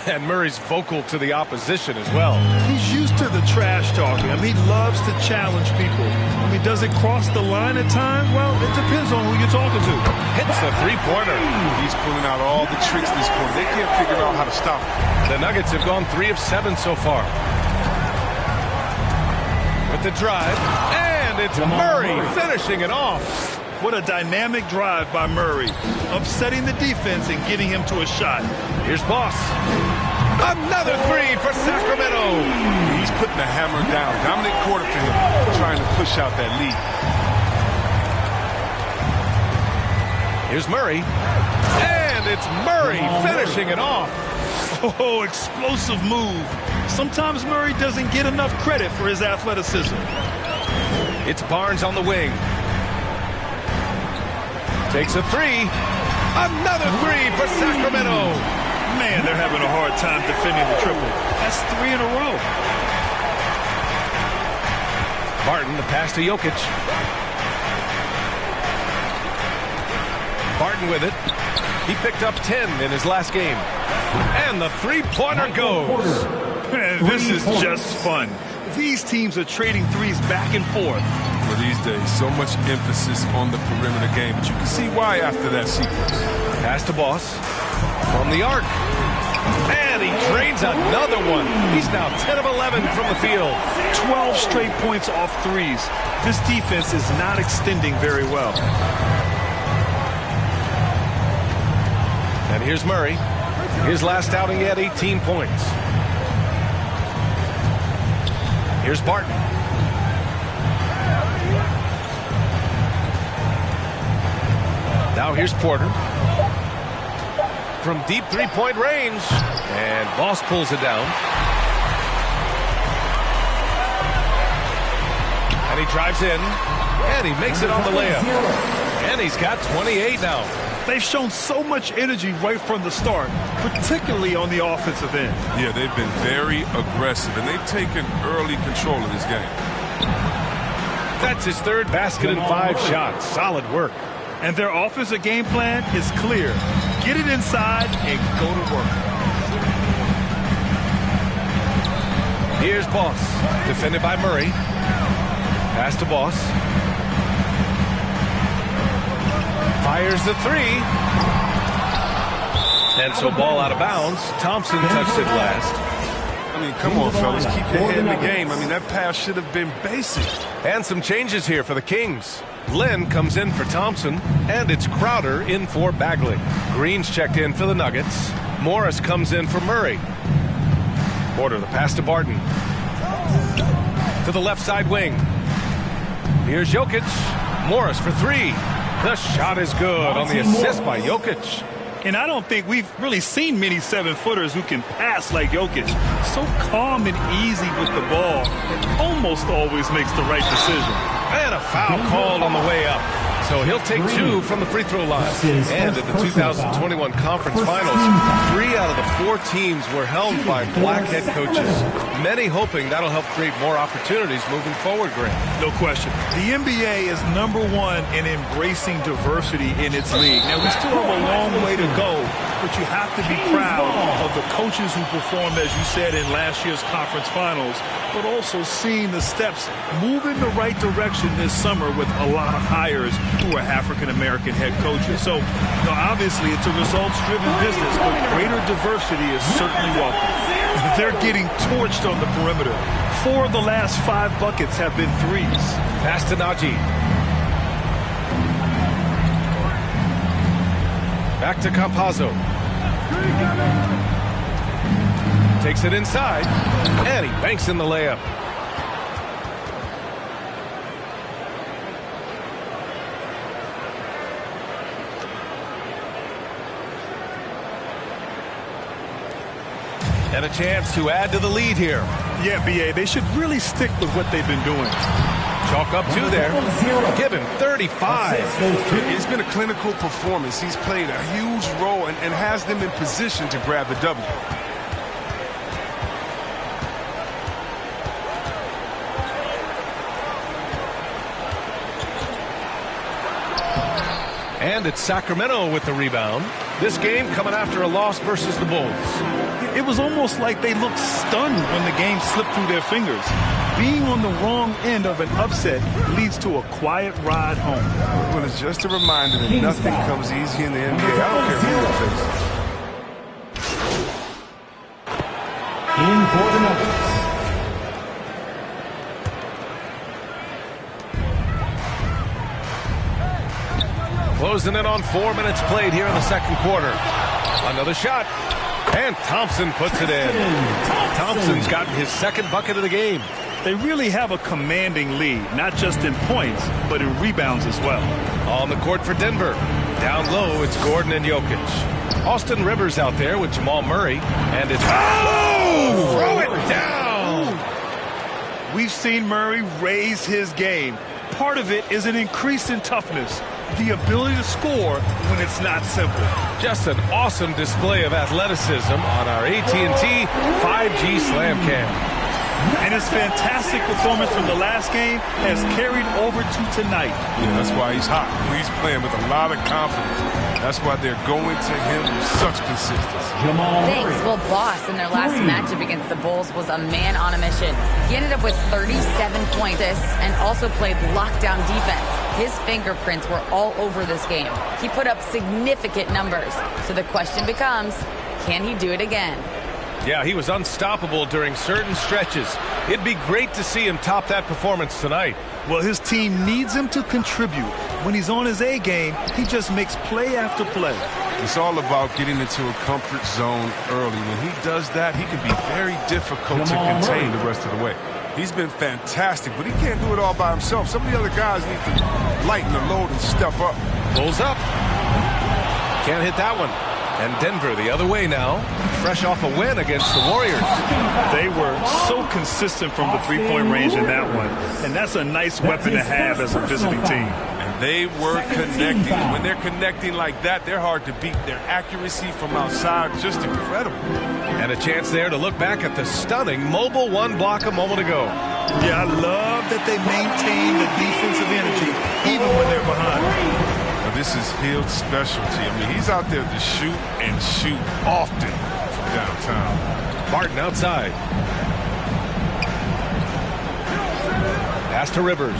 And Murray's vocal to the opposition as well. He's used to the trash talking. I mean, he loves to challenge people. I mean, does it cross the line at times? Well, it depends on who you're talking to. Hits the three-pointer. He's pulling out all the tricks this quarter. They can't figure out how to stop him. The Nuggets have gone 3 of 7 so far. With the drive, and it's Murray finishing it off. What a dynamic drive by Murray, upsetting the defense and getting him to a shot. Here's Boss. Another 3 for Sacramento. He's putting the hammer down. Dominant quarter for him, trying to push out that lead. Here's Murray. And it's Murray finishing it off. Oh, explosive move. Sometimes Murray doesn't get enough credit for his athleticism. It's Barnes on the wing. Takes a 3. Another 3 for Sacramento. Man, they're having a hard time defending the triple. That's 3 in a row. Barton, the pass to Jokic. Barton with it. He picked up 10 in his last game. And the three-pointer goes. Man, this is just fun. These teams are trading threes back and forth. For these days, so much emphasis on the perimeter game, but you can see why after that sequence. Pass to Boss from the arc. And he drains another one. He's now 10 of 11 from the field. 12 straight points off threes. This defense is not extending very well. And here's Murray. His last outing, he had 18 points. Here's Barton. Now here's Porter. From deep three-point range. And Boss pulls it down. And he drives in. And he makes it on the layup. And he's got 28 now. They've shown so much energy right from the start, particularly on the offensive end. Yeah, they've been very aggressive, and they've taken early control of this game. That's his third basket in 5 shots. Solid work. And their offensive game plan is clear. Get it inside and go to work. Here's Boss. Defended by Murray. Pass to Boss. Fires the 3. And so ball out of bounds. Thompson touched it last. I mean, come on, fellas. Keep your head in the game. I mean, that pass should have been basic. And some changes here for the Kings. Lynn comes in for Thompson, and it's Crowder in for Bagley. Green's checked in for the Nuggets. Morris comes in for Murray. Porter, the pass to Barton. To the left side wing. Here's Jokic. Morris for 3. The shot is good on the assist by Jokic. And I don't think we've really seen many 7-footers who can pass like Jokic. So calm and easy with the ball. And almost always makes the right decision. And a foul called on the way up. So he'll take 2 from the free throw line. And at the 2021 conference finals, 3 out of the 4 teams were helmed by black head coaches. Many hoping that'll help create more opportunities moving forward, Grant. No question. The NBA is #1 in embracing diversity in its league. Now, we still have a long way to go, but you have to be proud of the coaches who performed, as you said, in last year's conference finals, but also seeing the steps move in the right direction this summer with a lot of hires who are African-American head coaches. So, obviously, it's a results-driven business, but greater diversity is certainly welcome. They're getting torched on the perimeter. 4 of the last 5 buckets have been threes. Pass to Najee. Back to Campazzo. Takes it inside, and he banks in the layup. And a chance to add to the lead here. Yeah, B.A., they should really stick with what they've been doing. Chalk up 2 there. Give him 35. It's been a clinical performance. He's played a huge role and has them in position to grab the W. And it's Sacramento with the rebound. This game coming after a loss versus the Bulls. It was almost like they looked stunned when the game slipped through their fingers. Being on the wrong end of an upset leads to a quiet ride home. Well, it's just a reminder that nothing comes easy in the NBA. I don't care who it faces. In for the Nuggets. Closing in on 4 minutes played here in the second quarter. Another shot. And Thompson puts it in. Thompson's gotten his second bucket of the game. They really have a commanding lead, not just in points, but in rebounds as well. On the court for Denver. Down low, it's Gordon and Jokic. Austin Rivers out there with Jamal Murray. And it's... Oh! Throw it down! We've seen Murray raise his game. Part of it is an increase in toughness, the ability to score when it's not simple. Just an awesome display of athleticism on our AT&T 5G Slam Cam. And his fantastic performance from the last game has carried over to tonight. Yeah, that's why he's hot. He's playing with a lot of confidence. That's why they're going to him with such consistency. Thanks. Well, Boss in their last matchup against the Bulls was a man on a mission. He ended up with 37 points and also played lockdown defense. His fingerprints were all over this game. He put up significant numbers. So the question becomes, can he do it again? Yeah, he was unstoppable during certain stretches. It'd be great to see him top that performance tonight. Well, his team needs him to contribute. When he's on his A game, he just makes play after play. It's all about getting into a comfort zone early. When he does that, he can be very difficult to contain the rest of the way. He's been fantastic, but he can't do it all by himself. Some of the other guys need to lighten the load and step up. Pulls up. Can't hit that one. And Denver the other way now, fresh off a win against the Warriors. They were so consistent from the three-point range in that one. And that's a nice weapon to have as a visiting team. And they were connecting. When they're connecting like that, they're hard to beat. Their accuracy from outside, just incredible. And a chance there to look back at the stunning mobile one block a moment ago. Yeah, I love that they maintain the defensive energy even when they're behind. This is Hield's specialty. I mean, he's out there to shoot and shoot often from downtown. Barton outside. Pass to Rivers.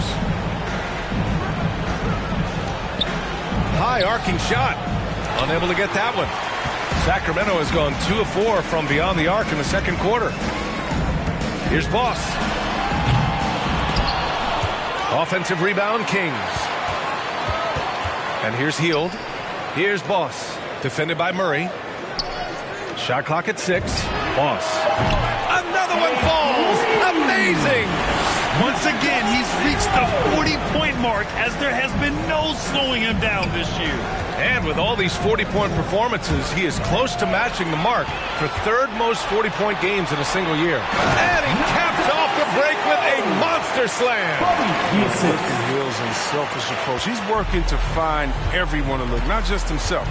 High arcing shot. Unable to get that one. Sacramento has gone 2 of 4 from beyond the arc in the second quarter. Here's Boss. Offensive rebound, Kings. And here's Hield. Here's Boss. Defended by Murray. Shot clock at 6. Boss. Another one falls. Amazing. Once again, he's reached the 40-point mark as there has been no slowing him down this year. And with all these 40-point performances, he is close to matching the mark for third most 40-point games in a single year. And he caps off the break with a monster slam. Hield's unselfish approach. He's working to find everyone to look, not just himself.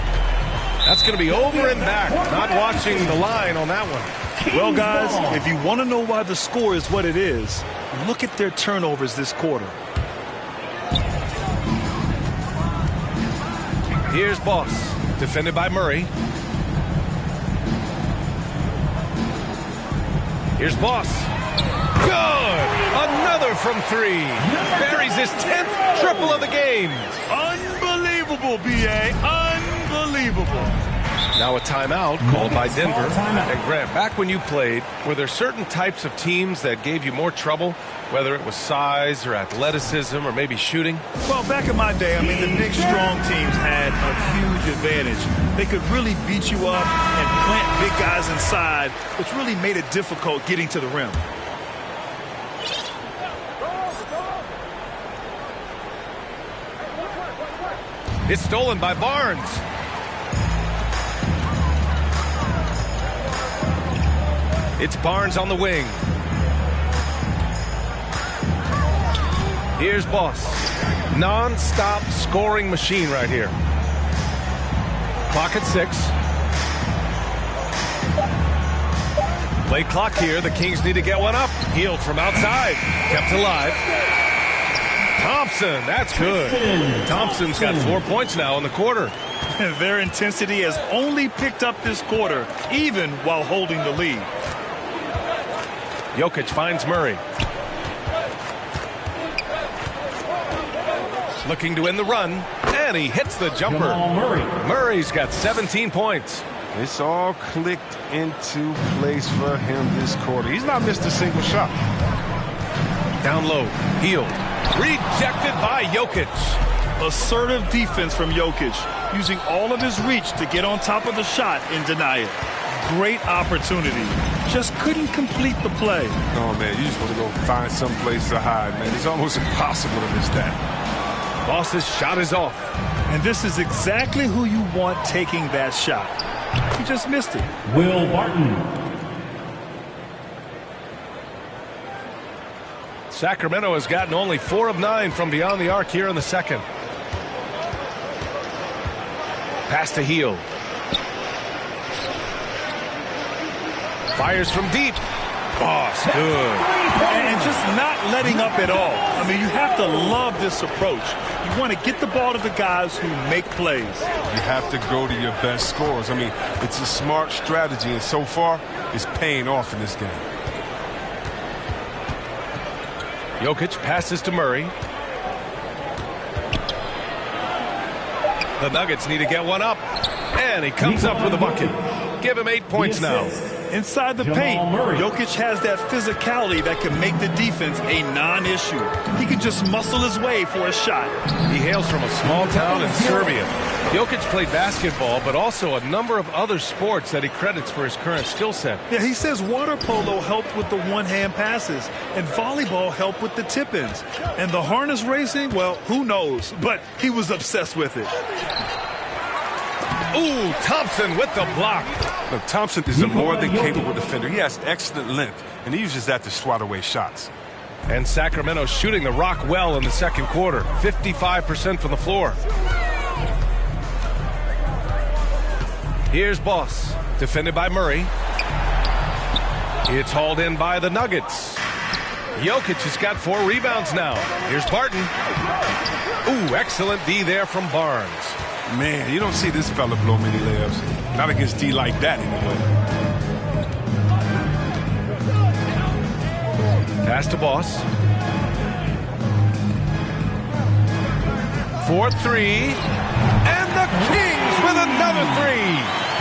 That's going to be over and back. Not watching the line on that one. Well, guys, if you want to know why the score is what it is, look at their turnovers this quarter. Here's Boss. Defended by Murray. Here's Boss. Good! Another from 3. Buries his 10th triple of the game. Unbelievable, B.A. Unbelievable. Now a timeout called by Denver. And Grant, back when you played, were there certain types of teams that gave you more trouble, whether it was size or athleticism or maybe shooting? Well, back in my day, I mean, the big, strong teams had a huge advantage. They could really beat you up and plant big guys inside, which really made it difficult getting to the rim. It's stolen by Barnes. It's Barnes on the wing. Here's Boss. Non-stop scoring machine right here. Clock at 6. Play clock here. The Kings need to get one up. Healed from outside. Kept alive. Thompson, that's good. Thompson's got 4 points now in the quarter. And their intensity has only picked up this quarter, even while holding the lead. Jokic finds Murray. Looking to win the run, and he hits the jumper. Murray's got 17 points. It's all clicked into place for him this quarter. He's not missed a single shot. Down low, Hield. Rejected by Jokic. Assertive defense from Jokic, using all of his reach to get on top of the shot and deny it. Great opportunity. Just couldn't complete the play. Oh, man, you just want to go find some place to hide, man. It's almost impossible to miss that. Boss's shot is off. And this is exactly who you want taking that shot. He just missed it. Will Barton. Sacramento has gotten only 4 of 9 from beyond the arc here in the second. Pass to Hield. Fires from deep. Boss, good. And just not letting up at all. I mean, you have to love this approach. You want to get the ball to the guys who make plays. You have to go to your best scorers. I mean, it's a smart strategy, and so far, it's paying off in this game. Jokic passes to Murray. The Nuggets need to get one up. And he comes up with a bucket. Give him 8 points now. Inside the paint, Jokic has that physicality that can make the defense a non-issue. He can just muscle his way for a shot. He hails from a small town in Serbia. Jokic played basketball, but also a number of other sports that he credits for his current skill set. Yeah, he says water polo helped with the one-hand passes, and volleyball helped with the tip-ins. And the harness racing, well, who knows? But he was obsessed with it. Ooh, Thompson with the block. Look, Thompson is a more than capable defender. He has excellent length, and he uses that to swat away shots. And Sacramento shooting the rock well in the second quarter. 55% from the floor. Here's Boss, defended by Murray. It's hauled in by the Nuggets. Jokic has got 4 rebounds now. Here's Barton. Ooh, excellent D there from Barnes. Man, you don't see this fella blow many layups. Not against D like that, anyway. Pass to Boss. 4-3. And the Kings with another 3.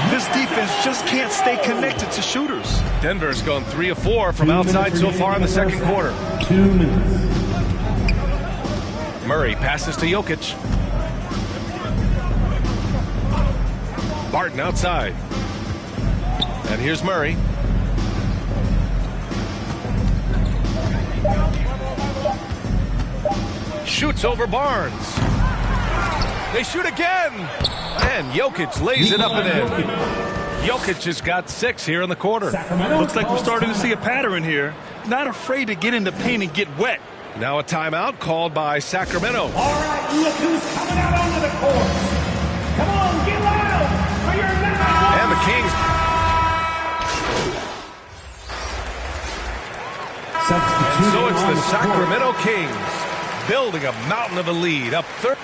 This defense just can't stay connected to shooters. Denver's gone 3 of 4 from outside so far in the second quarter. 2 minutes. Murray passes to Jokic. Barton outside. And here's Murray. Shoots over Barnes. They shoot again. And Jokic lays it up and in. Jokic has got 6 here in the quarter. Looks like we're starting to see a pattern here. Not afraid to get in the paint and get wet. Now a timeout called by Sacramento. All right, look who's coming out onto the court. Come on, get loud. And the Kings. And so it's the Sacramento Kings building a mountain of a lead, up 30.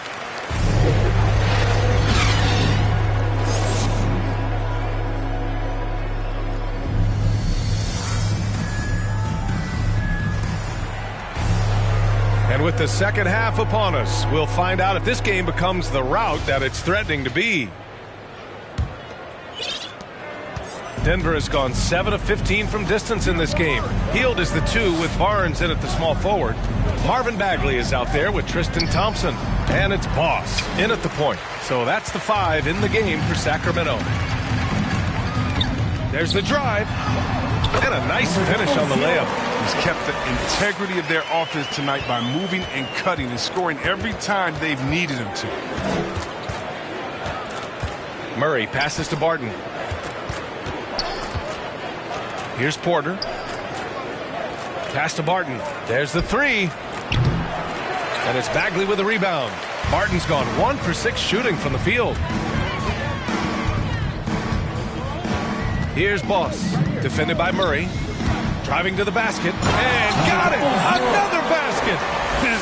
And with the second half upon us, we'll find out if this game becomes the rout that it's threatening to be. Denver has gone 7 of 15 from distance in this game. Hield is the 2 with Barnes in at the small forward. Marvin Bagley is out there with Tristan Thompson. And it's Boss in at the point. So that's the 5 in the game for Sacramento. There's the drive. And a nice finish on the layup. He's kept the integrity of their offense tonight by moving and cutting and scoring every time they've needed him to. Murray passes to Barton. Here's Porter. Pass to Barton. There's the 3. And it's Bagley with a rebound. Barton's gone 1 for 6 shooting from the field. Here's Boss, defended by Murray. Driving to the basket, and got it! Another basket!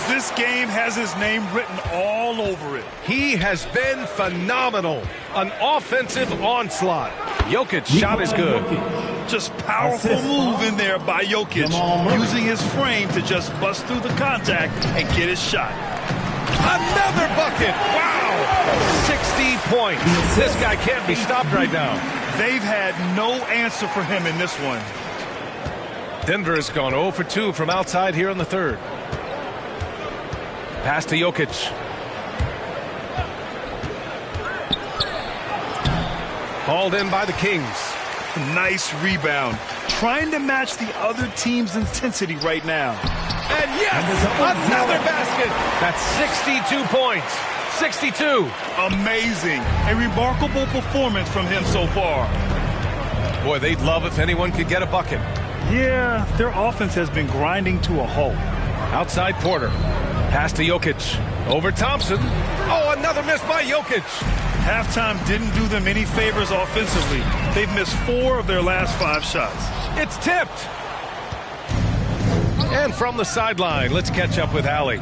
This game has his name written all over it. He has been phenomenal. An offensive onslaught. Jokic shot is good. Just powerful move in there by Jokic, using his frame to just bust through the contact and get his shot. Another bucket! Wow! 60 points. This guy can't be stopped right now. They've had no answer for him in this one. Denver has gone 0 for 2 from outside here in the third. Pass to Jokic. Hauled in by the Kings. Nice rebound. Trying to match the other team's intensity right now. And yes, another basket. That's 62 points. 62. Amazing. A remarkable performance from him so far. Boy, they'd love if anyone could get a bucket. Yeah, their offense has been grinding to a halt. Outside Porter. Pass to Jokic. Over Thompson. Oh, another miss by Jokic. Halftime didn't do them any favors offensively. They've missed 4 of their last 5 shots. It's tipped. And from the sideline, let's catch up with Allie.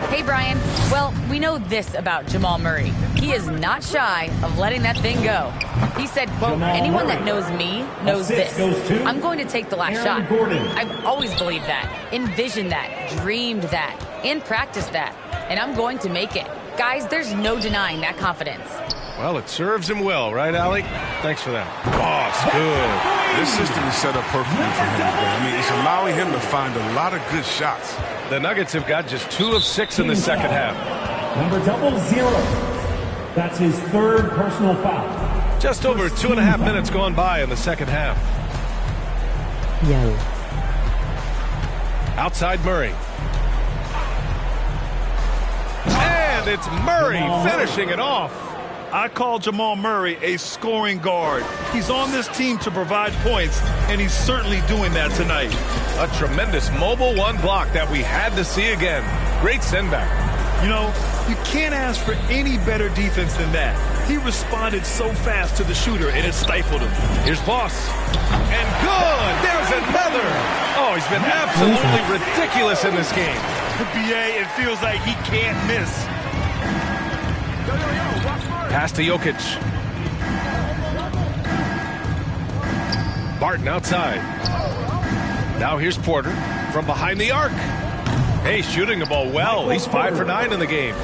Hey, Brian. Well, we know this about Jamal Murray. He is not shy of letting that thing go. He said, quote, anyone that knows me knows this. I'm going to take the last shot. I've always believed that, envisioned that, dreamed that, and practiced that. And I'm going to make it. Guys, there's no denying that confidence. Well, it serves him well, right, Allie? Thanks for that. Boss, good. This system is set up perfectly for him today. I mean, it's allowing him to find a lot of good shots. The Nuggets have got just 2 of 6 in the second half. Number 00. That's his 3rd personal foul. Just over 2.5 minutes gone by in the second half. Yellow. Outside Murray. And it's Murray finishing it off. I call Jamal Murray a scoring guard. He's on this team to provide points, and he's certainly doing that tonight. A tremendous mobile 1 block that we had to see again. Great send back. You know, you can't ask for any better defense than that. He responded so fast to the shooter, and it stifled him. Here's Boss. And good! There's another! Oh, he's been absolutely ridiculous in this game. BA, it feels like he can't miss. Pass to Jokic. Barton outside. Now here's Porter from behind the arc. Hey, shooting the ball well. He's 5 for 9 in the game.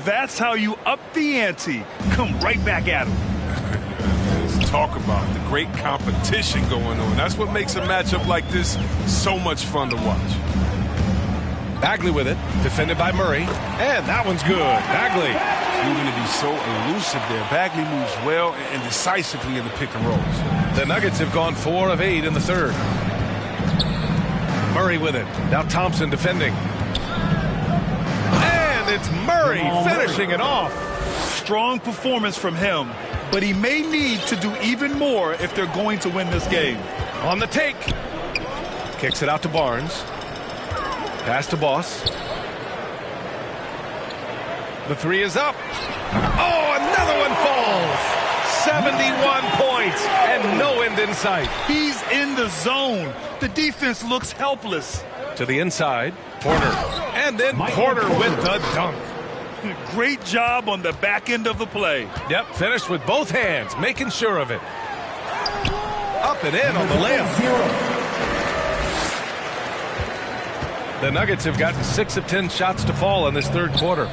That's how you up the ante. Come right back at him. Let's talk about the great competition going on. That's what makes a matchup like this so much fun to watch. Bagley with it, defended by Murray. And that one's good. Bagley. Moving to be so elusive there. Bagley moves well and decisively in the pick and rolls. The Nuggets have gone 4 of 8 in the third. Murray with it. Now Thompson defending. And it's Murray finishing it off. Strong performance from him, but he may need to do even more if they're going to win this game. On the take. Kicks it out to Barnes. Pass to Boss. The 3 is up. Oh, another one falls. 71 points and no end in sight. He's in the zone. The defense looks helpless. To the inside, Porter. And then Porter with the dunk. Great job on the back end of the play. Yep, finished with both hands, making sure of it. Up and in on the layup. The Nuggets have gotten 6 of 10 shots to fall in this third quarter.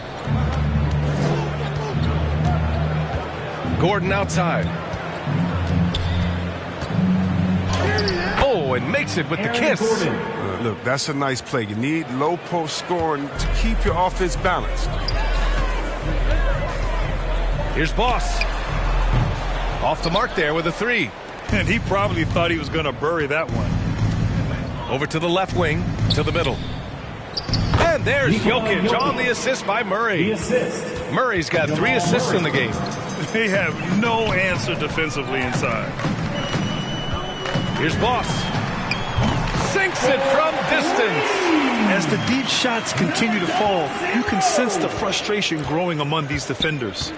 Gordon outside. and makes it with the kiss. Look, that's a nice play. You need low post scoring to keep your offense balanced. Here's Boss. Off the mark there with a 3. And he probably thought he was going to bury that one. Over to the left wing, to the middle. And there's Jokic on the assist by Murray. Murray's got 3 assists in the game. They have no answer defensively inside. Here's Boss. Sinks it from distance. As the deep shots continue to fall, you can sense the frustration growing among these defenders.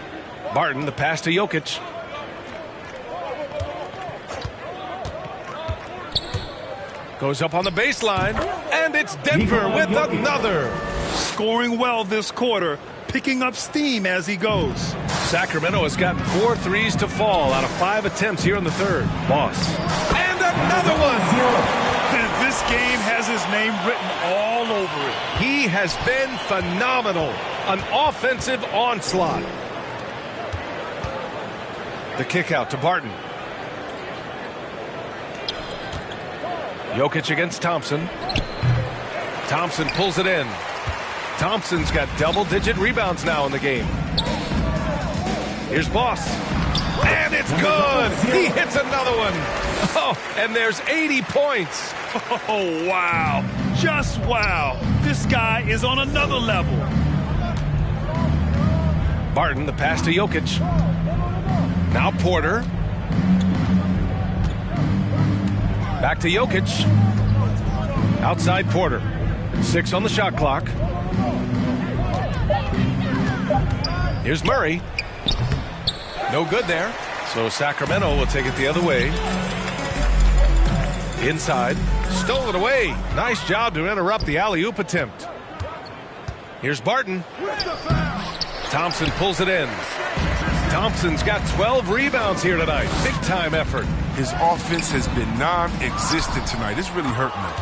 Barton, the pass to Jokic. Goes up on the baseline, and it's Denver with another. Scoring well this quarter, picking up steam as he goes. Sacramento has gotten 4 threes to fall out of 5 attempts here in the third. Boss. And another one. And this game has his name written all over it. He has been phenomenal. An offensive onslaught. The kick out to Barton. Jokic against Thompson. Thompson pulls it in. Thompson's got double-digit rebounds now in the game. Here's Boss. And it's good. He hits another one. Oh, and there's 80 points. Oh, wow. Just wow. This guy is on another level. Barton, the pass to Jokic. Now Porter. Back to Jokic. Outside Porter. 6 on the shot clock. Here's Murray. No good there. So Sacramento will take it the other way. Inside. Stole it away. Nice job to interrupt the alley-oop attempt. Here's Barton. Thompson pulls it in. Thompson's got 12 rebounds here tonight. Big-time effort. His offense has been non-existent tonight. It's really hurting him.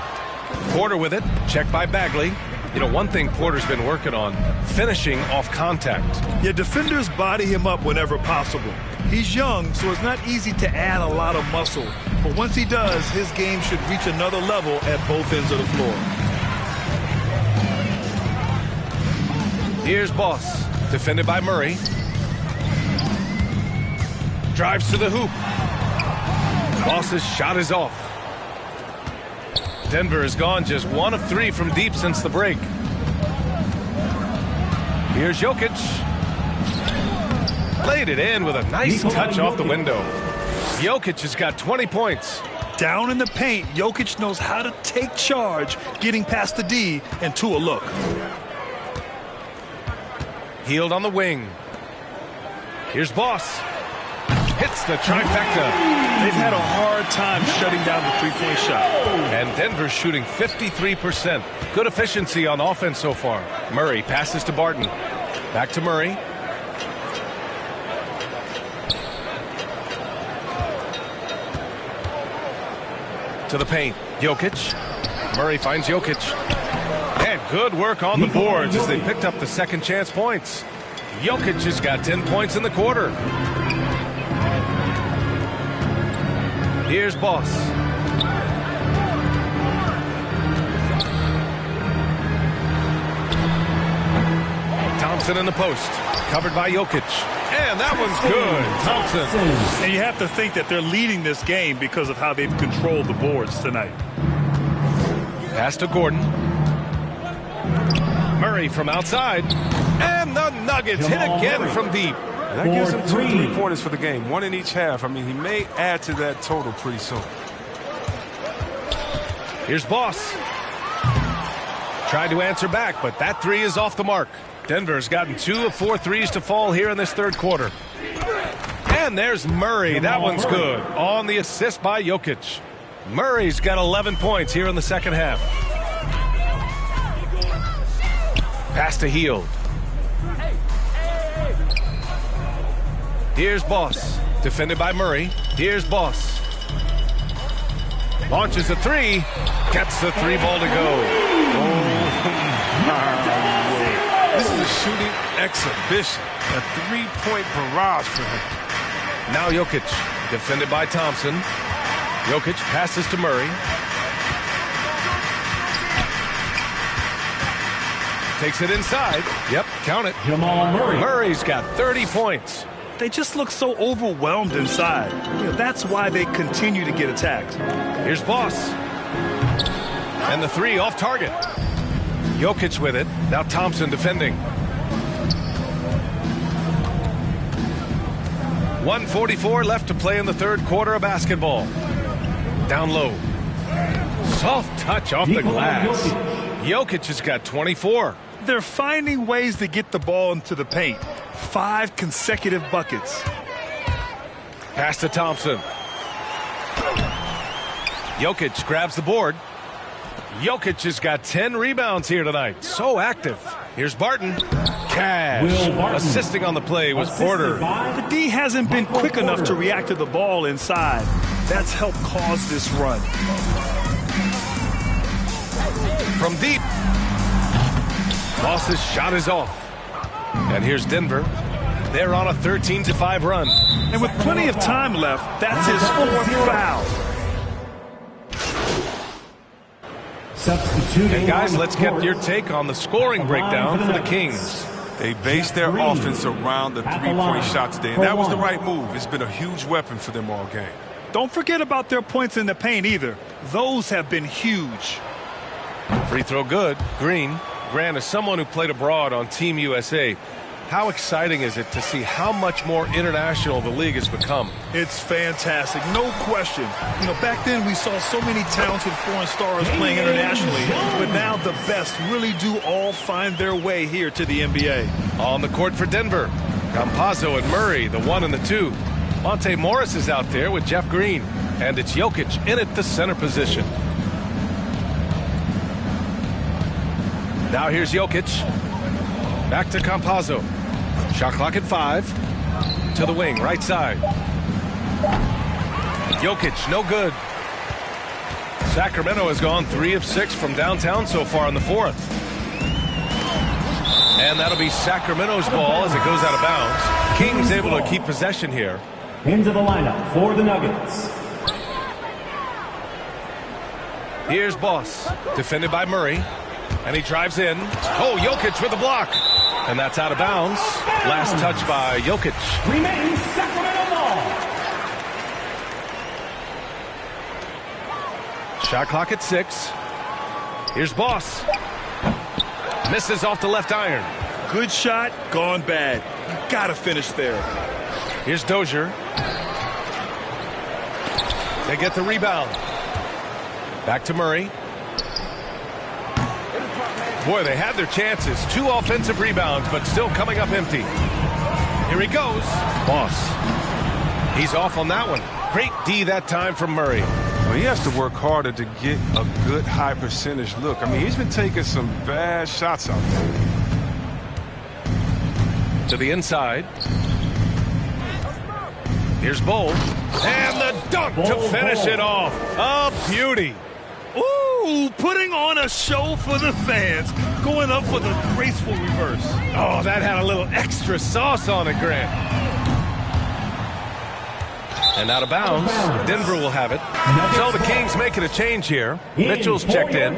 Porter with it. Checked by Bagley. You know, one thing Porter's been working on, finishing off contact. Yeah, defenders body him up whenever possible. He's young, so it's not easy to add a lot of muscle. But once he does, his game should reach another level at both ends of the floor. Here's Boss. Defended by Murray. Drives to the hoop. Boss's shot is off. Denver has gone just 1 of 3 from deep since the break. Here's Jokic. Laid it in with a nice touch off the window. Jokic has got 20 points. Down in the paint, Jokic knows how to take charge, getting past the D and to a look. Healed on the wing. Here's Boss. Hits the trifecta. They've had a hard time shutting down the three-point shot. And Denver's shooting 53%. Good efficiency on offense so far. Murray passes to Barton. Back to Murray. To the paint. Jokic. Murray finds Jokic. And good work on the boards as they picked up the second chance points. Jokic has got 10 points in the quarter. Here's Boss. Thompson in the post. Covered by Jokic. And that one's good. Thompson. And you have to think that they're leading this game because of how they've controlled the boards tonight. Pass to Gordon. Murray from outside. And the Nuggets hit again from deep. That gives him 2 3-pointers for the game, 1 in each half. I mean, he may add to that total pretty soon. Here's Boss. Tried to answer back, but that 3 is off the mark. Denver's gotten 2 of 4 threes to fall here in this third quarter. And there's Murray. That one's good. On the assist by Jokic. Murray's got 11 points here in the second half. Pass to Hield. Here's Boss. Defended by Murray. Here's Boss. Launches a 3. Gets the 3 ball to go. This is a shooting exhibition. A 3-point barrage for him. Now Jokic. Defended by Thompson. Jokic passes to Murray. takes it inside. Yep, count it. Jamal Murray. Murray's got 30 points. They just look so overwhelmed inside. That's why they continue to get attacked. Here's Boss. And the three off target. Jokic with it. Now Thompson defending. 1:44 left to play in the third quarter of basketball. Down low. Soft touch off the glass. Jokic has got 24. They're finding ways to get the ball into the paint. 5 consecutive buckets. Pass to Thompson. Jokic grabs the board. Jokic has got 10 rebounds here tonight. So active. Here's Barton. Cash. Assisting on the play was Porter. The D hasn't been quick enough to react to the ball inside. That's helped cause this run. From deep. Boss's shot is off. And here's Denver. They're on a 13-5 run. And with plenty of time left, that's his 4th foul. And guys, let's get your take on the scoring breakdown for the Kings. They based their offense around the three-point shot today, and that was the right move. It's been a huge weapon for them all game. Don't forget about their points in the paint either. Those have been huge. Free throw good. Green. Grant, as someone who played abroad on Team USA, how exciting is it to see how much more international the league has become? It's fantastic, no question. Back then we saw so many talented foreign stars playing internationally, but now the best really do all find their way here to the NBA. On the court for Denver, Campazzo and Murray, the 1 and the 2. Monte Morris is out there with Jeff Green, and it's Jokic in at the center position. Now here's Jokic. Back to Campazzo. Shot clock at 5. To the wing, right side. Jokic, no good. Sacramento has gone 3 of 6 from downtown so far in the 4th. And that'll be Sacramento's ball as it goes out of bounds. Kings able to keep possession here. Into the lineup for the Nuggets. Here's Boss, defended by Murray. And he drives in. Oh, Jokic with the block. And that's out of bounds. Last touch by Jokic. Remains Sacramento ball. Shot clock at 6. Here's Boss. Misses off the left iron. Good shot, gone bad. You gotta finish there. Here's Dozier. They get the rebound. Back to Murray. Boy, they had their chances. 2 offensive rebounds, but still coming up empty. Here he goes. Boss. He's off on that one. Great D that time from Murray. Well, he has to work harder to get a good high percentage look. I mean, he's been taking some bad shots out there. To the inside. Here's Bull. And the dunk to finish it off. A beauty. Ooh, putting on a show for the fans. Going up with a graceful reverse. Oh, that had a little extra sauce on it, Grant. And out of bounds. Denver will have it. So the Kings making a change here. Mitchell's checked in.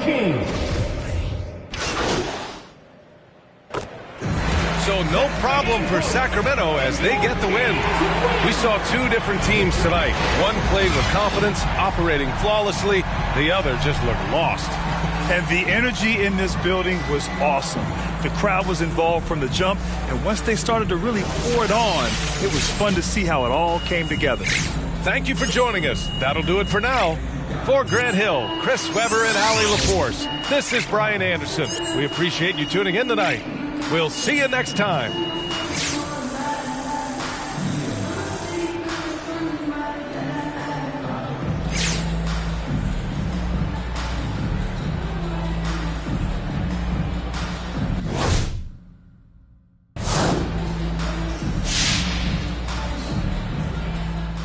So no problem for Sacramento as they get the win. We saw 2 different teams tonight. One played with confidence, operating flawlessly. The other just looked lost. And the energy in this building was awesome. The crowd was involved from the jump, and once they started to really pour it on, it was fun to see how it all came together. Thank you for joining us. That'll do it for now. For Grant Hill, Chris Webber, and Allie LaForce, this is Brian Anderson. We appreciate you tuning in tonight. We'll see you next time.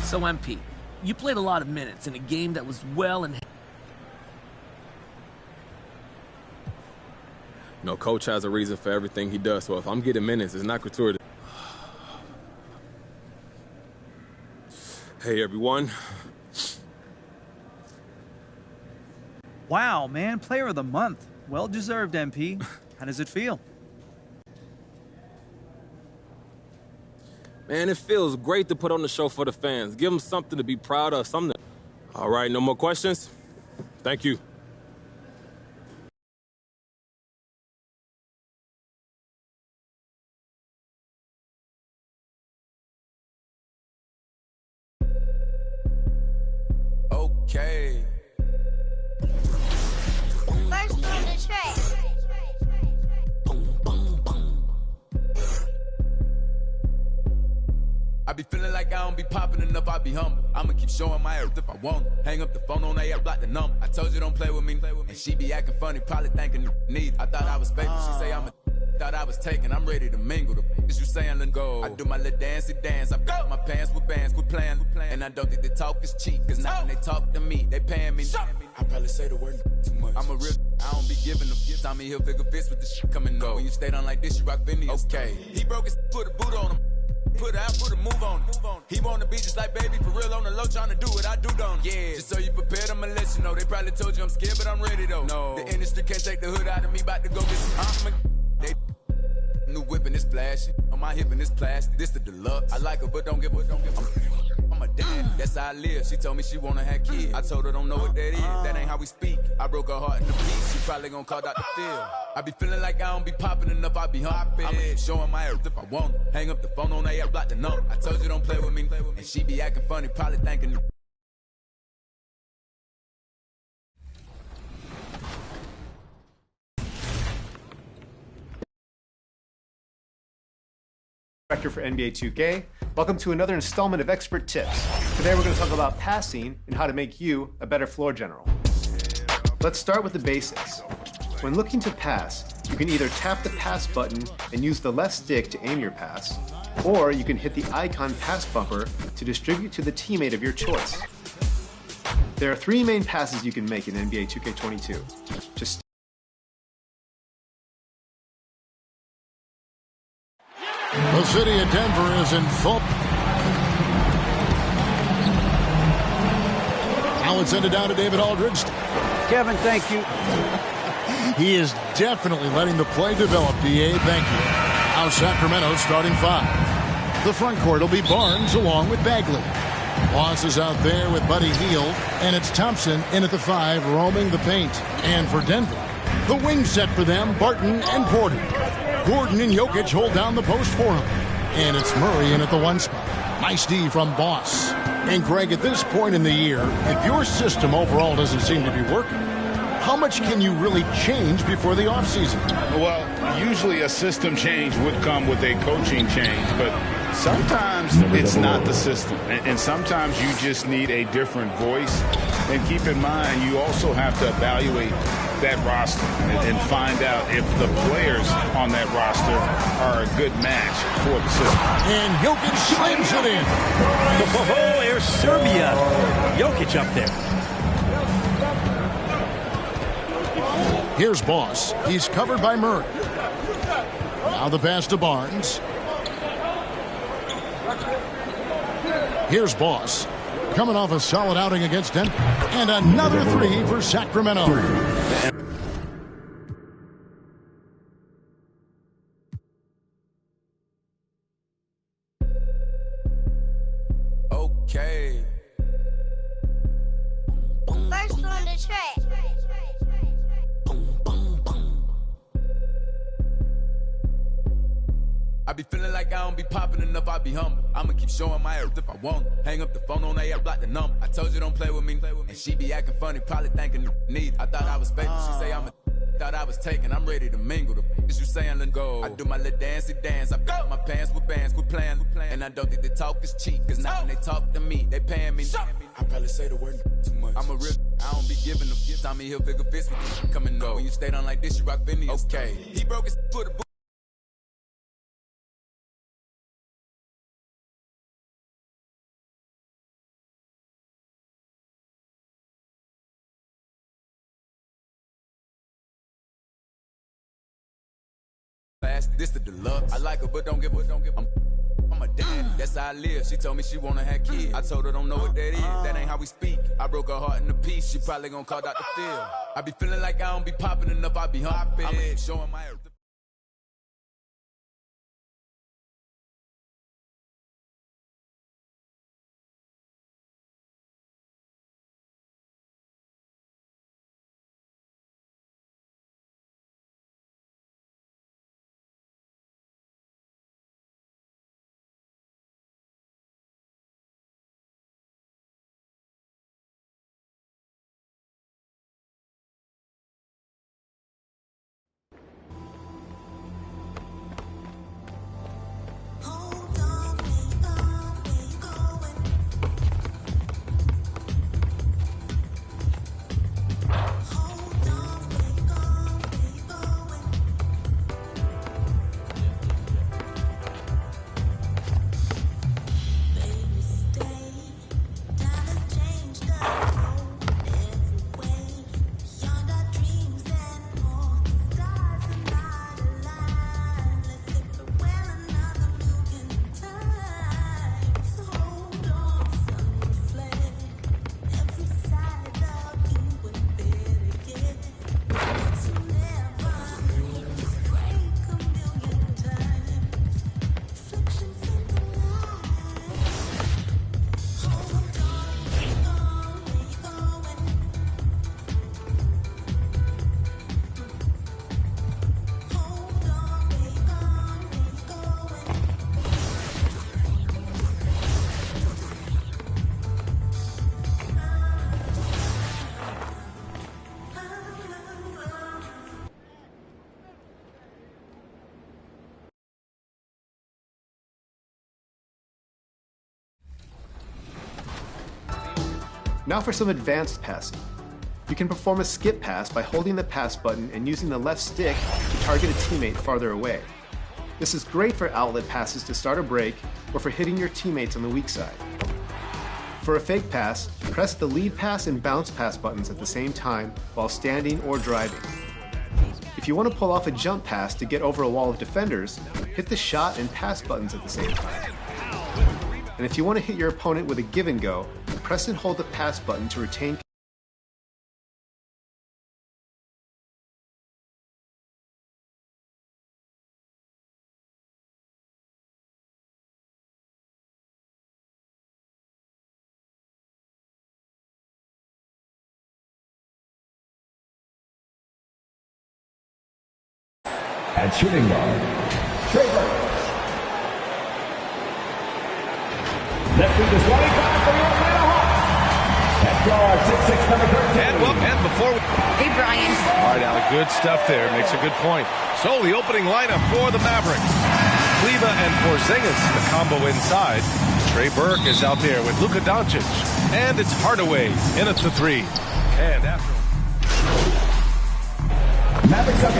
So, MP, you played a lot of minutes in a game that was well in... No, coach has a reason for everything he does, so if I'm getting minutes, it's not gratuitous. Hey, everyone. Wow, man, player of the month. Well deserved, MP. How does it feel? Man, it feels great to put on the show for the fans. Give them something to be proud of, something. All right, no more questions? Thank you. Okay. First on the track. I be feeling like I don't be popping enough, I be humble. I'ma keep showing my earth if I want it. Hang up the phone on AF, block the number. I told you don't play with me. And she be acting funny, probably thinking need. I thought I was faking, she say thought I was taken, I'm ready to mingle. The you saying, let go. I do my little dancey dance. I got my pants with bands, quit playing. And I don't think the talk is cheap, cause now when they talk to me, they paying me. I probably say the word too much. I'm a real, I don't be giving them. Tommy Hilfiger fits with the shit coming up. When you stay down like this, you rock Phineas. Okay. He broke his, put a boot on him. Put out, put a move on it. He wanna be just like baby, for real on the low, trying to do what I do, don't he? Yeah. Just so you prepared, I'ma let you know. They probably told you I'm scared, but I'm ready though. No. The industry can't take the hood out of me, about to go get some. They new whipping is flashing. On my hip and it's plastic. This the deluxe. I like her, but don't give a. I'm a dad, that's how I live. She told me she wanna have kids. I told her don't know what that is. That ain't how we speak. I broke her heart in the piece. She probably gonna call Dr. Phil. I be feeling like I don't be popping enough. I be humping. I'ma keep showing my earth if I want it. Hang up the phone on AF, block the number. I told you don't play with me. And she be acting funny, probably thinking. Director for NBA 2K. Welcome to another installment of Expert Tips. Today we're going to talk about passing and how to make you a better floor general. Let's start with the basics. When looking to pass, you can either tap the pass button and use the left stick to aim your pass, or you can hit the icon pass bumper to distribute to the teammate of your choice. There are three main passes you can make in NBA 2K22. Just The city of Denver is in full. Now it's ended down to David Aldridge. Kevin, thank you. He is definitely letting the play develop, DA. Thank you. Now Sacramento starting five. The front court will be Barnes along with Bagley. Moss is out there with Buddy Hield, and it's Thompson in at the five, roaming the paint. And for Denver, the wing set for them, Barton and Porter. Gordon and Jokic hold down the post for him. And it's Murray in at the one spot. Nice D from Boss. And Greg, at this point in the year, if your system overall doesn't seem to be working, how much can you really change before the offseason? Well, usually a system change would come with a coaching change, but sometimes it's not the system. And sometimes you just need a different voice. And keep in mind, you also have to evaluate that roster and find out if the players on that roster are a good match for the system. And Jokic slams it in. Oh, there's Serbia. Jokic up there. Here's Boss. He's covered by Murray. Now the pass to Barnes. Here's Boss. Coming off a solid outing against Denver. And another three for Sacramento. Okay. First on the track. I be feeling like I don't be popping enough, I be humble. I'ma keep showing my earth if I want it. Hang up the phone on AF, block the number. I told you don't play with me. And she be acting funny, probably thinking need. I thought I was faking, she say thought I was taken, I'm ready to mingle. The you saying, let go. I do my little dancey dance. I got my pants with bands, quit playing. And I don't think the talk is cheap, cause now when they talk to me, they paying me. I probably say the word too much. I'm a real, I don't be giving them. Tommy Hilfiger fits with the shit coming up. When you stay down like this, you rock Phineas. Okay. He broke his, put a boot. This the deluxe. I like her, but don't give a. I'm a dad, that's how I live. She told me she wanna have kids. I told her don't know what that is. That ain't how we speak. I broke her heart in a piece. She probably gonna call Dr. Phil. I be feeling like I don't be popping enough. I be humping. I'm showing my earth. Now for some advanced passing. You can perform a skip pass by holding the pass button and using the left stick to target a teammate farther away. This is great for outlet passes to start a break or for hitting your teammates on the weak side. For a fake pass, press the lead pass and bounce pass buttons at the same time while standing or driving. If you want to pull off a jump pass to get over a wall of defenders, hit the shot and pass buttons at the same time. And if you want to hit your opponent with a give and go, press and hold the pass button to retain At shooting guard, Trey Burke. Left wing is 25 for the Atlanta Hawks. At guard, 6'6", number 13. And before we... Hey, Brian. All right, Allie, good stuff there. Makes a good point. So the opening lineup for the Mavericks. Kleba and Porzingis, the combo inside. Trey Burke is out there with Luka Doncic. And it's Hardaway in at the 3. And after...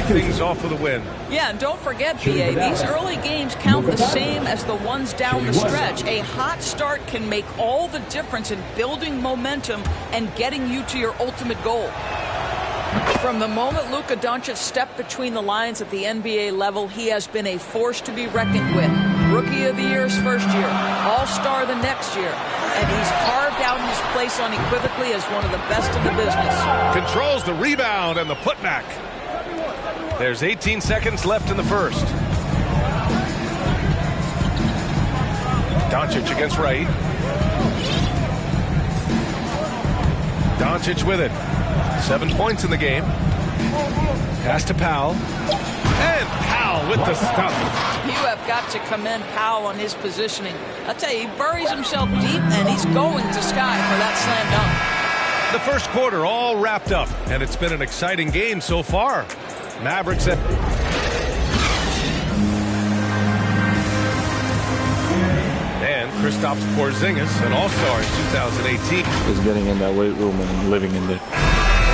things off for the win. Yeah, and don't forget, BA, these early games count the same as the ones down the stretch. A hot start can make all the difference in building momentum and getting you to your ultimate goal. From the moment Luka Doncic stepped between the lines at the NBA level, he has been a force to be reckoned with. Rookie of the Year his first year, All-Star the next year, and he's carved out his place unequivocally as one of the best in the business. Controls the rebound and the putback. There's 18 seconds left in the first. Doncic against Wright. Doncic with it. 7 points in the game. Pass to Powell. And Powell with the stuff. You have got to commend Powell on his positioning. I'll tell you, he buries himself deep, and he's going to sky for that slam dunk. The first quarter all wrapped up, and it's been an exciting game so far. Mavericks at... And Kristaps Porzingis, an All-Star in 2018. Just getting in that weight room and living in there.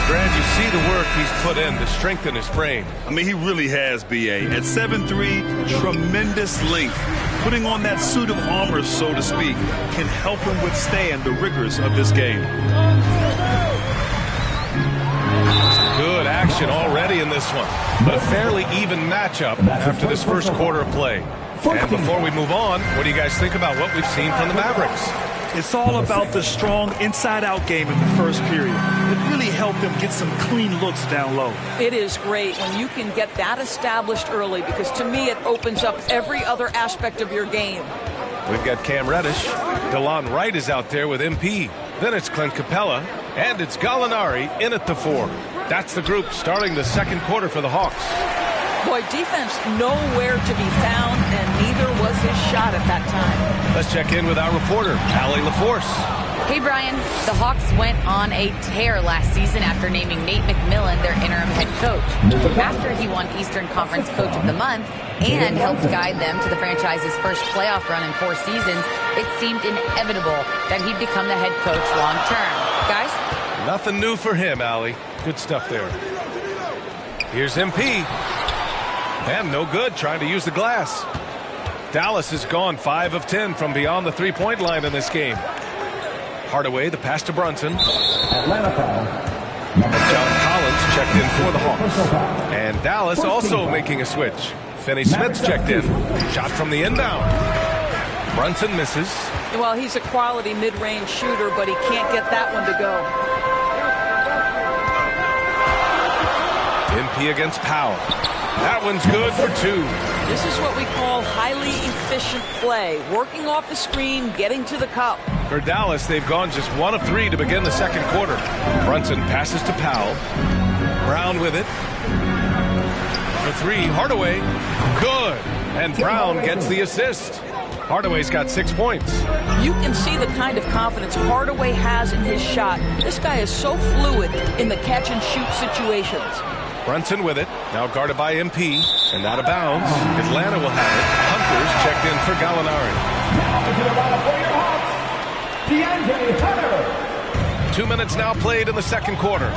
Grant, you see the work he's put in to strengthen his frame. I mean, he really has, B.A. At 7'3", tremendous length. Putting on that suit of armor, so to speak, can help him withstand the rigors of this game. Good action already in this one, but a fairly even matchup after this first quarter of play. And before we move on, what do you guys think about what we've seen from the Mavericks? It's all about the strong inside-out game in the first period. It really helped them get some clean looks down low. It is great when you can get that established early, because to me it opens up every other aspect of your game. We've got Cam Reddish. DeLon Wright is out there with MP. Then it's Clint Capella. And it's Gallinari in at the 4. That's the group starting the second quarter for the Hawks. Boy, defense nowhere to be found, and neither was his shot at that time. Let's check in with our reporter, Allie LaForce. Hey, Brian. The Hawks went on a tear last season after naming Nate McMillan their interim head coach. After he won Eastern Conference Coach of the Month and helped guide them to the franchise's first playoff run in 4 seasons, it seemed inevitable that he'd become the head coach long term. Guys? Nothing new for him, Allie. Good stuff there. Here's MP. And no good, trying to use the glass. Dallas has gone 5 of 10 from beyond the three-point line in this game. Hardaway, the pass to Brunson. Atlanta foul. John Collins checked in for the Hawks. And Dallas also making a switch. Finney Smith's checked in. Shot from the inbound. Brunson misses. Well, he's a quality mid-range shooter, but he can't get that one to go. MP against Powell. That one's good for 2. This is what we call highly efficient play. Working off the screen, getting to the cup. For Dallas, they've gone just 1 of 3 to begin the second quarter. Brunson passes to Powell. Brown with it. For 3, Hardaway. Good. And Brown gets the assist. Hardaway's got 6 points. You can see the kind of confidence Hardaway has in his shot. This guy is so fluid in the catch-and-shoot situations. Brunson with it, now guarded by MP, and out of bounds. Atlanta will have it. Hunter's checked in for Gallinari. Now into the lineup for your Hawks, DeAndre Hunter. 2 minutes now played in the second quarter.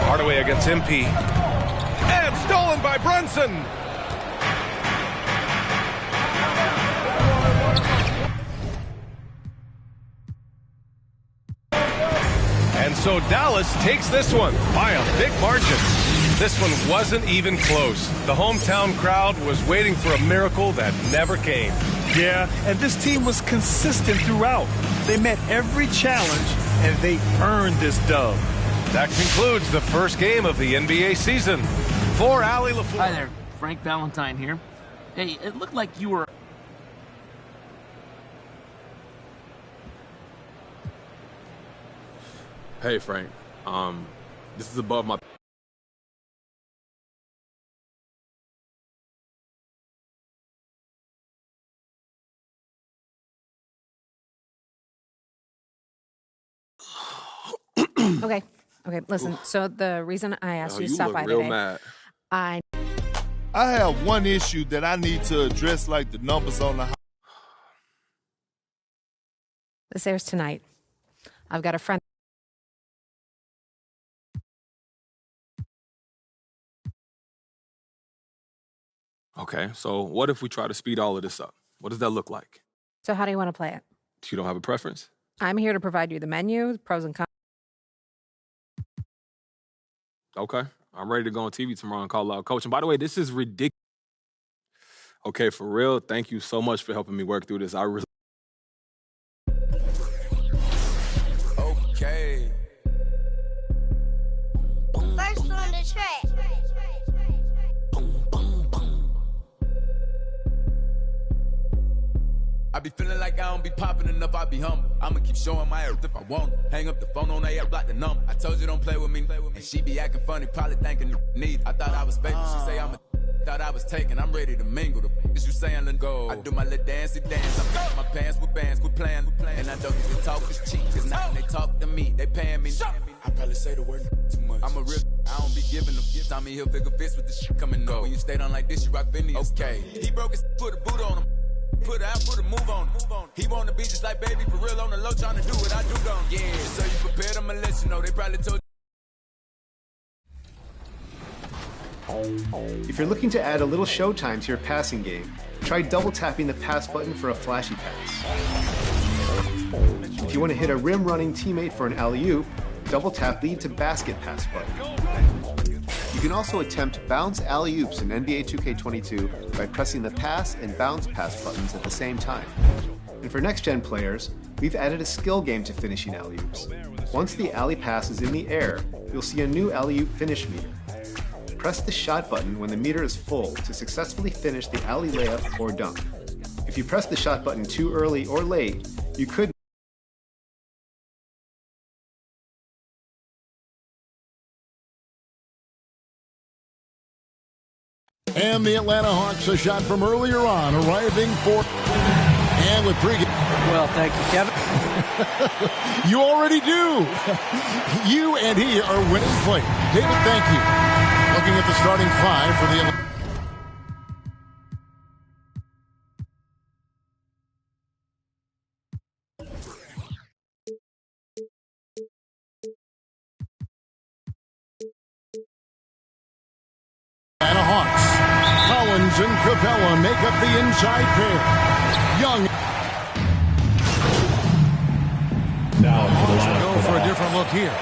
Hardaway against MP. And stolen by Brunson. And so Dallas takes this one by a big margin. This one wasn't even close. The hometown crowd was waiting for a miracle that never came. Yeah, and this team was consistent throughout. They met every challenge, and they earned this dub. That concludes the first game of the NBA season. For R3AL LYF3. Hi there, Frank Valentine here. Hey, it looked like you were... Hey, Frank. This is above my... Okay, listen. So the reason I asked you to stop by real today, mad. I have one issue that I need to address, like the numbers on the... This airs tonight. I've got a friend. Okay, so what if we try to speed all of this up? What does that look like? So how do you want to play it? You don't have a preference? I'm here to provide you the menu, pros and cons. Okay, I'm ready to go on TV tomorrow and call out coach. And by the way, this is ridiculous. Okay, for real, thank you so much for helping me work through this. I really... Okay. First on the track. I be feeling like I don't be popping enough, I be humble. I'ma keep showing my earth if I want it. Hang up the phone on that, block the number. I told you don't play with me. And she be acting funny, probably thinking need. I thought I was baby, she say I'm a... Thought I was taken, I'm ready to mingle. The is you saying let go. I do my little dancey dance. I'm picking my pants with bands, quit playing. And I don't get to talk is cheap. Cause now when they talk to me, they paying me. I probably say the word too much. I'm a real, I don't be giving them. Tommy Hilfiger fits with the shit coming up. When you stay down like this, you rock Vinny's. Okay. He broke his, put a boot on him. Put it out, put a move on him. He wanna be just like baby, for real on the low, trying to do what I do done. Yeah, so you prepared, I'ma let you know. They probably told you. If you're looking to add a little showtime to your passing game, try double tapping the pass button for a flashy pass. If you want to hit a rim running teammate for an alley-oop, double tap lead to basket pass button. You can also attempt bounce alley-oops in NBA 2K22 by pressing the pass and bounce pass buttons at the same time. And for next-gen players, we've added a skill game to finishing alley-oops. Once the alley pass is in the air, you'll see a new alley-oop finish meter. Press the shot button when the meter is full to successfully finish the alley layup or dunk. If you press the shot button too early or late, you could And the Atlanta Hawks, a shot from earlier on, arriving for... And with pregame... Well, thank you, Kevin. You already do. You and he are winning play. David, thank you. Looking at the starting five for the... Atlanta Hawks. Collins and Capella make up the inside pair. Young. Now to the line. Go for a different look here.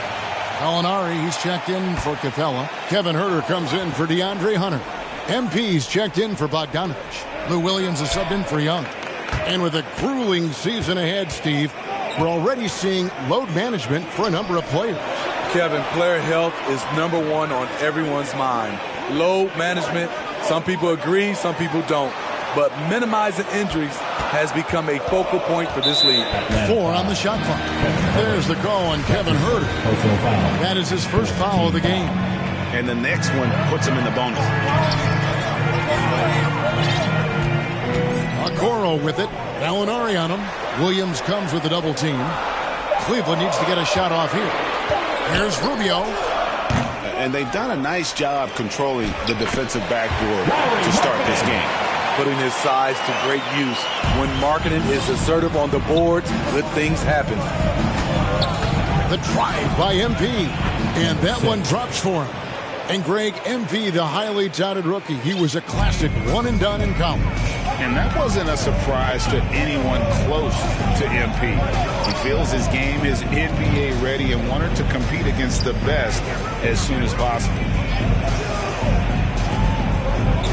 Gallinari, he's checked in for Capella. Kevin Huerter comes in for DeAndre Hunter. MP's checked in for Bogdanovich. Lou Williams is subbed in for Young. And with a grueling season ahead, Steve, we're already seeing load management for a number of players. Kevin, player health is number one on everyone's mind. Load management, some people agree, some people don't. But minimizing injuries has become a focal point for this league. 4 on the shot clock. There's the call on Kevin Huerter. That is his first foul of the game. And the next one puts him in the bonus. Okoro with it. Gallinari on him. Williams comes with a double team. Cleveland needs to get a shot off here. Here's Rubio. And they've done a nice job controlling the defensive backboard to start this game. putting his size to great use. When Markkanen is assertive on the boards, good things happen. The drive by MP, and that one drops for him. And Greg, MP, the highly touted rookie, he was a classic one-and-done in college. And that wasn't a surprise to anyone close to MP. He feels his game is NBA ready and wanted to compete against the best as soon as possible.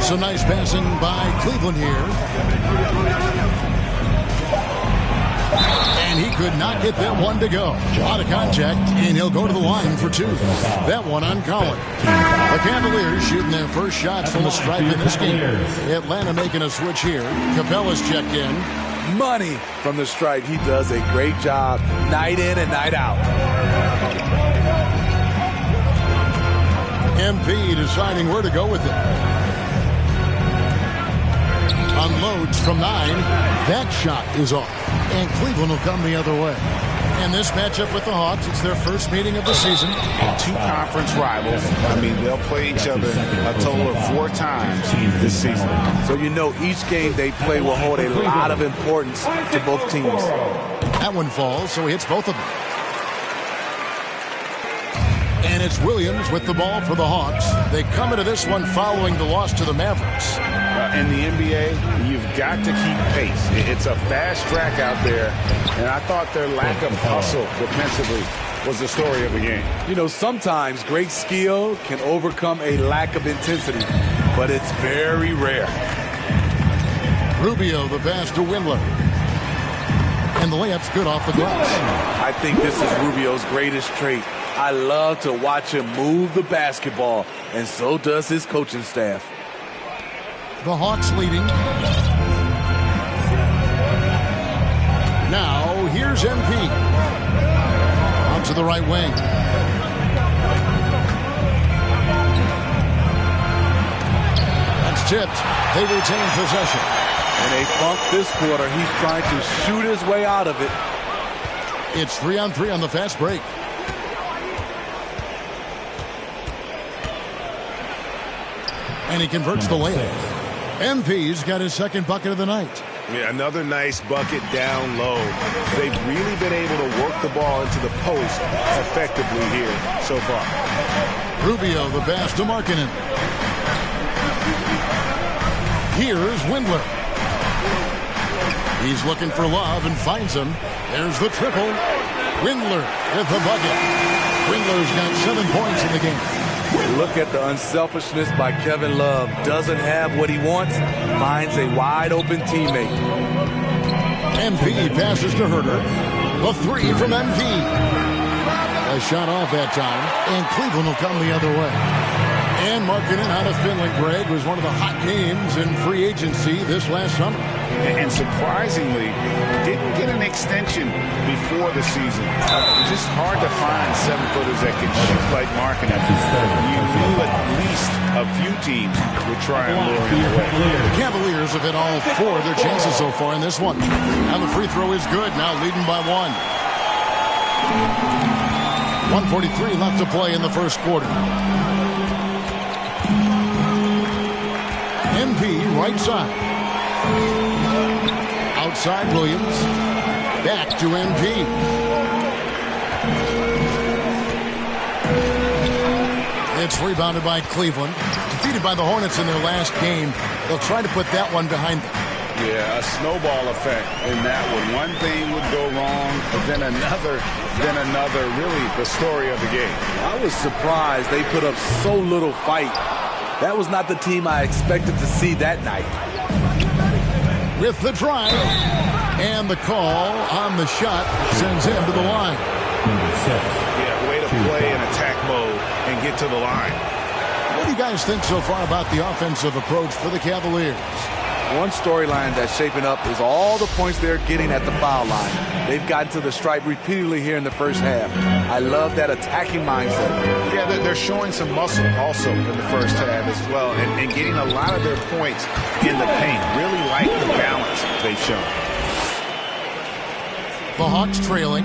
So nice passing by Cleveland here. And he could not get that one to go. Out of contact, and he'll go to the line for two. That one on Collin. The Cavaliers shooting their first shots from the stripe in this game. Atlanta making a switch here. Capella's checked in. Money from the stripe. He does a great job night in and night out. MP deciding where to go with it. Unloads from 9. That shot is off. And Cleveland will come the other way. In this matchup with the Hawks, it's their first meeting of the season. And two conference rivals. I mean, they'll play each other a total of 4 times this season. So you know each game they play will hold a lot of importance to both teams. That one falls, so he hits both of them. And it's Williams with the ball for the Hawks. They come into this one following the loss to the Mavericks. In the NBA, you've got to keep pace. It's a fast track out there, and I thought their lack of hustle defensively was the story of the game. You know, sometimes great skill can overcome a lack of intensity, but it's very rare. Rubio, the pass to Windler. And the layup's good off the glass. I think this is Rubio's greatest trait. I love to watch him move the basketball, and so does his coaching staff. The Hawks leading. Now, here's MP. Out to the right wing. That's tipped. They retain possession. And they bunk this quarter. He's trying to shoot his way out of it. It's 3-on-3 on the fast break. And he converts the layup. MP's got his second bucket of the night. Yeah, another nice bucket down low. They've really been able to work the ball into the post effectively here so far. Rubio, the pass to Markkanen. Here's Windler. He's looking for Love and finds him. There's the triple. Windler with the bucket. Windler's got 7 points in the game. Look at the unselfishness by Kevin Love. Doesn't have what he wants, finds a wide-open teammate. MP passes to Herter. The 3 from MP. A shot off that time, and Cleveland will come the other way. And Markkanen out of Finland, Greg, was one of the hot names in free agency this last summer. And surprisingly, didn't get an extension before the season. Just hard to find 7-footers that can shoot like Markkanen. You knew at least a few teams would try and lure him away. The Cavaliers have hit all 4 of their chances so far in this one. And the free throw is good, now leading by 1. 1:43 left to play in the first quarter. MP right side. Outside Williams. Back to MP. It's rebounded by Cleveland. Defeated by the Hornets in their last game. They'll try to put that one behind them. Yeah, a snowball effect in that one. One thing would go wrong, but then another. Really the story of the game. I was surprised they put up so little fight. That was not the team I expected to see that night. With the drive, and the call on the shot sends him to the line. Yeah, way to play in attack mode and get to the line. What do you guys think so far about the offensive approach for the Cavaliers? One storyline that's shaping up is all the points they're getting at the foul line. They've gotten to the stripe repeatedly here in the first half. I love that attacking mindset. Yeah, they're showing some muscle also in the first half as well, and getting a lot of their points in the paint. Really like the balance they've shown. The Hawks trailing.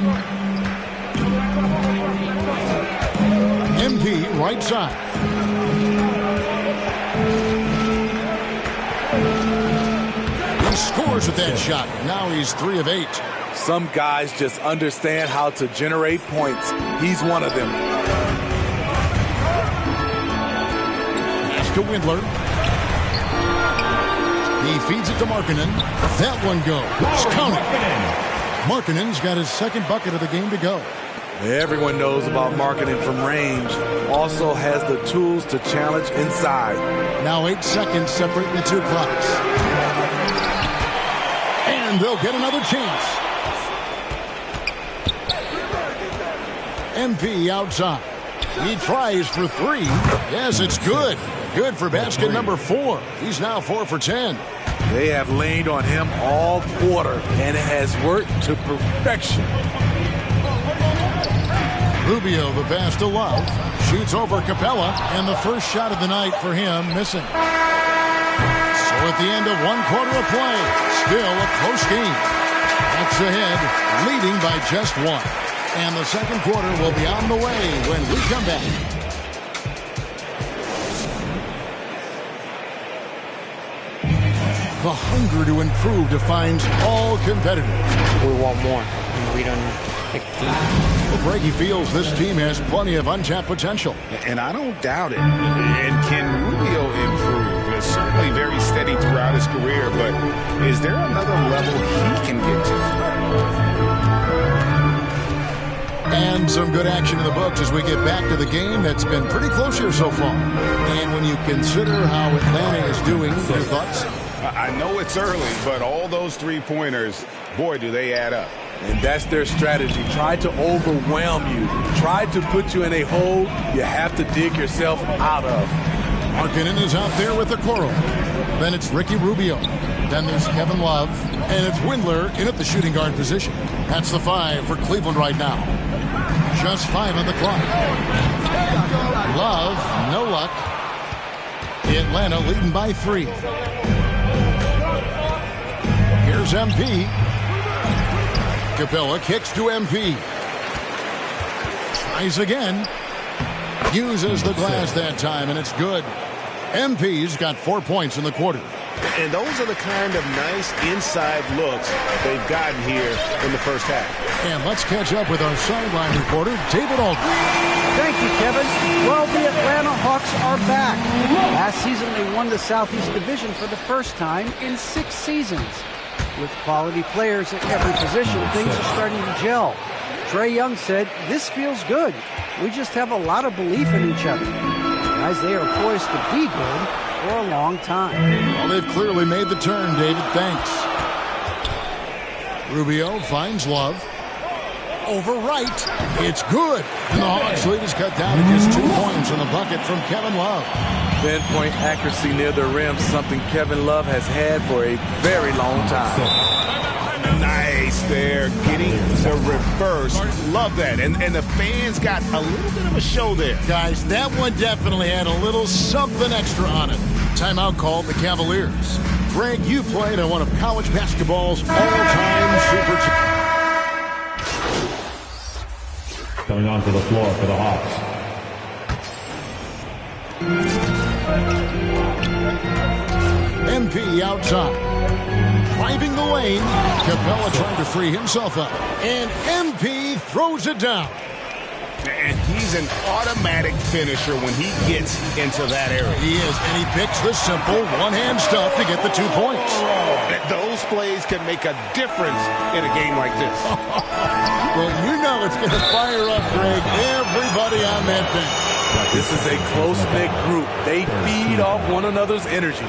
MP right side. scores with that shot. Now he's 3 of 8. Some guys just understand how to generate points. He's one of them. Pass to Windler. He feeds it to Markkanen. That one goes. Counting. Markkanen's got his second bucket of the game to go. Everyone knows about Markkanen from range. Also has the tools to challenge inside. Now 8 seconds separating the two clocks. And they'll get another chance. MP outside. He tries for 3. Yes, it's good. Good for basket number 4. He's now 4 for 10. They have leaned on him all quarter, and it has worked to perfection. Rubio, the pass to Love. Shoots over Capella, and the first shot of the night for him missing. So at the end of 1 quarter of play, still a close game. Bucks ahead, leading by just 1. And the second quarter will be on the way when we come back. The hunger to improve defines all competitors. We want more. We don't pick Well, Greggy feels this team has plenty of untapped potential. And I don't doubt it. And can Rubio improve? He's certainly very steady throughout his career, but is there another level he can get to? And some good action in the books as we get back to the game that's been pretty close here so far. And when you consider how Atlanta is doing, your thoughts? I know it's early, but all those three-pointers, boy, do they add up. And that's their strategy. Try to overwhelm you. Try to put you in a hole you have to dig yourself out of. Markkanen is out there with the Okoro. Then it's Ricky Rubio. Then there's Kevin Love. And it's Windler in at the shooting guard position. That's the 5 for Cleveland right now. Just 5 on the clock. Love, no luck. Atlanta leading by 3. Here's MP. Capella kicks to MP. Tries again. Uses the glass that time, and it's good. MP's got 4 points in the quarter. And those are the kind of nice inside looks they've gotten here in the first half. And let's catch up with our sideline reporter, David Aldridge. Thank you, Kevin. Well, the Atlanta Hawks are back. Last season, they won the Southeast Division for the first time in 6 seasons. With quality players at every position, things are starting to gel. Trae Young said, "This feels good. We just have a lot of belief in each other." Guys, they are poised to be good for a long time. Well, they've clearly made the turn, David. Thanks. Rubio finds Love. Over right. It's good. And the Hawks lead is cut down to just 2 points on the bucket from Kevin Love. Pinpoint accuracy near the rim, something Kevin Love has had for a very long time. Nice there, getting the reverse. Love that. And the fans got a little bit of a show there. Guys, that one definitely had a little something extra on it. Timeout called the Cavaliers. Greg, you played on one of college basketball's all-time super teams. Coming onto the floor for the Hawks. MP outside. Driving the lane. Capella trying to free himself up. And MP throws it down. And he's an automatic finisher when he gets into that area. He is, and he picks the simple one-hand stuff to get the 2 points. Those plays can make a difference in a game like this. Well, you know it's going to fire up, Greg, everybody on that bench. This is a close-knit group. They feed off one another's energy.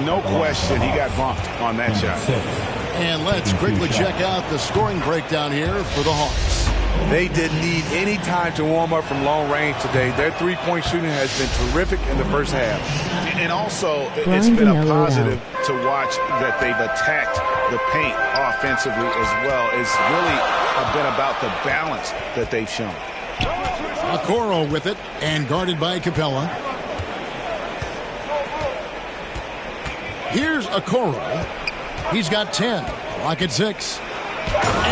No question he got bumped on that shot. And let's quickly check out the scoring breakdown here for the Hawks. They didn't need any time to warm up from long range today. Their three-point shooting has been terrific in the first half. And also, it's been a positive to watch that they've attacked the paint offensively as well. It's really been about the balance that they've shown. Okoro with it and guarded by Capella. Here's Okoro. He's got 10. Clock at 6.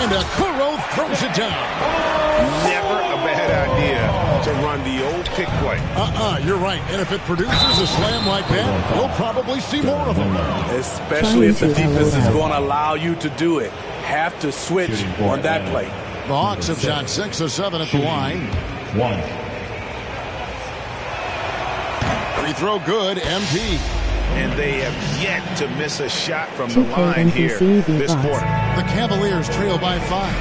And Okoro throws it down. Never a bad idea to run the old pick play. You're right. And if it produces a slam like that, we'll probably see more of them. Especially if the defense is going to allow you to do it. Have to switch on that play. The Hawks have shot 6 of 7 at the line. Free throw good, MP. And they have yet to miss a shot from the line here this quarter. The Cavaliers trail by 5.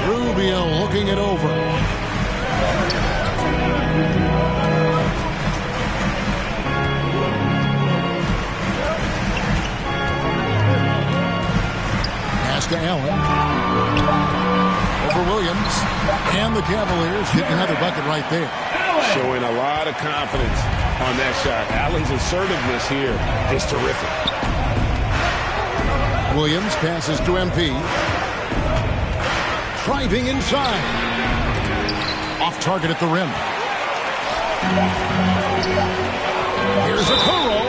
Rubio looking it over. Pass to Allen. Over Williams. And the Cavaliers get another bucket right there. Showing a lot of confidence on that shot. Allen's assertiveness here is terrific. Williams passes to MP. Driving inside. Off target at the rim. Here's Okoro.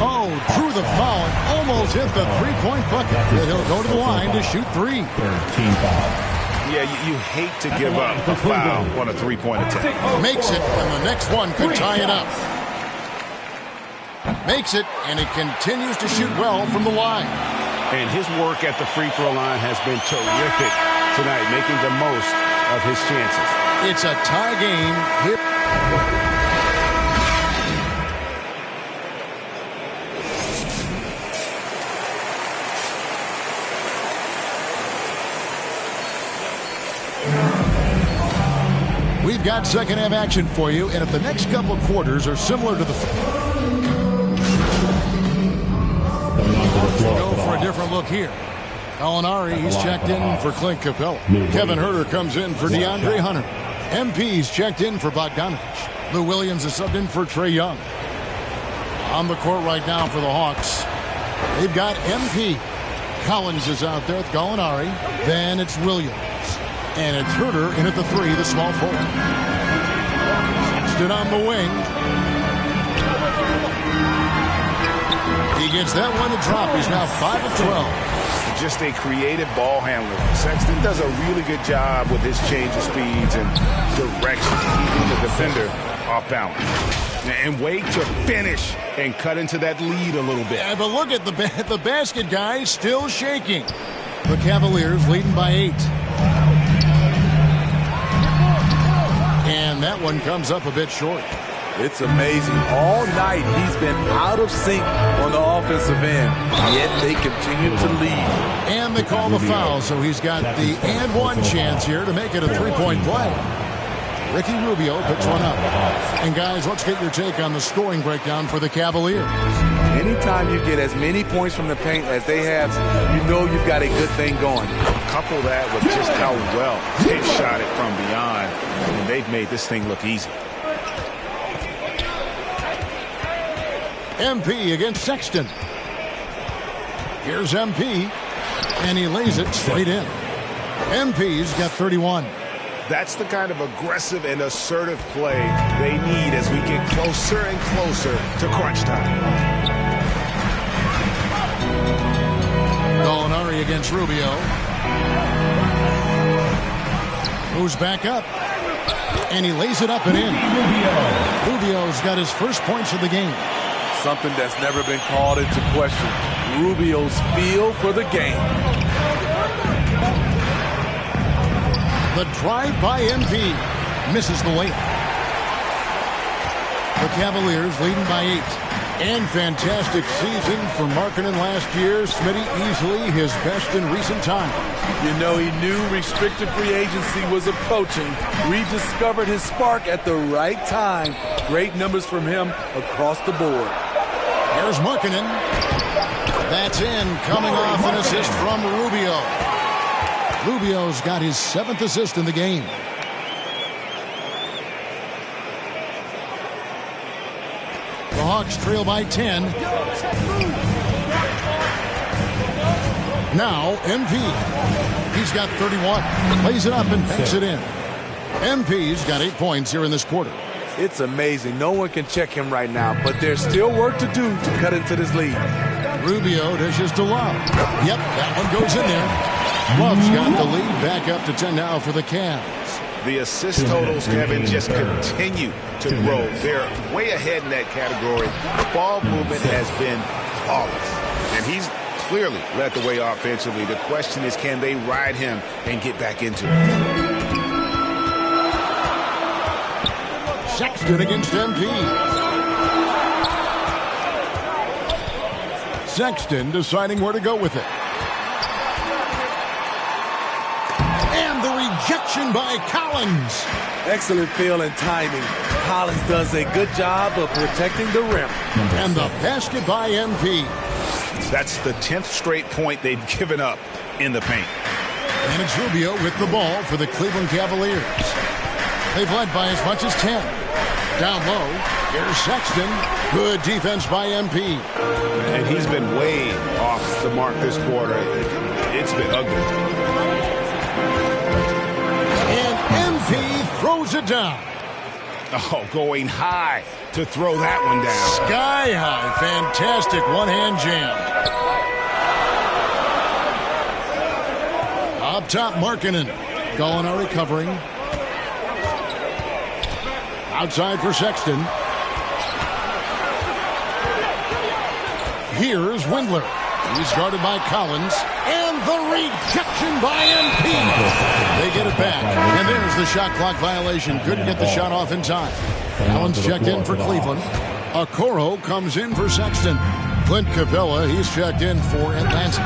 Oh, drew the foul and almost hit the three-point bucket. And he'll go to the line to shoot 3. 13 foul. Yeah, you hate to give up a foul on a three-point attempt. Makes it, and the next one could tie it up. Makes it, and he continues to shoot well from the line. And his work at the free throw line has been terrific tonight, making the most of his chances. It's a tie game here. We've got second half action for you, and if the next couple of quarters are similar to the go for a different look here. Alinari, he's checked in for Clint Capella. Kevin Huerter comes in for DeAndre Hunter. MP's checked in for Bogdanovich. Lou Williams is subbed in for Trae Young. On the court right now for the Hawks, they've got MP. Collins is out there with Gallinari. Then it's Williams. And it's Huerter in at the 3, the small forward. Stood on the wing. He gets that one to drop. He's now 5 of 12. Just a creative ball handler. Sexton does a really good job with his change of speeds and direction, keeping the defender off balance. And wait to finish and cut into that lead a little bit. Yeah, but look at the basket guy still shaking. The Cavaliers leading by 8. And that one comes up a bit short. It's amazing. All night he's been out of sync on the offensive end, yet they continue to lead. And they call the foul, so he's got the and one chance here to make it a three-point play. Ricky Rubio picks one up. And guys, let's get your take on the scoring breakdown for the Cavaliers. Anytime you get as many points from the paint as they have, you know you've got a good thing going. Couple that with just how well they've shot it from beyond, and they've made this thing look easy. MP against Sexton. Here's MP, and he lays it straight in. MP's got 31. That's the kind of aggressive and assertive play they need as we get closer and closer to crunch time. Gallinari against Rubio. Moves back up. And he lays it up and in. Rubio's got his first points of the game. Something that's never been called into question. Rubio's feel for the game. The drive by MP misses the layup. The Cavaliers leading by 8. And fantastic season for Markkanen last year. Smitty easily his best in recent times. You know, he knew restricted free agency was approaching. Rediscovered his spark at the right time. Great numbers from him across the board. Here's Markkanen. That's in, coming off an assist from Rubio. Rubio's got his 7th assist in the game. The Hawks trail by 10. Now, MP. He's got 31. Plays it up and banks it in. MP's got 8 points here in this quarter. It's amazing. No one can check him right now, but there's still work to do to cut into this lead. Rubio dishes to Love. Yep, that one goes in there. Love's got the lead back up to 10 now for the Cavs. The assist totals, Kevin, just continue to grow. They're way ahead in that category. Ball movement has been flawless, and he's clearly led the way offensively. The question is, can they ride him and get back into it? Sexton against MP. Sexton deciding where to go with it. And the rejection by Collins. Excellent feel and timing. Collins does a good job of protecting the rim. And the basket by MP. That's the 10th straight point they've given up in the paint. And it's Rubio with the ball for the Cleveland Cavaliers. They've led by as much as 10. Down low, here's Sexton. Good defense by MP. And he's been way off the mark this quarter. It's been ugly. And MP throws it down. Oh, going high to throw that one down. Sky high. Fantastic one-hand jam. Up top, Markkanen. Gallinari covering. Outside for Sexton. Here's Windler. He's guarded by Collins. And the rejection by MP. They get it back. And there's the shot clock violation. Couldn't get the shot off in time. Allen's checked in for Cleveland. Okoro comes in for Sexton. Clint Capella, he's checked in for Atlanta.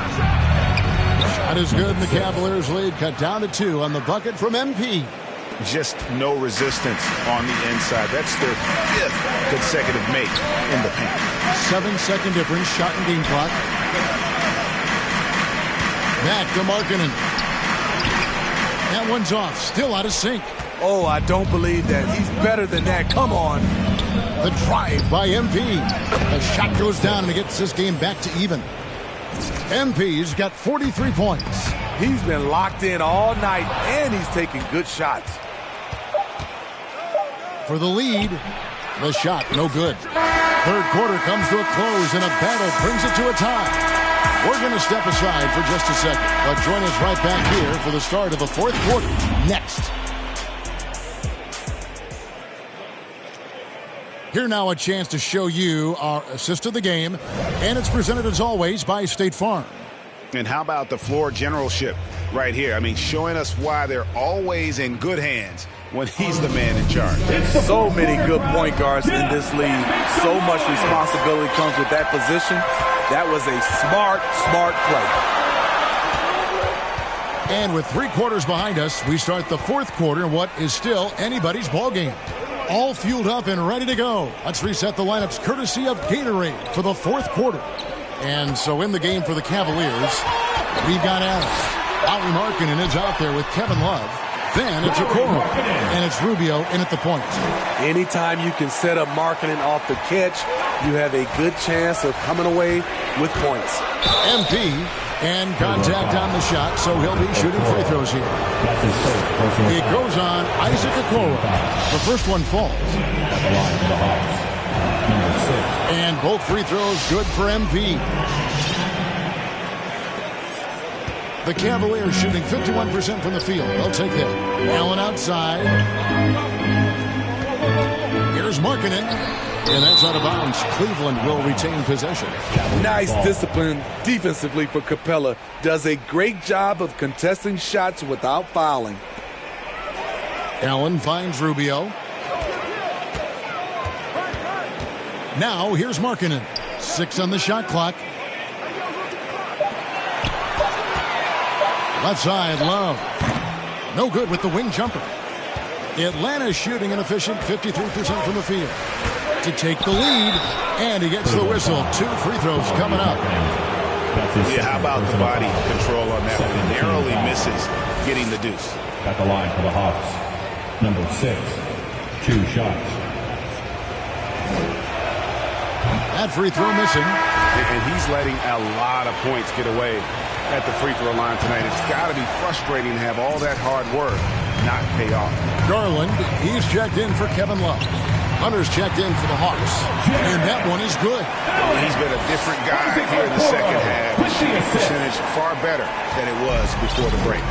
Shot is good. The Cavaliers lead cut down to 2 on the bucket from MP. Just no resistance on the inside. That's their 5th consecutive make in the paint. 7-second difference, shot and game clock. Back to Markkanen. That one's off, still out of sync. Oh, I don't believe that. He's better than that. Come on. The drive by MP. The shot goes down and it gets this game back to even. MP's got 43 points. He's been locked in all night, and he's taking good shots. For the lead, the shot, no good. Third quarter comes to a close, and a battle brings it to a tie. We're going to step aside for just a second, but join us right back here for the start of the fourth quarter next. Here now a chance to show you our assist of the game, and it's presented as always by State Farm. And how about the floor generalship right here? I mean, showing us why they're always in good hands when he's the man in charge. So many good point guards in this league. So much responsibility comes with that position. That was a smart play. And with 3 quarters behind us, we start the fourth quarter in what is still anybody's ball game. All fueled up and ready to go. Let's reset the lineups courtesy of Gatorade for the fourth quarter. And so in the game for the Cavaliers, we've got Allen. Lauri Markkanen is out there with Kevin Love. Then it's Okoro. And it's Rubio in at the point. Anytime you can set up Markkanen off the catch, you have a good chance of coming away with points. MP and contact on the shot, so he'll be shooting free throws here. It goes on Isaac Okoro. The first one falls. And both free throws good for MP. The Cavaliers shooting 51% from the field. They'll take it. Allen outside. Here's Markkanen. And that's out of bounds. Cleveland will retain possession. Nice discipline defensively for Capella. Does a great job of contesting shots without fouling. Allen finds Rubio. Now here's Markkanen. 6 on the shot clock. Left side, Love. No good with the wing jumper. Atlanta shooting an efficient 53% from the field. To take the lead, and he gets the whistle. 2 free throws coming up. Yeah, how about the body control on that one? Narrowly misses getting the deuce. At the line for the Hawks, number 6, 2 shots. That free throw missing. And he's letting a lot of points get away at the free throw line tonight. It's got to be frustrating to have all that hard work not pay off. Garland, he's checked in for Kevin Love. Hunter's checked in for the Hawks. And that one is good. He's been a different guy here in the second half. His shooting percentage far better than it was before the break.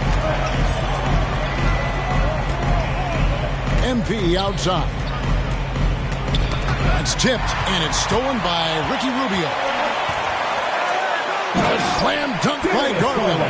MP outside. That's tipped, and it's stolen by Ricky Rubio. A slam dunk by Garland.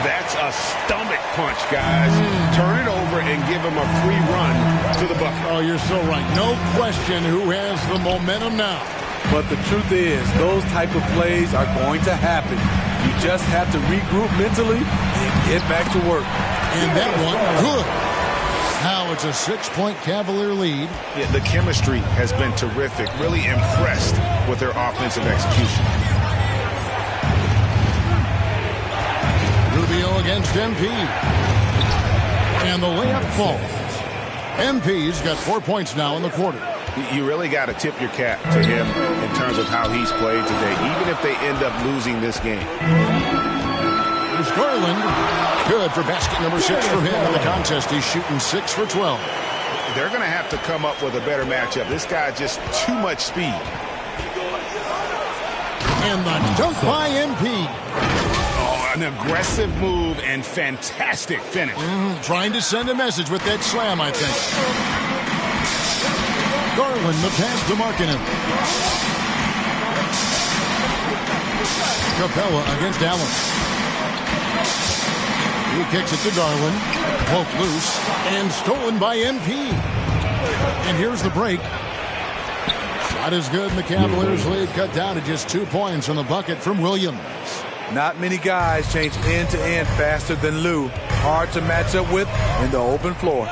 That's a stomach punch, guys. Turn it over and give him a free run to the bucket. Oh, you're so right. No question who has the momentum now. But the truth is, those type of plays are going to happen. You just have to regroup mentally and get back to work. And that one, good. Now it's a 6-point Cavalier lead. Yeah, the chemistry has been terrific. Really impressed with their offensive execution. Rubio against MP. And the layup falls. MP's got 4 points now in the quarter. You really got to tip your cap to him in terms of how he's played today, even if they end up losing this game. Here's Garland. Good for basket number 6 for him in the contest. He's shooting 6 for 12. They're going to have to come up with a better matchup. This guy just too much speed. And the dunk by MP. Oh, an aggressive move and fantastic finish. Trying to send a message with that slam, I think. Garland, the pass to Markkanen. Capella against Allen. He kicks it to Garland. Poked loose and stolen by MP. And here's the break. Shot is good, and the Cavaliers lead cut down to just 2 points on the bucket from Williams. Not many guys change end-to-end faster than Lou. Hard to match up with in the open floor.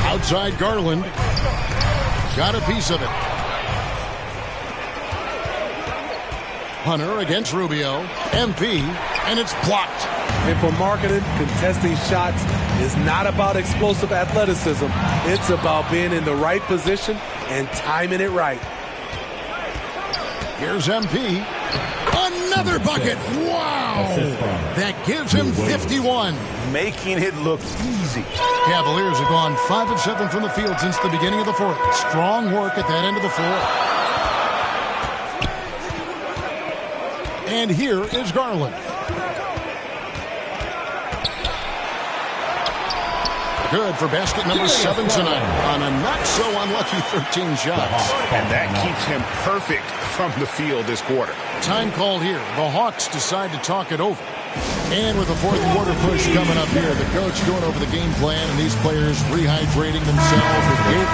Outside Garland. Got a piece of it. Hunter against Rubio. MP, and it's blocked. And for Markkanen, contesting shots is not about explosive athleticism. It's about being in the right position and timing it right. Here's MP. Another bucket. Wow. That gives him 51. Making it look easy. Cavaliers have gone 5 of 7 from the field since the beginning of the fourth. Strong work at that end of the floor. And here is Garland. Good for basket number 7 tonight on a not-so-unlucky 13 shots. And that keeps him perfect from the field this quarter. Time called here. The Hawks decide to talk it over. And with the fourth quarter push coming up here, the coach going over the game plan and these players rehydrating themselves with game.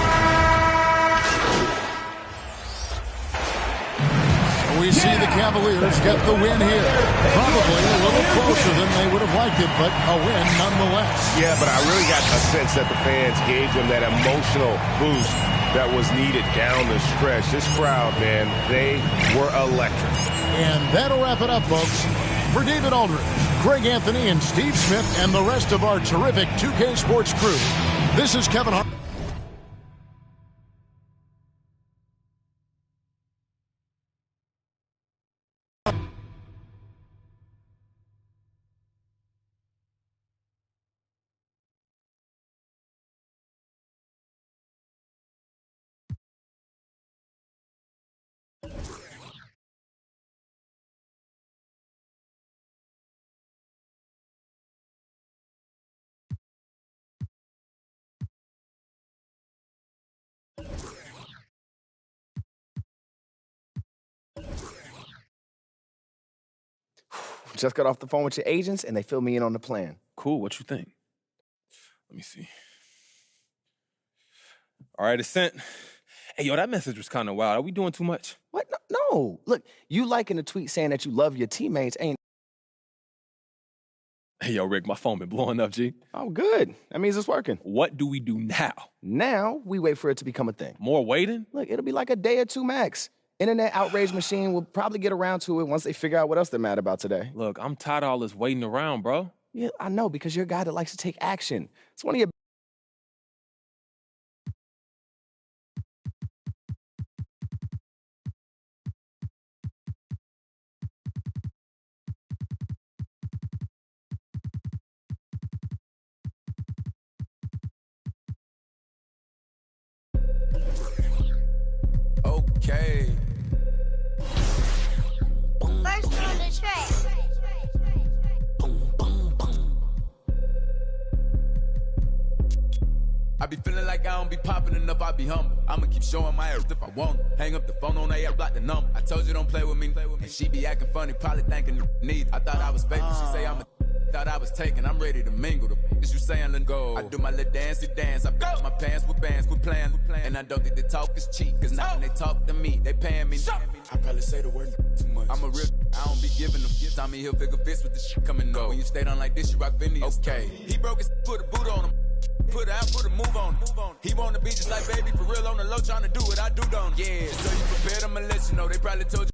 We see the Cavaliers get the win here. Probably a little closer than they would have liked it, but a win nonetheless. Yeah, but I really got a sense that the fans gave them that emotional boost that was needed down the stretch. This crowd, man, they were electric. And that'll wrap it up, folks. For David Aldridge, Craig Anthony, and Steve Smith, and the rest of our terrific 2K Sports crew, this is Kevin Hart. Just got off the phone with your agents, and they fill me in on the plan. Cool. What you think? Let me see. All right, it's sent. Hey, yo, that message was kind of wild. Are we doing too much? What? No. Look, you liking a tweet saying that you love your teammates ain't. Hey, yo, Rick, my phone been blowing up, G. Oh, good. That means it's working. What do we do now? Now, we wait for it to become a thing. More waiting? Look, it'll be like a day or two max. Internet outrage machine will probably get around to it once they figure out what else they're mad about today. Look, I'm tired of all this waiting around, bro. Yeah, I know, because you're a guy that likes to take action. It's one of your I be feeling like I don't be popping enough, I be humble. I'ma keep showing my ass if I want. Hang up the phone on that, block the number. I told you don't play with me, and she be acting funny, probably thinking need. I thought I was faking, she say I'm a thought I was taking, I'm ready to mingle. The is you saying let go. I do my little dancey dance, I got my pants with bands, quit playing. And I don't think the talk is cheap, cause now when they talk to me, they paying me. I probably say the word too much. I'm a real, I don't be giving them. Tommy Hilfiger fits with the shit coming up. When you stay down like this, you rock Vinny. Okay, he broke his, put a boot on him. Put out, put a move on him. He wanna be just like baby, for real on the low, trying to do what I do, don't he? Yeah, so you prepared, I'ma let you know. They probably told you.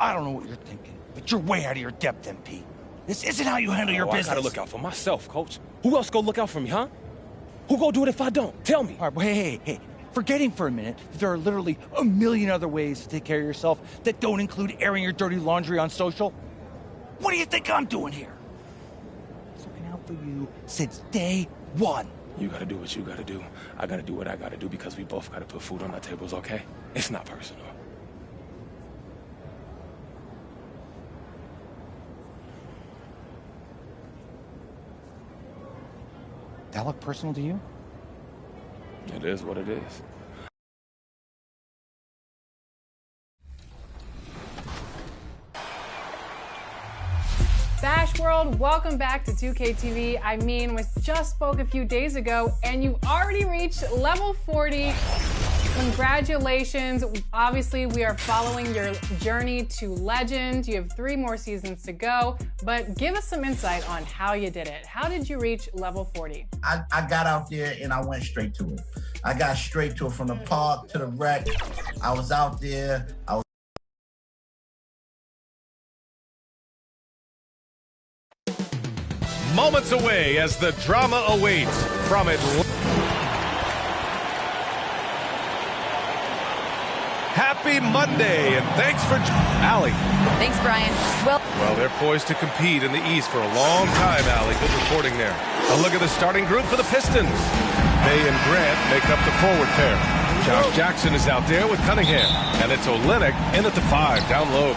I don't know what you're thinking, but you're way out of your depth, MP. This isn't how you handle your business. I gotta look out for myself, Coach. Who else go look out for me, huh? Who go do it if I don't? Tell me. All right, well, hey. Forgetting for a minute that there are literally a million other ways to take care of yourself that don't include airing your dirty laundry on social. What do you think I'm doing here? Looking out for you since day one. You gotta do what you gotta do. I gotta do what I gotta do because we both gotta put food on our tables, okay? It's not personal. That look personal to you? It is what it is. Bash World, welcome back to 2K TV. I mean, we just spoke a few days ago, and you already reached level 40. Congratulations. Obviously, we are following your journey to legend. You have 3 more seasons to go, but give us some insight on how you did it. How did you reach level 40? I got out there and I went straight to it. I got straight to it from the park to the wreck. I was out there. Moments away as the drama awaits from Atlanta. Happy Monday, and thanks for Allie. Thanks, Brian. Well, they're poised to compete in the East for a long time, Allie. Good reporting there. A look at the starting group for the Pistons. May and Grant make up the forward pair. Josh Jackson is out there with Cunningham, and it's Olynyk in at the 5, down low.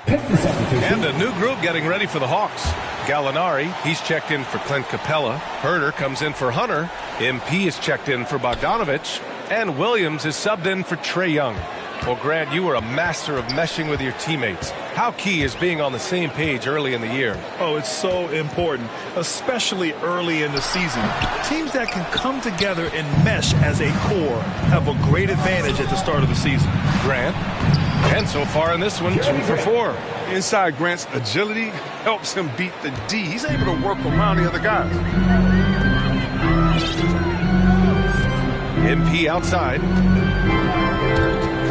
And a new group getting ready for the Hawks. Gallinari, he's checked in for Clint Capella. Herter comes in for Hunter. MP is checked in for Bogdanovich. And Williams is subbed in for Trae Young. Well, Grant, you were a master of meshing with your teammates. How key is being on the same page early in the year? Oh, it's so important, especially early in the season. Teams that can come together and mesh as a core have a great advantage at the start of the season. Grant. And so far in this one, 2 for 4. Inside Grant's agility helps him beat the D. He's able to work around the other guys. MP outside.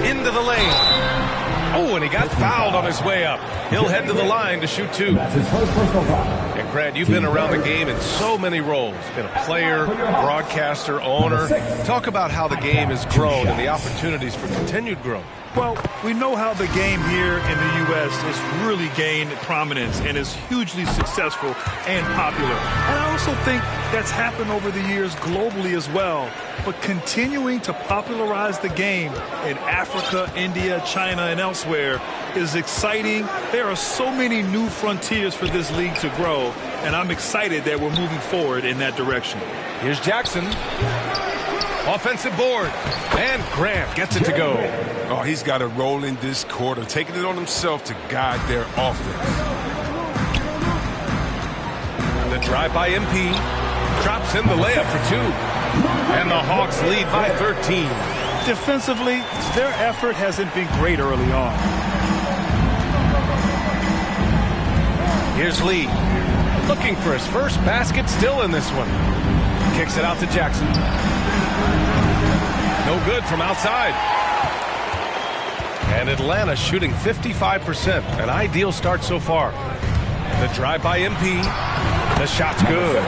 Into the lane. Oh, and he got fouled on his way up. He'll head to the line to shoot 2. That's his first personal foul. And Grant, you've been around the game in so many roles. Been a player, broadcaster, owner. Talk about how the game has grown and the opportunities for continued growth. Well, we know how the game here in the U.S. has really gained prominence and is hugely successful and popular. And I also think that's happened over the years globally as well. But continuing to popularize the game in Africa, India, China, and elsewhere is exciting. There are so many new frontiers for this league to grow, and I'm excited that we're moving forward in that direction. Here's Jackson. Offensive board. And Grant gets it to go. Oh, he's got a role in this quarter, taking it on himself to guide their offense. The drive by MP. Drops in the layup for 2. And the Hawks lead by 13. Defensively, their effort hasn't been great early on. Here's Lee. Looking for his first basket still in this one. Kicks it out to Jackson. No good from outside. And Atlanta shooting 55%. An ideal start so far. The drive by MP. The shot's good.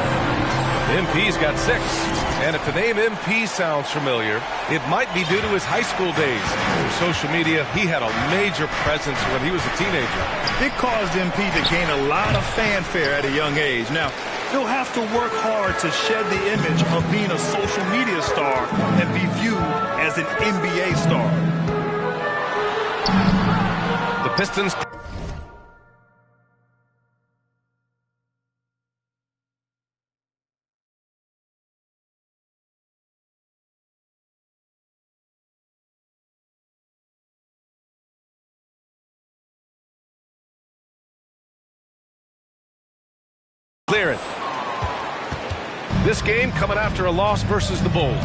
MP's got 6. And if the name MP sounds familiar, it might be due to his high school days. Through social media, he had a major presence when he was a teenager. It caused MP to gain a lot of fanfare at a young age. Now, he'll have to work hard to shed the image of being a social media star and be viewed as an NBA star. Pistons. Clear it. This game coming after a loss versus the Bulls.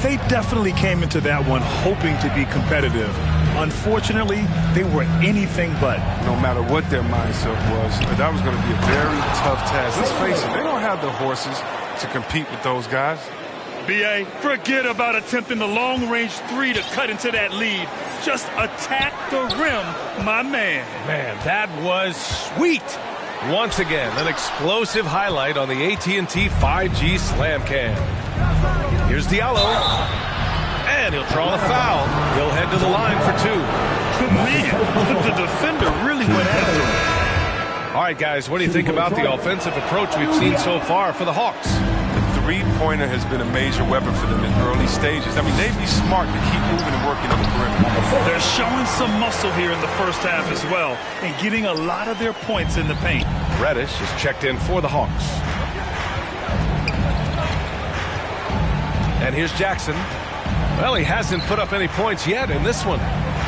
They definitely came into that one hoping to be competitive. Unfortunately, they were anything but. No matter what their mindset was, that was going to be a very tough task. Let's face it, they don't have the horses to compete with those guys. B.A., forget about attempting the long-range three to cut into that lead. Just attack the rim, my man. Man, that was sweet. Once again, an explosive highlight on the AT&T 5G Slam Cam. Here's Diallo. And he'll draw the foul. He'll head to the line for two. Man, the defender really went after him. All right, guys, what do you think about the offensive approach we've seen so far for the Hawks? The three-pointer has been a major weapon for them in early stages. I mean, they'd be smart to keep moving and working on the perimeter. They're showing some muscle here in the first half as well and getting a lot of their points in the paint. Reddish is checked in for the Hawks. And here's Jackson. Well, he hasn't put up any points yet in this one.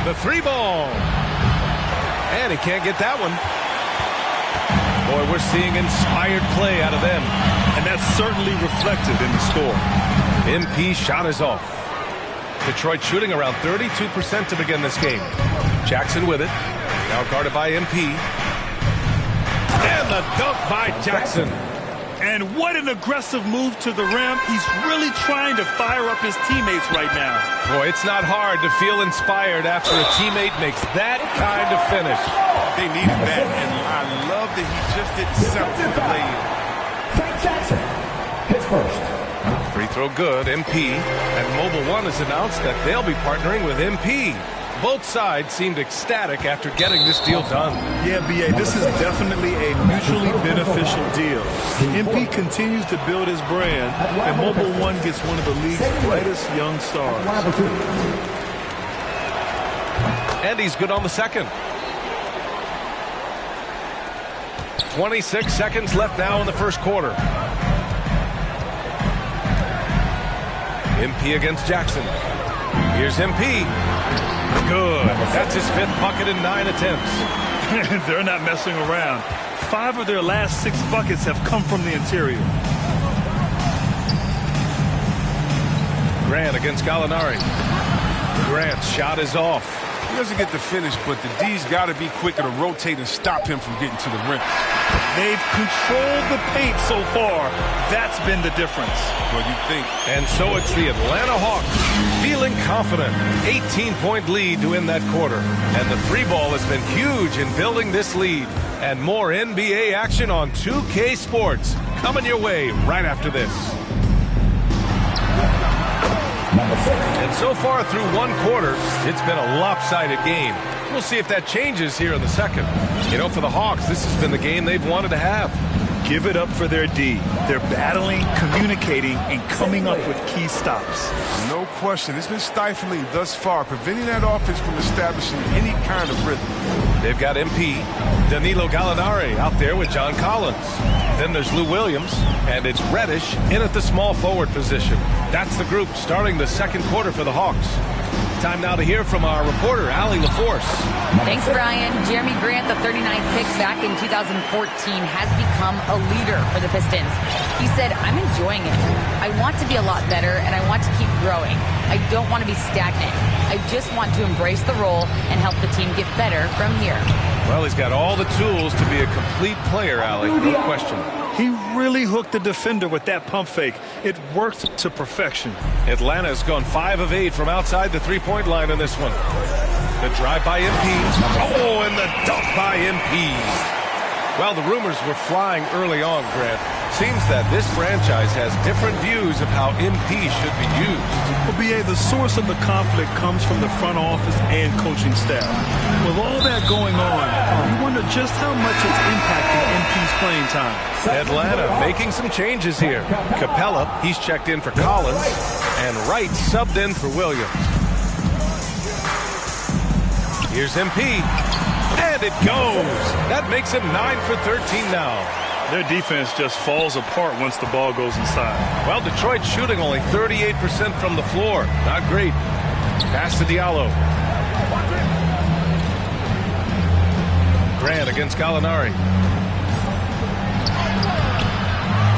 The three ball. And he can't get that one. Boy, we're seeing inspired play out of them. And that's certainly reflected in the score. MP shot is off. Detroit shooting around 32% to begin this game. Jackson with it. Now guarded by MP. And the dunk by Jackson. And what an aggressive move to the rim. He's really trying to fire up his teammates right now. Boy, it's not hard to feel inspired after a teammate makes that kind of finish. They needed that, and I love that he just didn't settle for the lay-in. Frank Jackson, his first. Free throw good, MP. And Mobile One has announced that they'll be partnering with MP. Both sides seemed ecstatic after getting this deal done. Yeah, B.A., this is definitely a mutually beneficial deal. MP continues to build his brand, and Mobile One gets one of the league's brightest young stars. And he's good on the second. 26 seconds left now in the first quarter. MP against Jackson. Here's MP. Good. That's his fifth bucket in 9 attempts. They're not messing around. 5 of their last 6 buckets have come from the interior. Grant against Gallinari. Grant's shot is off. He doesn't get the finish, but the D's got to be quicker to rotate and stop him from getting to the rim. They've controlled the paint so far. That's been the difference. What do you think? And so it's the Atlanta Hawks feeling confident. 18-point lead to win that quarter. And the three ball has been huge in building this lead. And more NBA action on 2K Sports coming your way right after this. And so far through one quarter, it's been a lopsided game. We'll see if that changes here in the second. You know, for the Hawks, this has been the game they've wanted to have. Give it up for their D. They're battling, communicating, and coming up with key stops. No question. It's been stifling thus far, preventing that offense from establishing any kind of rhythm. They've got MP, Danilo Gallinari out there with John Collins. Then there's Lou Williams, and it's Reddish in at the small forward position. That's the group starting the second quarter for the Hawks. Time now to hear from our reporter, R3AL LYF3. Thanks, Brian. Jeremy Grant, the 39th pick back in 2014, has become a leader for the Pistons. He said, I'm enjoying it. I want to be a lot better, and I want to keep growing. I don't want to be stagnant. I just want to embrace the role and help the team get better from here. Well, he's got all the tools to be a complete player, Ali, no question. He really hooked the defender with that pump fake. It worked to perfection. Atlanta's gone 5 of 8 from outside the three-point line in this one. The drive by MP. Oh, and the dunk by MP. Well, the rumors were flying early on, Grant. Seems that this franchise has different views of how MP should be used. Well, B.A., the source of the conflict comes from the front office and coaching staff. With all that going on, you wonder just how much it's impacting MP's playing time. Atlanta making some changes here. Capella, he's checked in for Collins, and Wright subbed in for Williams. Here's MP. And it goes. That makes him 9 for 13 now. Their defense just falls apart once the ball goes inside. Well, Detroit's shooting only 38% from the floor. Not great. Pass to Diallo. Grant against Gallinari.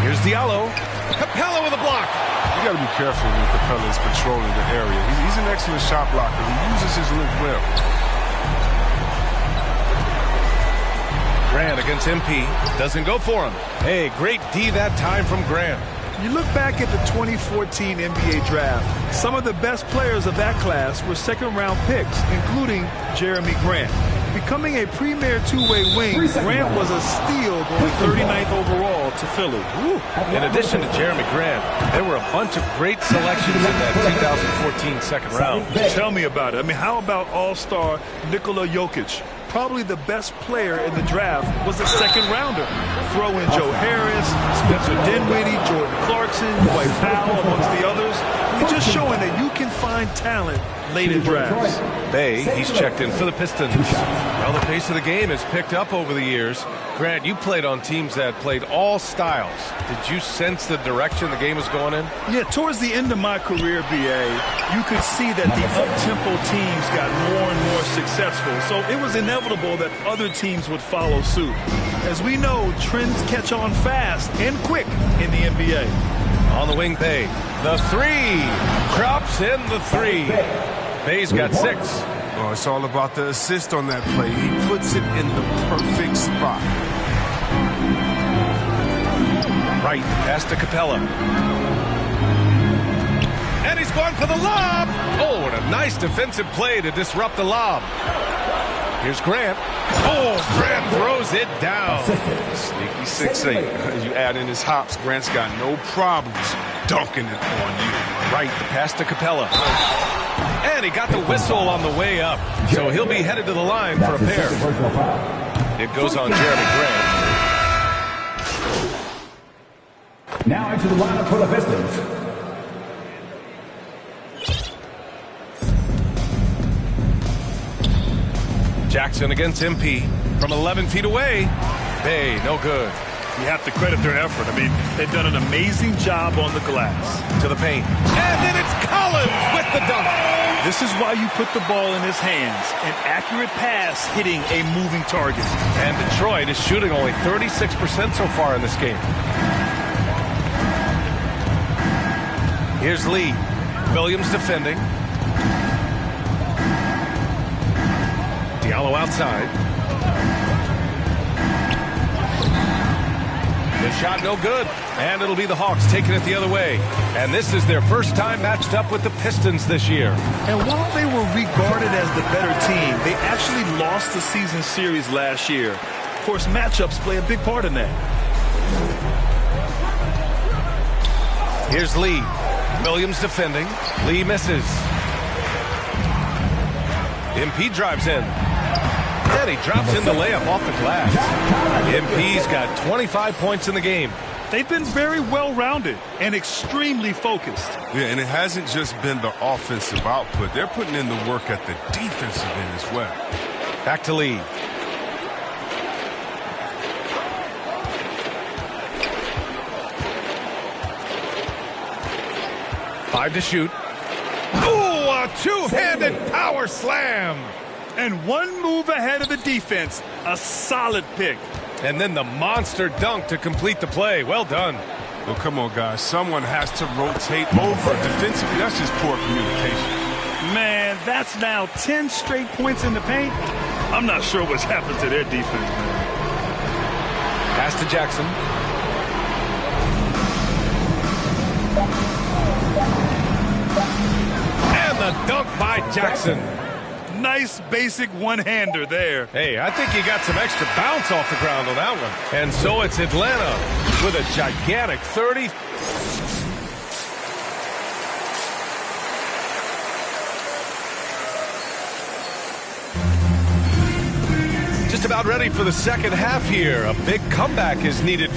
Here's Diallo. Capella with a block. You got to be careful when Capella is controlling the area. He's an excellent shot blocker. He uses his length well. Grant against MP. Doesn't go for him. Hey, great D that time from Grant. You look back at the 2014 NBA draft, some of the best players of that class were second-round picks, including Jeremy Grant. Becoming a premier two-way wing, Grant was a steal going 39th overall to Philly. Woo. In addition to Jeremy Grant, there were a bunch of great selections in that 2014 second round. Tell me about it. I mean, how about all-star Nikola Jokic? Probably the best player in the draft was a second-rounder. Throw in Joe Harris, Spencer Dinwiddie, Jordan Clarkson, Dwight Powell, amongst the others. It's just showing that you can find talent late in drafts. Bay, he's checked in for the Pistons. Well, the pace of the game has picked up over the years. Grant, you played on teams that played all styles. Did you sense the direction the game was going in? Yeah, towards the end of my career, BA, you could see that the up-tempo teams got more and more successful. So it was inevitable that other teams would follow suit. As we know, trends catch on fast and quick in the NBA. On the wing, Bay. The three. Drops in the three. Bay's got 6. Oh, it's all about the assist on that play. He puts it in the perfect spot. Right, pass to Capella. And he's going for the lob. Oh, what a nice defensive play to disrupt the lob. Here's Grant. Oh, Grant throws it down. Sneaky 6'8". You add in his hops, Grant's got no problems dunking it on you. Right, the pass to Capella. And he got the whistle on the way up. So he'll be headed to the line for a pair. It goes on Jeremy Grant. Now into the lineup for the Pistons. Jackson against MP from 11 feet away. Bay, no good. You have to credit their effort. I mean, they've done an amazing job on the glass. To the paint. And then it's Collins with the dunk. This is why you put the ball in his hands. An accurate pass hitting a moving target. And Detroit is shooting only 36% so far in this game. Here's Lee. Williams defending. Diallo outside. The shot no good, and it'll be the Hawks taking it the other way. And this is their first time matched up with the Pistons this year. And while they were regarded as the better team, they actually lost the season series last year. Of course, matchups play a big part in that. Here's Lee. Williams defending. Lee misses. MP drives in. And he drops in the layup off the glass. MP's got 25 points in the game. They've been very well-rounded and extremely focused. Yeah, and it hasn't just been the offensive output. They're putting in the work at the defensive end as well. Back to Lee. Five to shoot. Ooh, a two-handed power slam. And one move ahead of the defense. A solid pick. And then the monster dunk to complete the play. Well done. Well, come on, guys. Someone has to rotate over. Defensively, that's just poor communication. Man, that's now 10 straight points in the paint. I'm not sure what's happened to their defense, man. Pass to Jackson. And the dunk by Jackson. Nice basic one-hander there. Hey, I think he got some extra bounce off the ground on that one. And so it's Atlanta with a gigantic 30. Just about ready for the second half here. A big comeback is needed.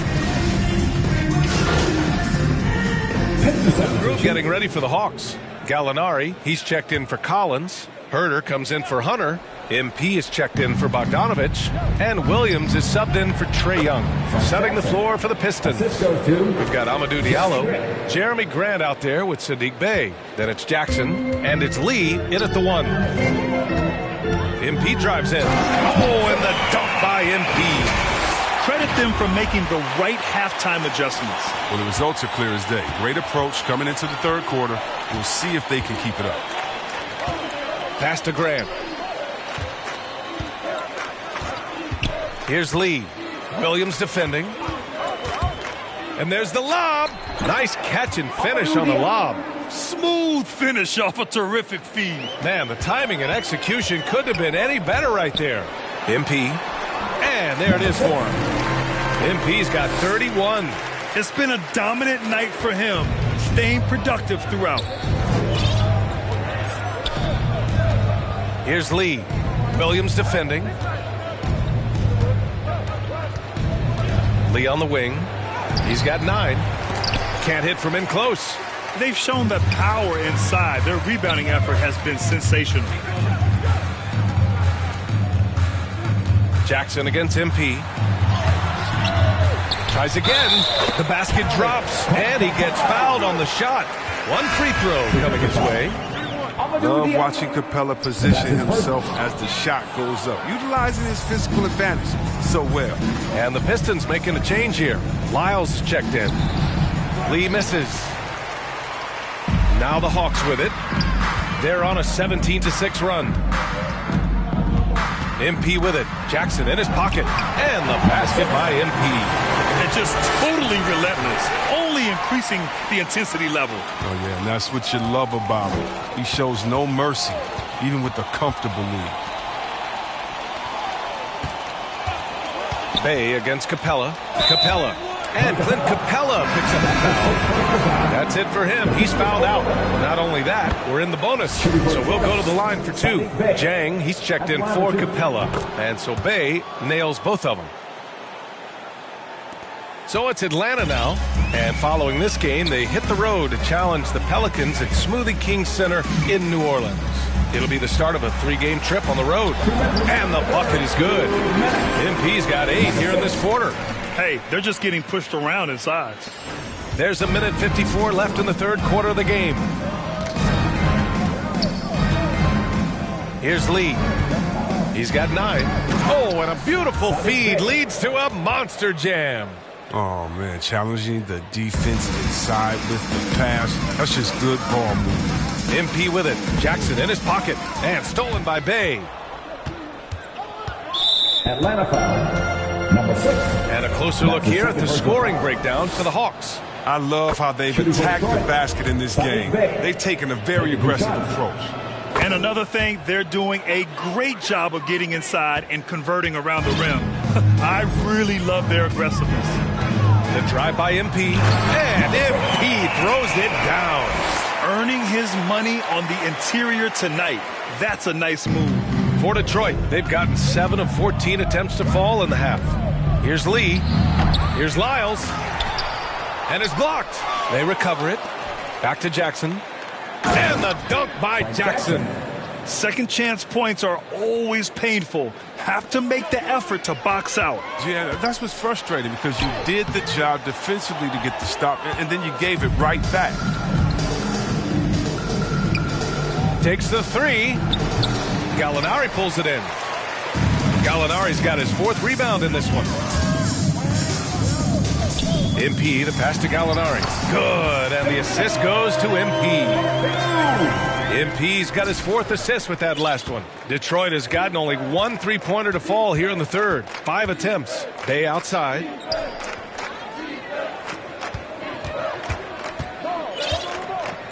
Getting ready for the Hawks. Gallinari, he's checked in for Collins. Herter comes in for Hunter. MP is checked in for Bogdanovich. And Williams is subbed in for Trae Young. Setting the floor for the Pistons. We've got Amadou Diallo, Jeremy Grant out there with Sadiq Bey. Then it's Jackson, and it's Lee in at the 1. MP drives in. Oh, and the dunk by MP. Credit them for making the right halftime adjustments. Well, the results are clear as day. Great approach coming into the third quarter. We'll see if they can keep it up. Pass to Grant. Here's Lee. Williams defending. And there's the lob. Nice catch and finish on the lob. Smooth finish off a terrific feed. Man, the timing and execution couldn't have been any better right there. MP. And there it is for him. MP's got 31. It's been a dominant night for him, staying productive throughout. Here's Lee. Williams defending. Lee on the wing. He's got 9. Can't hit from in close. They've shown the power inside. Their rebounding effort has been sensational. Jackson against MP. Tries again. The basket drops, and he gets fouled on the shot. 1 free throw coming his way. Love watching Capella position himself as the shot goes up, utilizing his physical advantage so well. And the Pistons making a change here. Lyles checked in. Lee misses. Now the Hawks with it. They're on a 17-6 run. MP with it. Jackson in his pocket. And the basket by MP. And just totally relentless. Only increasing the intensity level. Oh, yeah, and that's what you love about him. He shows no mercy, even with a comfortable lead. Bey against Capella. Capella. And Clint Capella picks up the foul. That's it for him. He's fouled out. Not only that, we're in the bonus. So we'll go to the line for 2. Jang, he's checked in for Capella. And so Bey nails both of them. So it's Atlanta now. And following this game, they hit the road to challenge the Pelicans at Smoothie King Center in New Orleans. It'll be the start of a 3-game trip on the road. And the bucket is good. MP's got 8 here in this quarter. Hey, they're just getting pushed around inside. There's a minute 54 left in the third quarter of the game. Here's Lee. He's got 9. Oh, and a beautiful feed leads to a monster jam. Oh, man, challenging the defense inside with the pass. That's just good ball movement. MP with it. Jackson in his pocket. And stolen by Bey. Atlanta foul. Number 6. And a closer look here at the scoring breakdown for the Hawks. I love how they've attacked the basket in this game. They've taken a very aggressive approach. And another thing, they're doing a great job of getting inside and converting around the rim. I really love their aggressiveness. The drive by MP, and MP throws it down. Earning his money on the interior tonight. That's a nice move. For Detroit, they've gotten 7 of 14 attempts to fall in the half. Here's Lee. Here's Lyles. And it's blocked. They recover it. Back to Jackson. And the dunk by Jackson. Second chance points are always painful. Have to make the effort to box out. Yeah, that's what's frustrating because you did the job defensively to get the stop, and then you gave it right back. Takes the 3. Gallinari pulls it in. Gallinari's got his 4th rebound in this one. MP, the pass to Gallinari. Good, and the assist goes to MP. MP's got his 4th assist with that last one. Detroit has gotten only 1 3-pointer to fall here in the third. 5 attempts. Bey outside.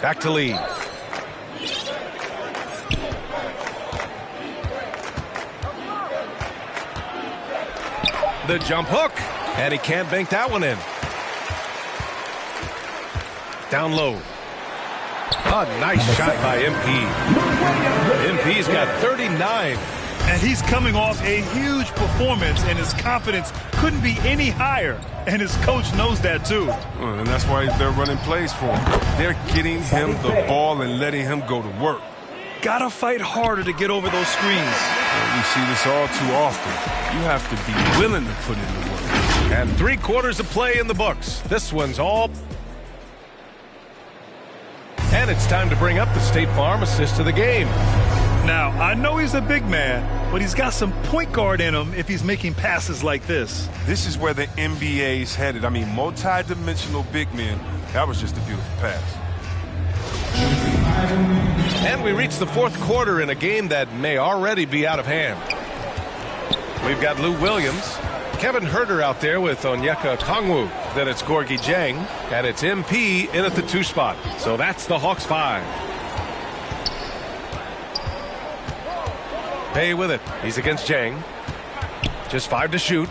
Back to Lee. The jump hook, and he can't bank that one in. Down low. A nice shot by MP. MP's got 39. And he's coming off a huge performance, and his confidence couldn't be any higher. And his coach knows that, too. And that's why they're running plays for him. They're getting him the ball and letting him go to work. Gotta fight harder to get over those screens. We see this all too often. You have to be willing to put in the work. And 3 quarters of play in the books. This one's all. And it's time to bring up the State Farm assist of the game. Now, I know he's a big man, but he's got some point guard in him if he's making passes like this. This is where the NBA's headed. I mean, multi-dimensional big men. That was just a beautiful pass. And we reach the 4th quarter in a game that may already be out of hand. We've got Lou Williams, Kevin Herter out there with Onyeka Okongwu. Then it's Gorgie Jang, and it's MP in at the 2 spot. So that's the Hawks 5. Bay with it. He's against Jang. Just 5 to shoot.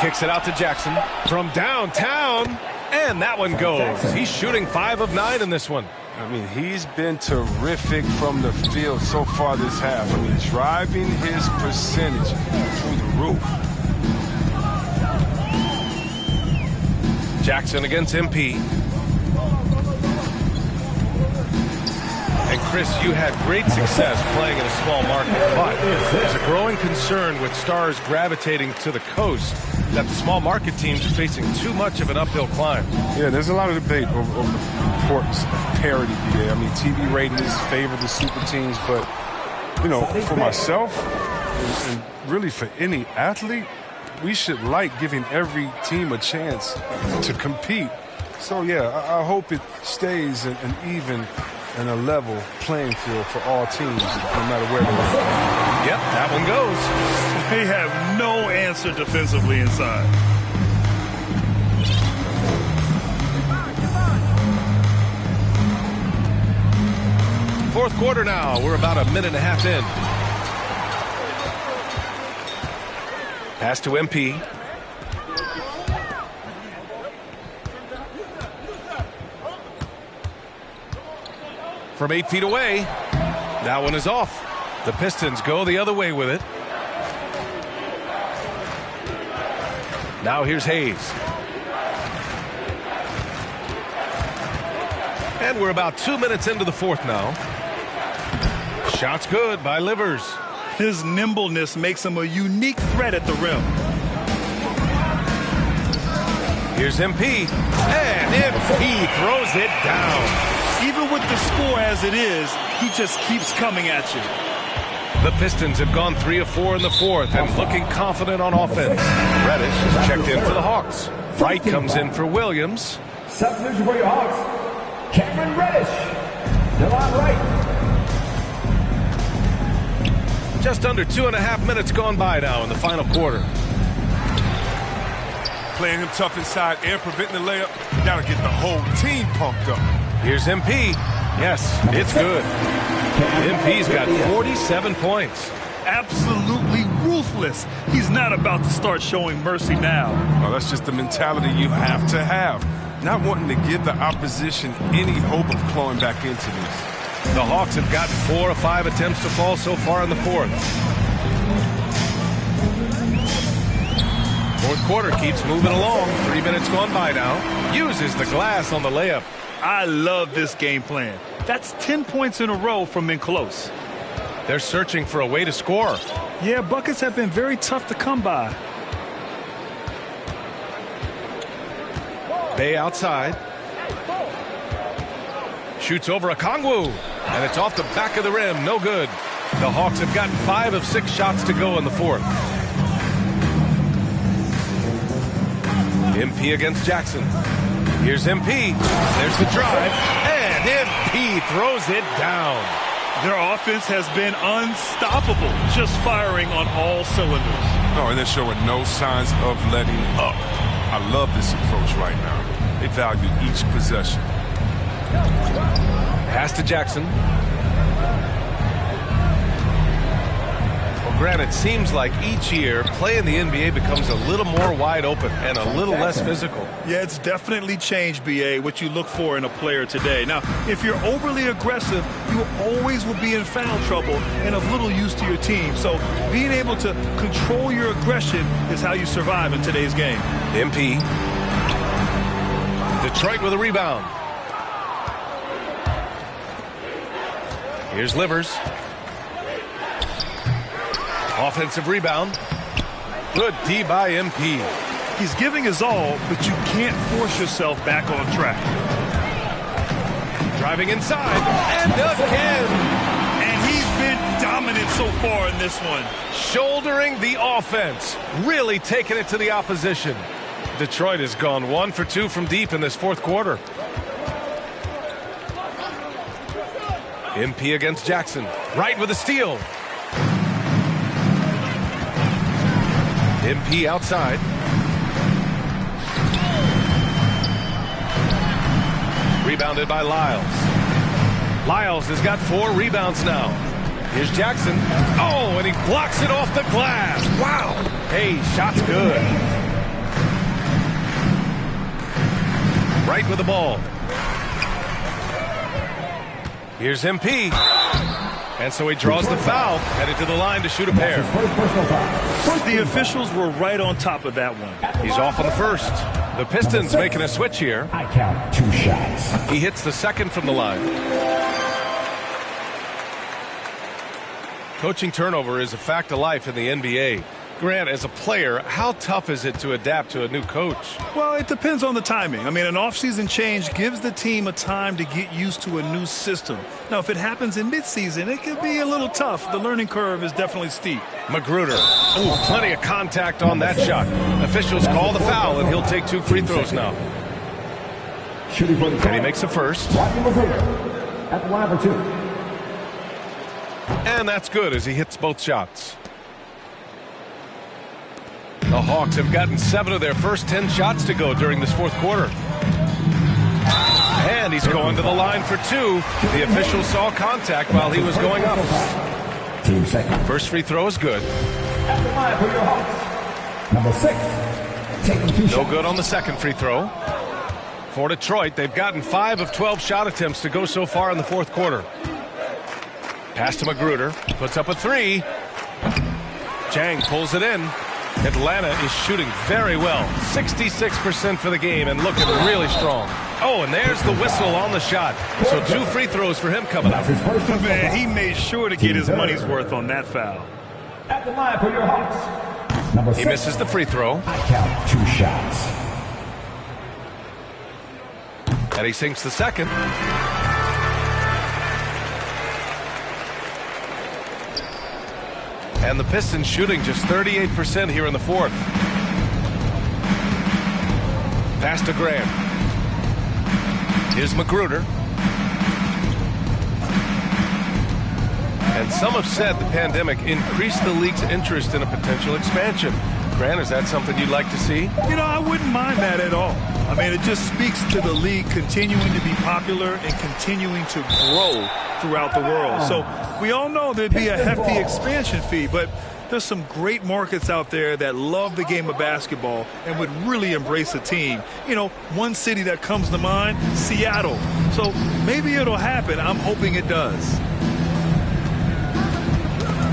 Kicks it out to Jackson from downtown. And that one goes. He's shooting 5 of 9 in this one. I mean, he's been terrific from the field so far this half. I mean, driving his percentage through the roof. Jackson against MP. And Chris, you had great success playing in a small market, but there's a growing concern with stars gravitating to the coast that the small market teams are facing too much of an uphill climb. Yeah, there's a lot of debate over the importance of parity today. I mean, TV ratings favor the super teams, but, you know, for myself and really for any athlete, we should like giving every team a chance to compete. So, yeah, I hope it stays an even and a level playing field for all teams, no matter where they are. Yep, that one goes. They have no answer defensively inside. Fourth quarter now. We're about a minute and a half in. Pass to MP. From 8 feet away. That one is off. The Pistons go the other way with it. Now here's Hayes. And we're about 2 minutes into the fourth now. Shot's good by Livers. His nimbleness makes him a unique threat at the rim. Here's MP. And MP throws it down. Even with the score as it is, he just keeps coming at you. The Pistons have gone 3 of 4 in the fourth and looking confident on offense. Reddish is checked in for the Hawks. Wright comes in for Williams. Substitution for your Hawks, Cameron Reddish. Delon Wright. Just under 2.5 minutes gone by now in the final quarter. Playing him tough inside and preventing the layup. Gotta get the whole team pumped up. Here's MP. Yes, it's good. MP's got 47 points. Absolutely ruthless. He's not about to start showing mercy now. Oh, that's just the mentality you have to have. Not wanting to give the opposition any hope of clawing back into this. The Hawks have gotten 4 of 5 attempts to fall so far in the fourth. Fourth quarter keeps moving along. 3 minutes gone by now. Uses the glass on the layup. I love this game plan. That's 10 points in a row from in close. They're searching for a way to score. Yeah, buckets have been very tough to come by. Bay outside. Shoots over Okongwu. And it's off the back of the rim. No good. The Hawks have gotten 5 of 6 shots to go in the fourth. MP against Jackson. Here's MP. There's the drive. And MP throws it down. Their offense has been unstoppable, just firing on all cylinders. Oh, and they're showing no signs of letting up. I love this approach right now. They value each possession. Pass to Jackson. Granted, it seems like each year, play in the NBA becomes a little more wide open and a little less physical. Yeah, it's definitely changed, B.A., what you look for in a player today. Now, if you're overly aggressive, you always will be in foul trouble and of little use to your team. So being able to control your aggression is how you survive in today's game. MP. Detroit with a rebound. Here's Livers. Offensive rebound. Good D by MP. He's giving his all, but you can't force yourself back on track. Driving inside. And again. And he's been dominant so far in this one. Shouldering the offense. Really taking it to the opposition. Detroit has gone 1 for 2 from deep in this fourth quarter. MP against Jackson. Right with a steal. MP outside. Rebounded by Lyles. Lyles has got 4 rebounds now. Here's Jackson. Oh, and he blocks it off the glass. Wow. Hey, shot's good. Right with the ball. Here's MP. And so he draws the foul, headed to the line to shoot a pair. The officials were right on top of that one. He's off on the first. The Pistons making a switch here. I count 2 shots. He hits the second from the line. Coaching turnover is a fact of life in the NBA. Grant, as a player, how tough is it to adapt to a new coach? Well, it depends on the timing. I mean, an offseason change gives the team a time to get used to a new system. Now, if it happens in midseason, it could be a little tough. The learning curve is definitely steep. Magruder. Ooh, plenty of contact on that shot. Officials call the foul, and he'll take 2 free throws now. And he makes the first. At the line for 2. And that's good as he hits both shots. The Hawks have gotten 7 of their first 10 shots to go during this fourth quarter. And he's going to the line for 2. The official saw contact while he was going up. Team second. First free throw is good. At the line for your Hawks. Number 6. Taking 2 No shots. good on the second free throw. For Detroit, they've gotten 5 of 12 shot attempts to go so far in the fourth quarter. Pass to Magruder. Puts up a 3. Chang pulls it in. Atlanta is shooting very well. 66% for the game and looking really strong. Oh, and there's the whistle on the shot. So 2 free throws for him coming up. Man, he made sure to get his money's worth on that foul. At the line for your Hawks. Number 6. He misses the free throw. I count 2 shots. And he sinks the second. And the Pistons shooting just 38% here in the fourth. Pass to Graham. Here's Magruder. And some have said the pandemic increased the league's interest in a potential expansion. Grant, is that something you'd like to see? You know, I wouldn't mind that at all. I mean, it just speaks to the league continuing to be popular and continuing to grow throughout the world. So we all know there'd be a hefty expansion fee, but there's some great markets out there that love the game of basketball and would really embrace a team. You know, one city that comes to mind, Seattle. So maybe it'll happen. I'm hoping it does.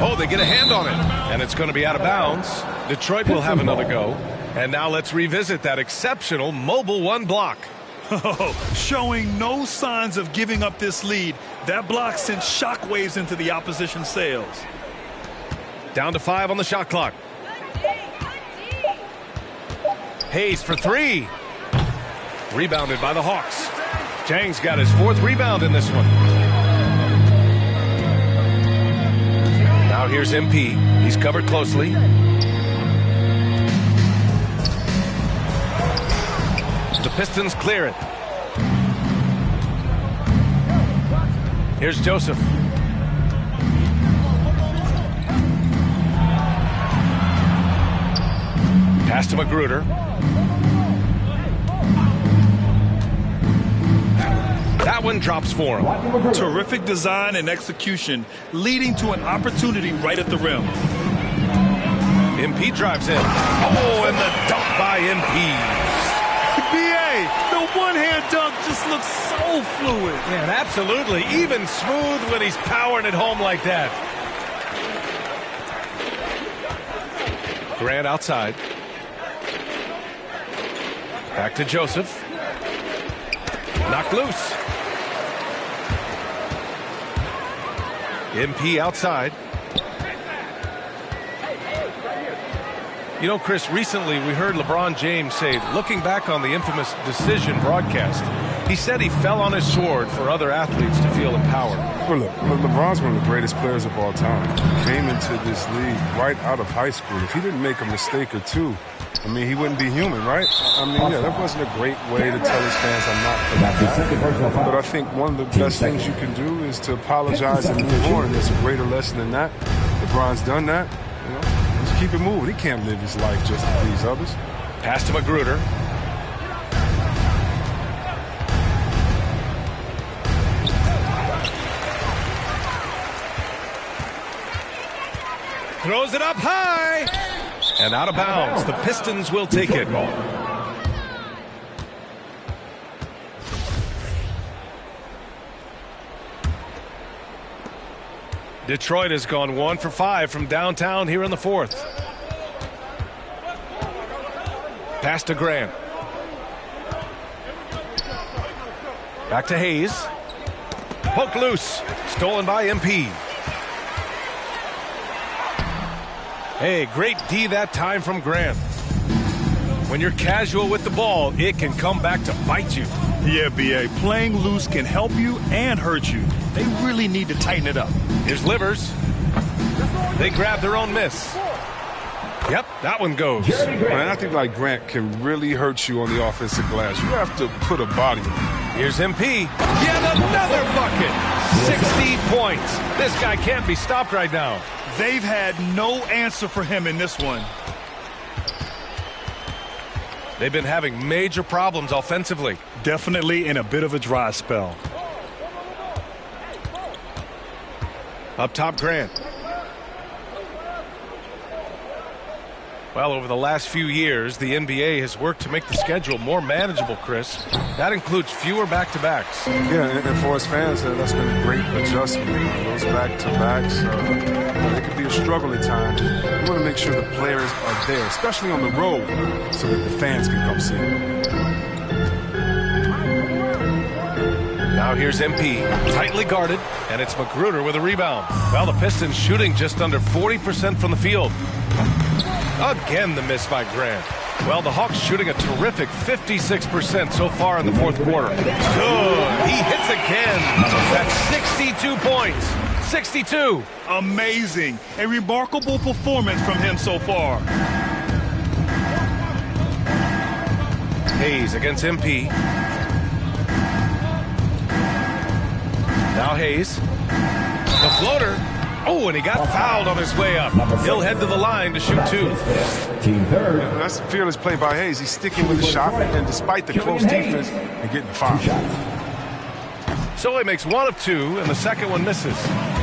Oh, they get a hand on it, and it's going to be out of bounds. Detroit will have another go. And now let's revisit that exceptional mobile 1 block. Showing no signs of giving up this lead. That block sent shockwaves into the opposition sails. Down to 5 on the shot clock. Hayes for 3. Rebounded by the Hawks. Chang's got his 4th rebound in this one. Now here's MP. He's covered closely. The Pistons clear it. Here's Joseph. Pass to Magruder. That one drops for him. Terrific design and execution, leading to an opportunity right at the rim. MP drives in. Oh, and the dunk by MP. B.A., the one-hand dunk just looks so fluid. Man, absolutely. Even smooth when he's powering it home like that. Grant outside. Back to Joseph. Knocked loose. MP outside. You know, Chris, recently we heard LeBron James say, looking back on the infamous decision broadcast, he said he fell on his sword for other athletes to feel empowered. Well, look, LeBron's one of the greatest players of all time. He came into this league right out of high school. If he didn't make a mistake or two, I mean, he wouldn't be human, right? I mean, yeah, that wasn't a great way to tell his fans I'm not for. But I think one of the best things you can do is to apologize and move on, and there's a greater lesson than that. LeBron's done that, you know. Just keep it moving. He can't live his life just to please others. Pass to Magruder. Throws it up high. And out of bounds. The Pistons will take it. Detroit has gone 1 for 5 from downtown here in the fourth. Pass to Grant. Back to Hayes. Poke loose. Stolen by MP. Hey, great D that time from Grant. When you're casual with the ball, it can come back to bite you. Yeah, B.A., playing loose can help you and hurt you. They really need to tighten it up. Here's Livers. They grab their own miss. Yep, that one goes. Man, I think like Grant can really hurt you on the offensive glass. You have to put a body on it. Here's MP. Yet another bucket. 60 points. This guy can't be stopped right now. They've had no answer for him in this one. They've been having major problems offensively. Definitely in a bit of a dry spell. Up top, Grant. Well, over the last few years, the NBA has worked to make the schedule more manageable, Chris. That includes fewer back-to-backs. Yeah, and for us fans, that's been a great adjustment. Those back-to-backs, they could be a struggle at times. We want to make sure the players are there, especially on the road, so that the fans can come see them. Now here's MP, tightly guarded, and it's Magruder with a rebound. Well, the Pistons shooting just under 40% from the field. Again, the miss by Grant. Well, the Hawks shooting a terrific 56% so far in the fourth quarter. Good. He hits again. That's 62 points. 62. Amazing. A remarkable performance from him so far. Hayes against MP. Now Hayes. The floater. Oh, and he got fouled on his way up. He'll head to the line to shoot two. That's a fearless play by Hayes. He's sticking with the shot, and despite the close defense, and getting the foul. So he makes 1 of 2, and the second one misses.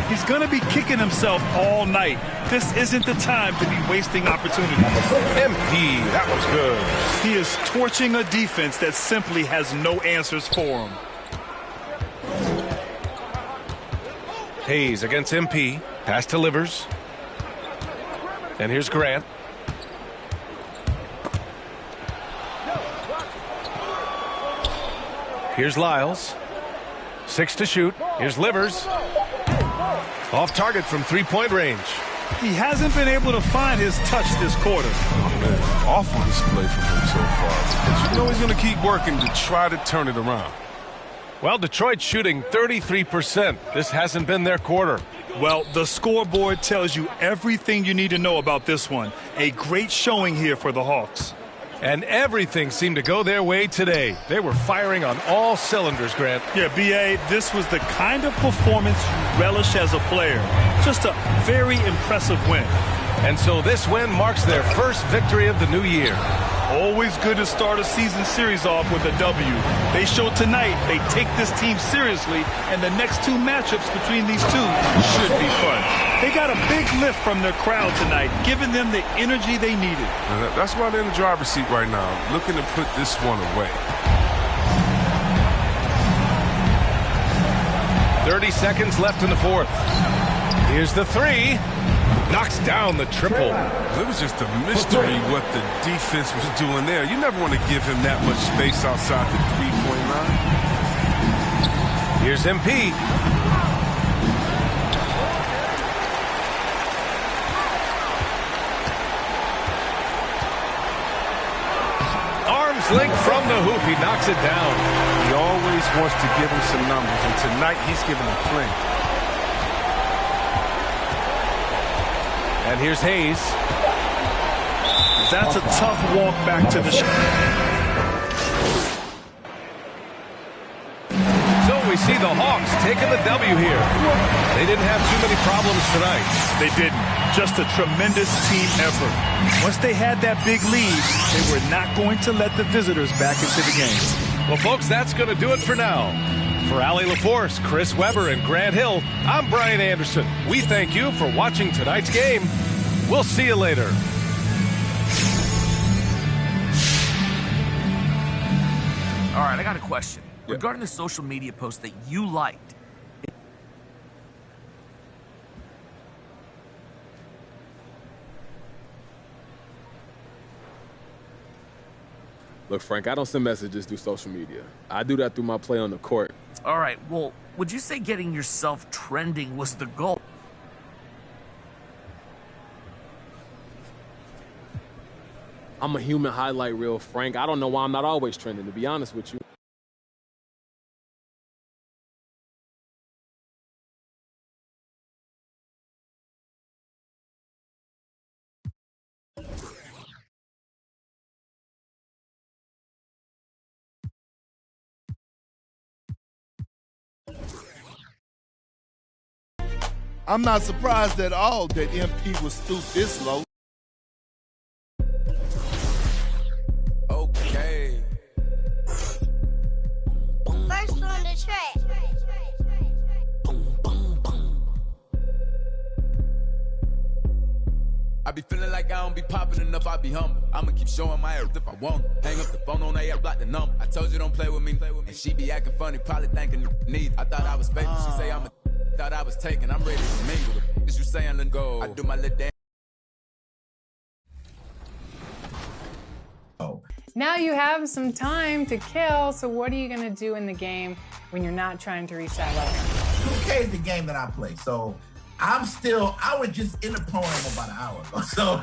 He's going to be kicking himself all night. This isn't the time to be wasting opportunities. MP, that was good. He is torching a defense that simply has no answers for him. Hayes against MP. Pass to Livers. And here's Grant. Here's Lyles. 6 to shoot. Here's Livers. Off target from three-point range. He hasn't been able to find his touch this quarter. Oh, man. Awful display from him so far. But you know he's going to keep working to try to turn it around. Well, Detroit's shooting 33%. This hasn't been their quarter. Well, the scoreboard tells you everything you need to know about this one. A great showing here for the Hawks. And everything seemed to go their way today. They were firing on all cylinders, Grant. Yeah, B.A., this was the kind of performance you relish as a player. Just a very impressive win. And so this win marks their first victory of the new year. Always good to start a season series off with a W. They showed tonight they take this team seriously, and the next two matchups between these two should be fun. They got a big lift from their crowd tonight, giving them the energy they needed. That's why they're in the driver's seat right now, looking to put this one away. 30 seconds left in the fourth. Here's the three. Knocks down the triple. It was just a mystery what the defense was doing there. You never want to give him that much space outside the three-point line. Here's MP. Arms length from the hoop. He knocks it down. He always wants to give him some numbers, and tonight he's giving them plenty. And here's Hayes. That's a tough walk back to the shot. So we see the Hawks taking the W here. They didn't have too many problems tonight. They didn't. Just a tremendous team effort. Once they had that big lead, they were not going to let the visitors back into the game. Well, folks, that's going to do it for now. For Allie LaForce, Chris Webber, and Grant Hill, I'm Brian Anderson. We thank you for watching tonight's game. We'll see you later. All right, I got a question. Regarding the social media post that you liked. Look, Frank, I don't send messages through social media. I do that through my play on the court. All right, well, would you say getting yourself trending was the goal? I'm a human highlight reel, Frank. I don't know why I'm not always trending, to be honest with you. I'm not surprised at all that MP was stooped this low. Okay. First on the track. I be feeling like I don't be popping enough, I be humble. I'ma keep showing my earth if I want. Hang up the phone on AF, block the number. I told you don't play with me. And she be acting funny, probably thinking need. I thought I was faking, she say I'm a thought I was taking. I'm ready to mingle with is you saying let go. I do my little dance. Now you have some time to kill, so what are you going to do in the game when you're not trying to reach that level? 2K is the game that I play, so I was just in the program about an hour ago, so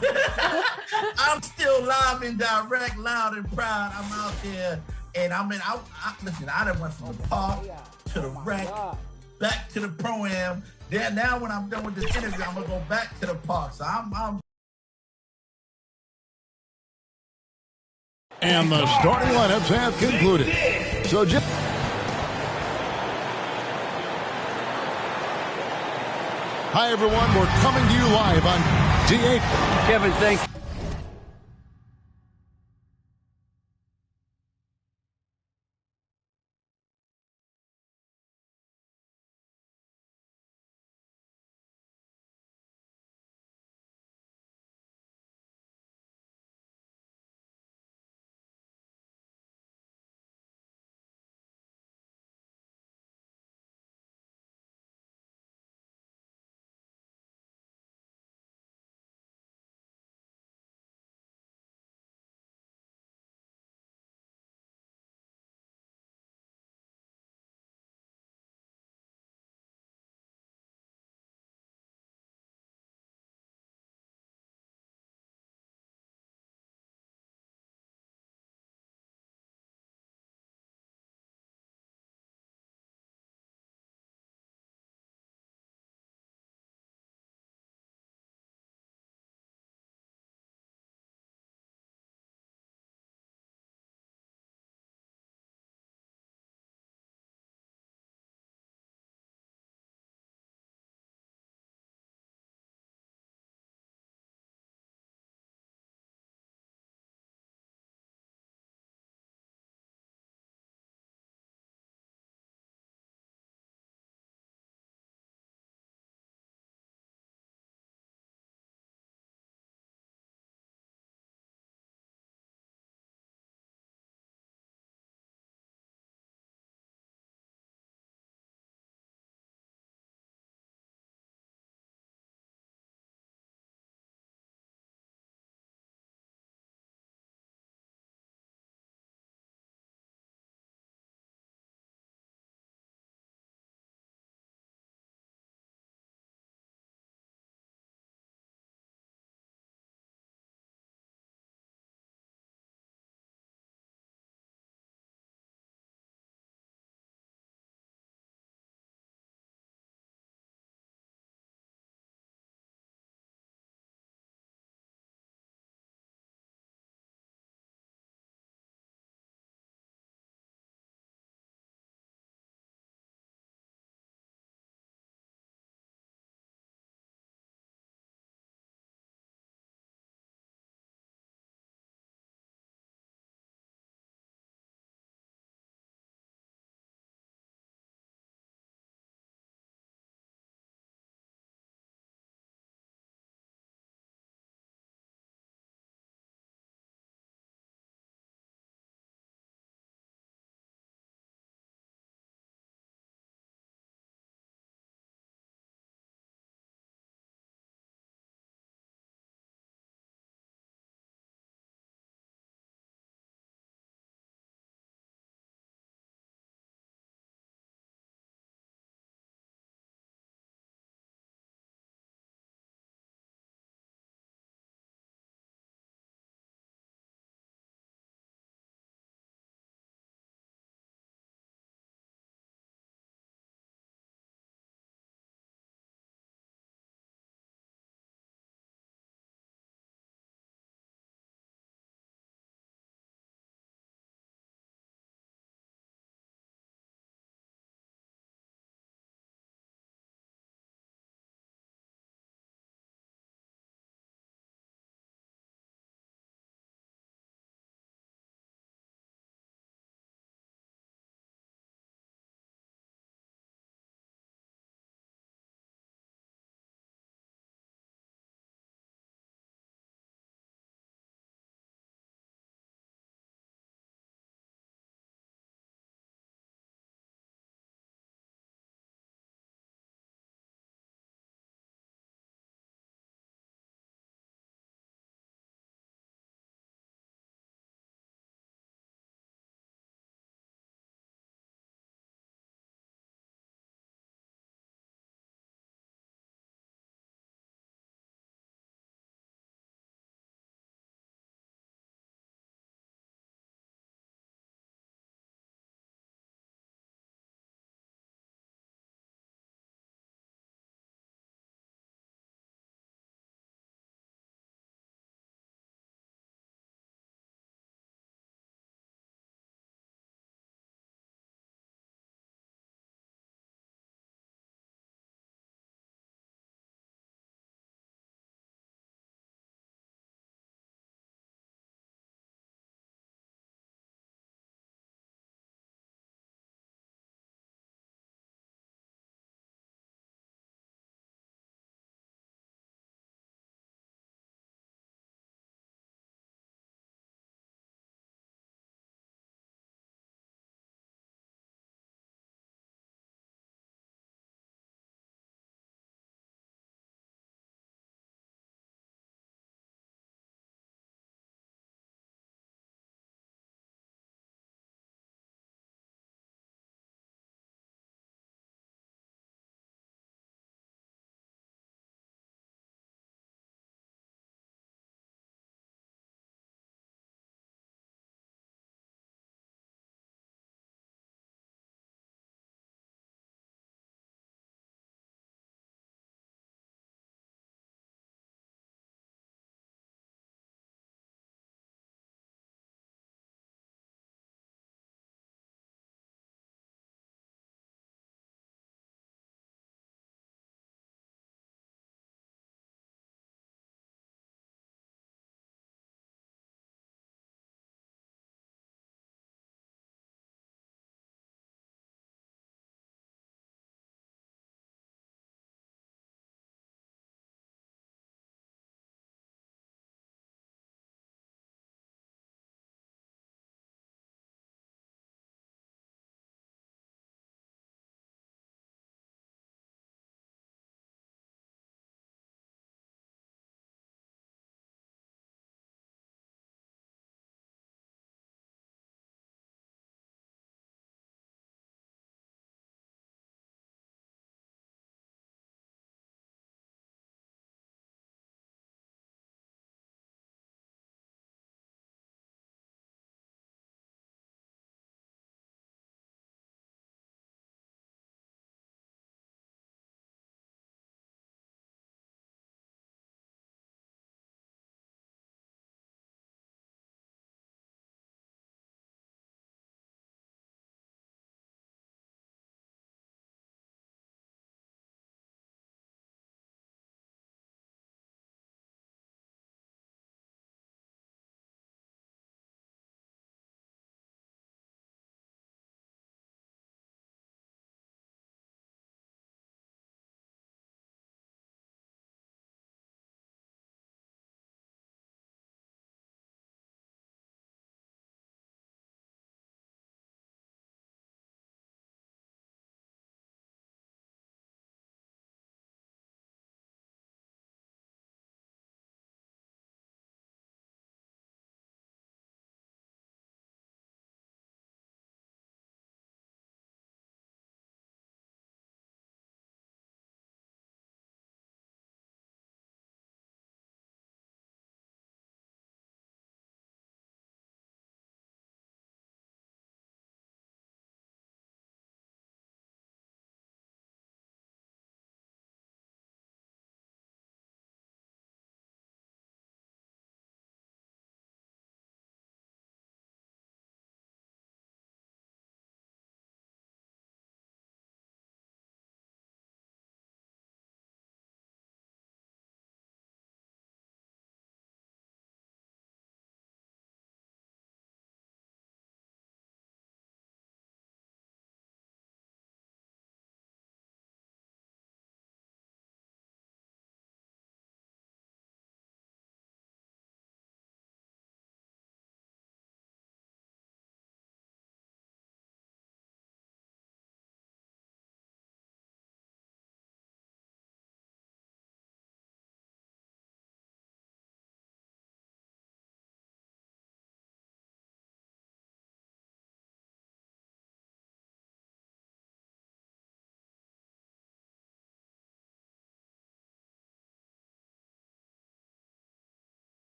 I'm still live and direct, loud and proud. I'm out there, and listen, I done went from the park to the rec, back to the pro-am. Then now when I'm done with this interview, I'm gonna go back to the park. So I'm And the starting lineups have concluded. So hi, everyone. We're coming to you live on D8. Kevin, thank you.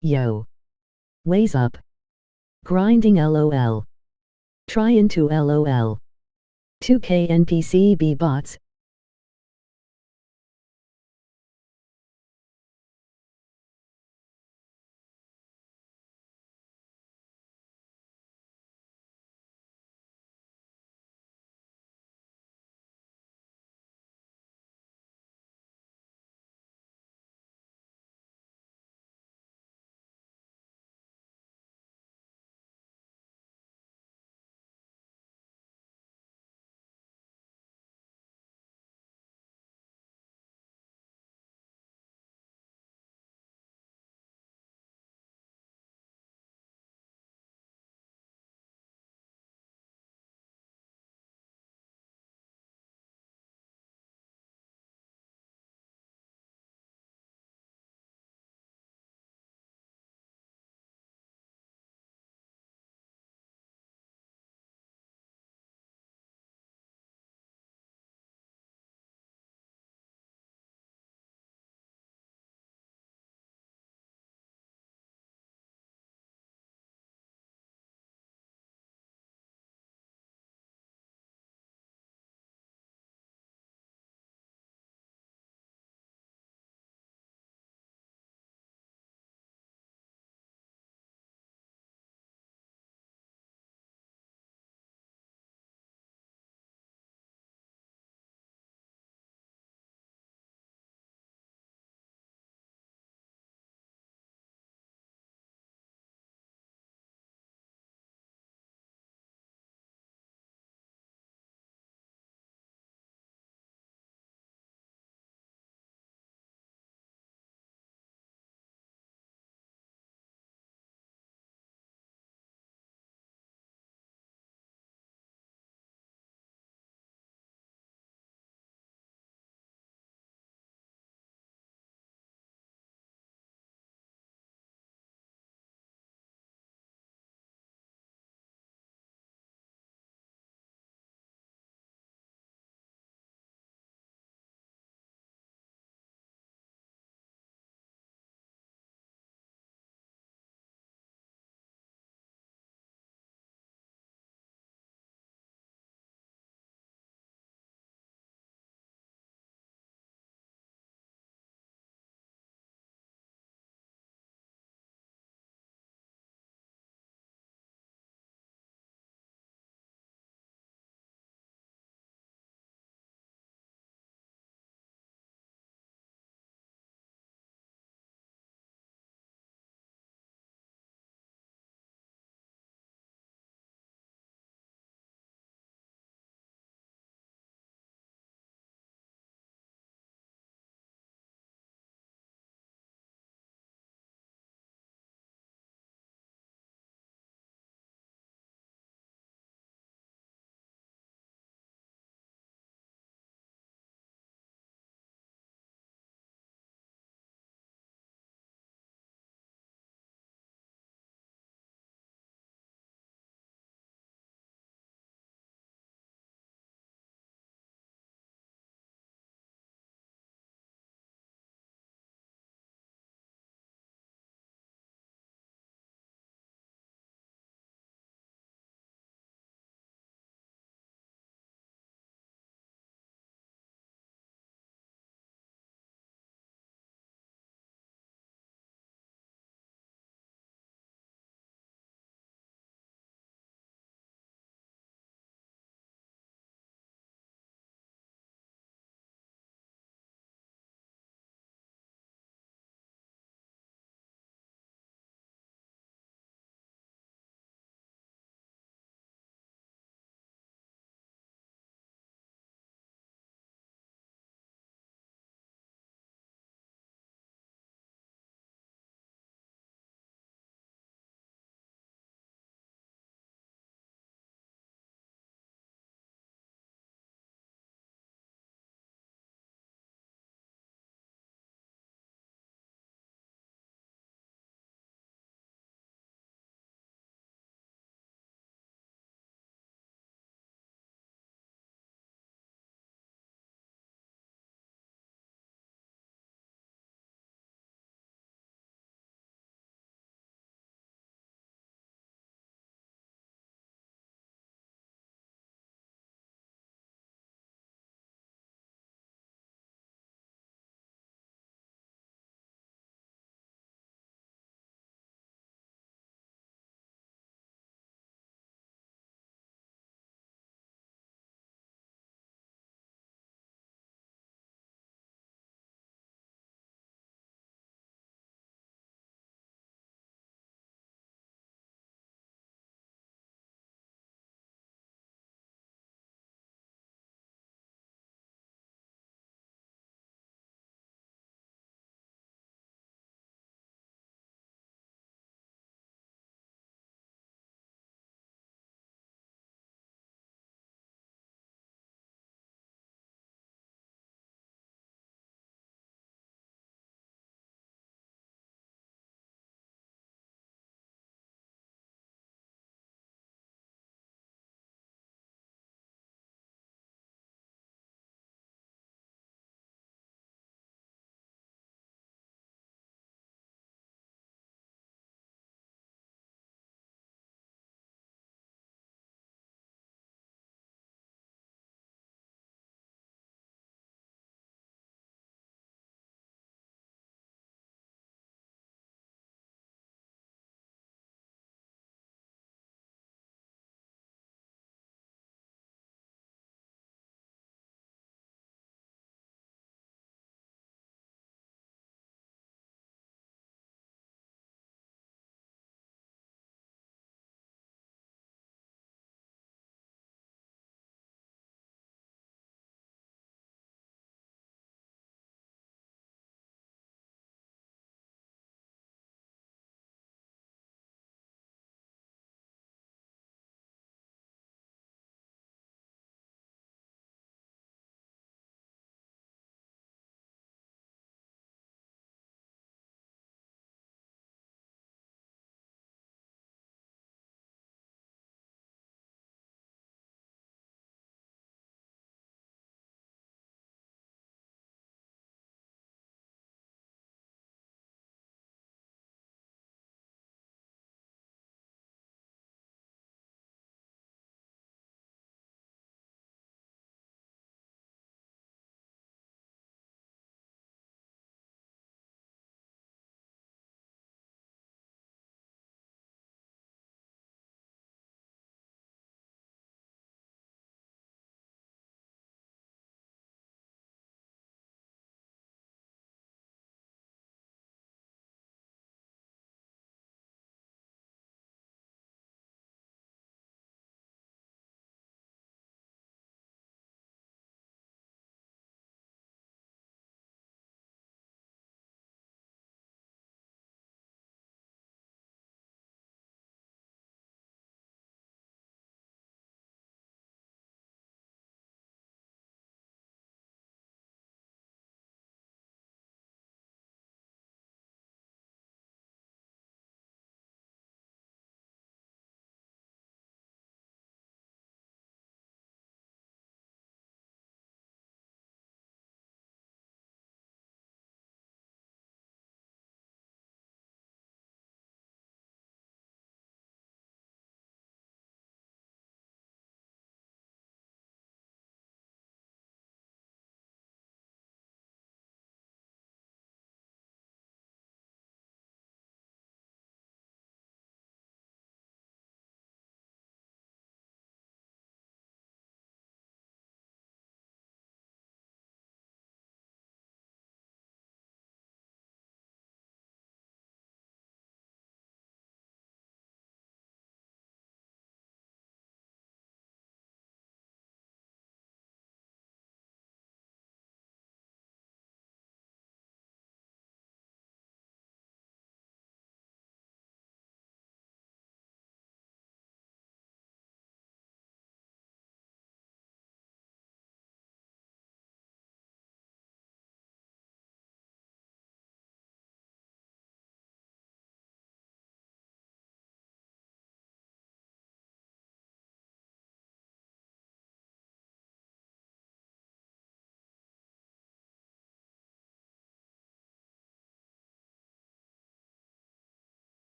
Yo. Ways up. Grinding LOL. Try into LOL. 2K NPC bots.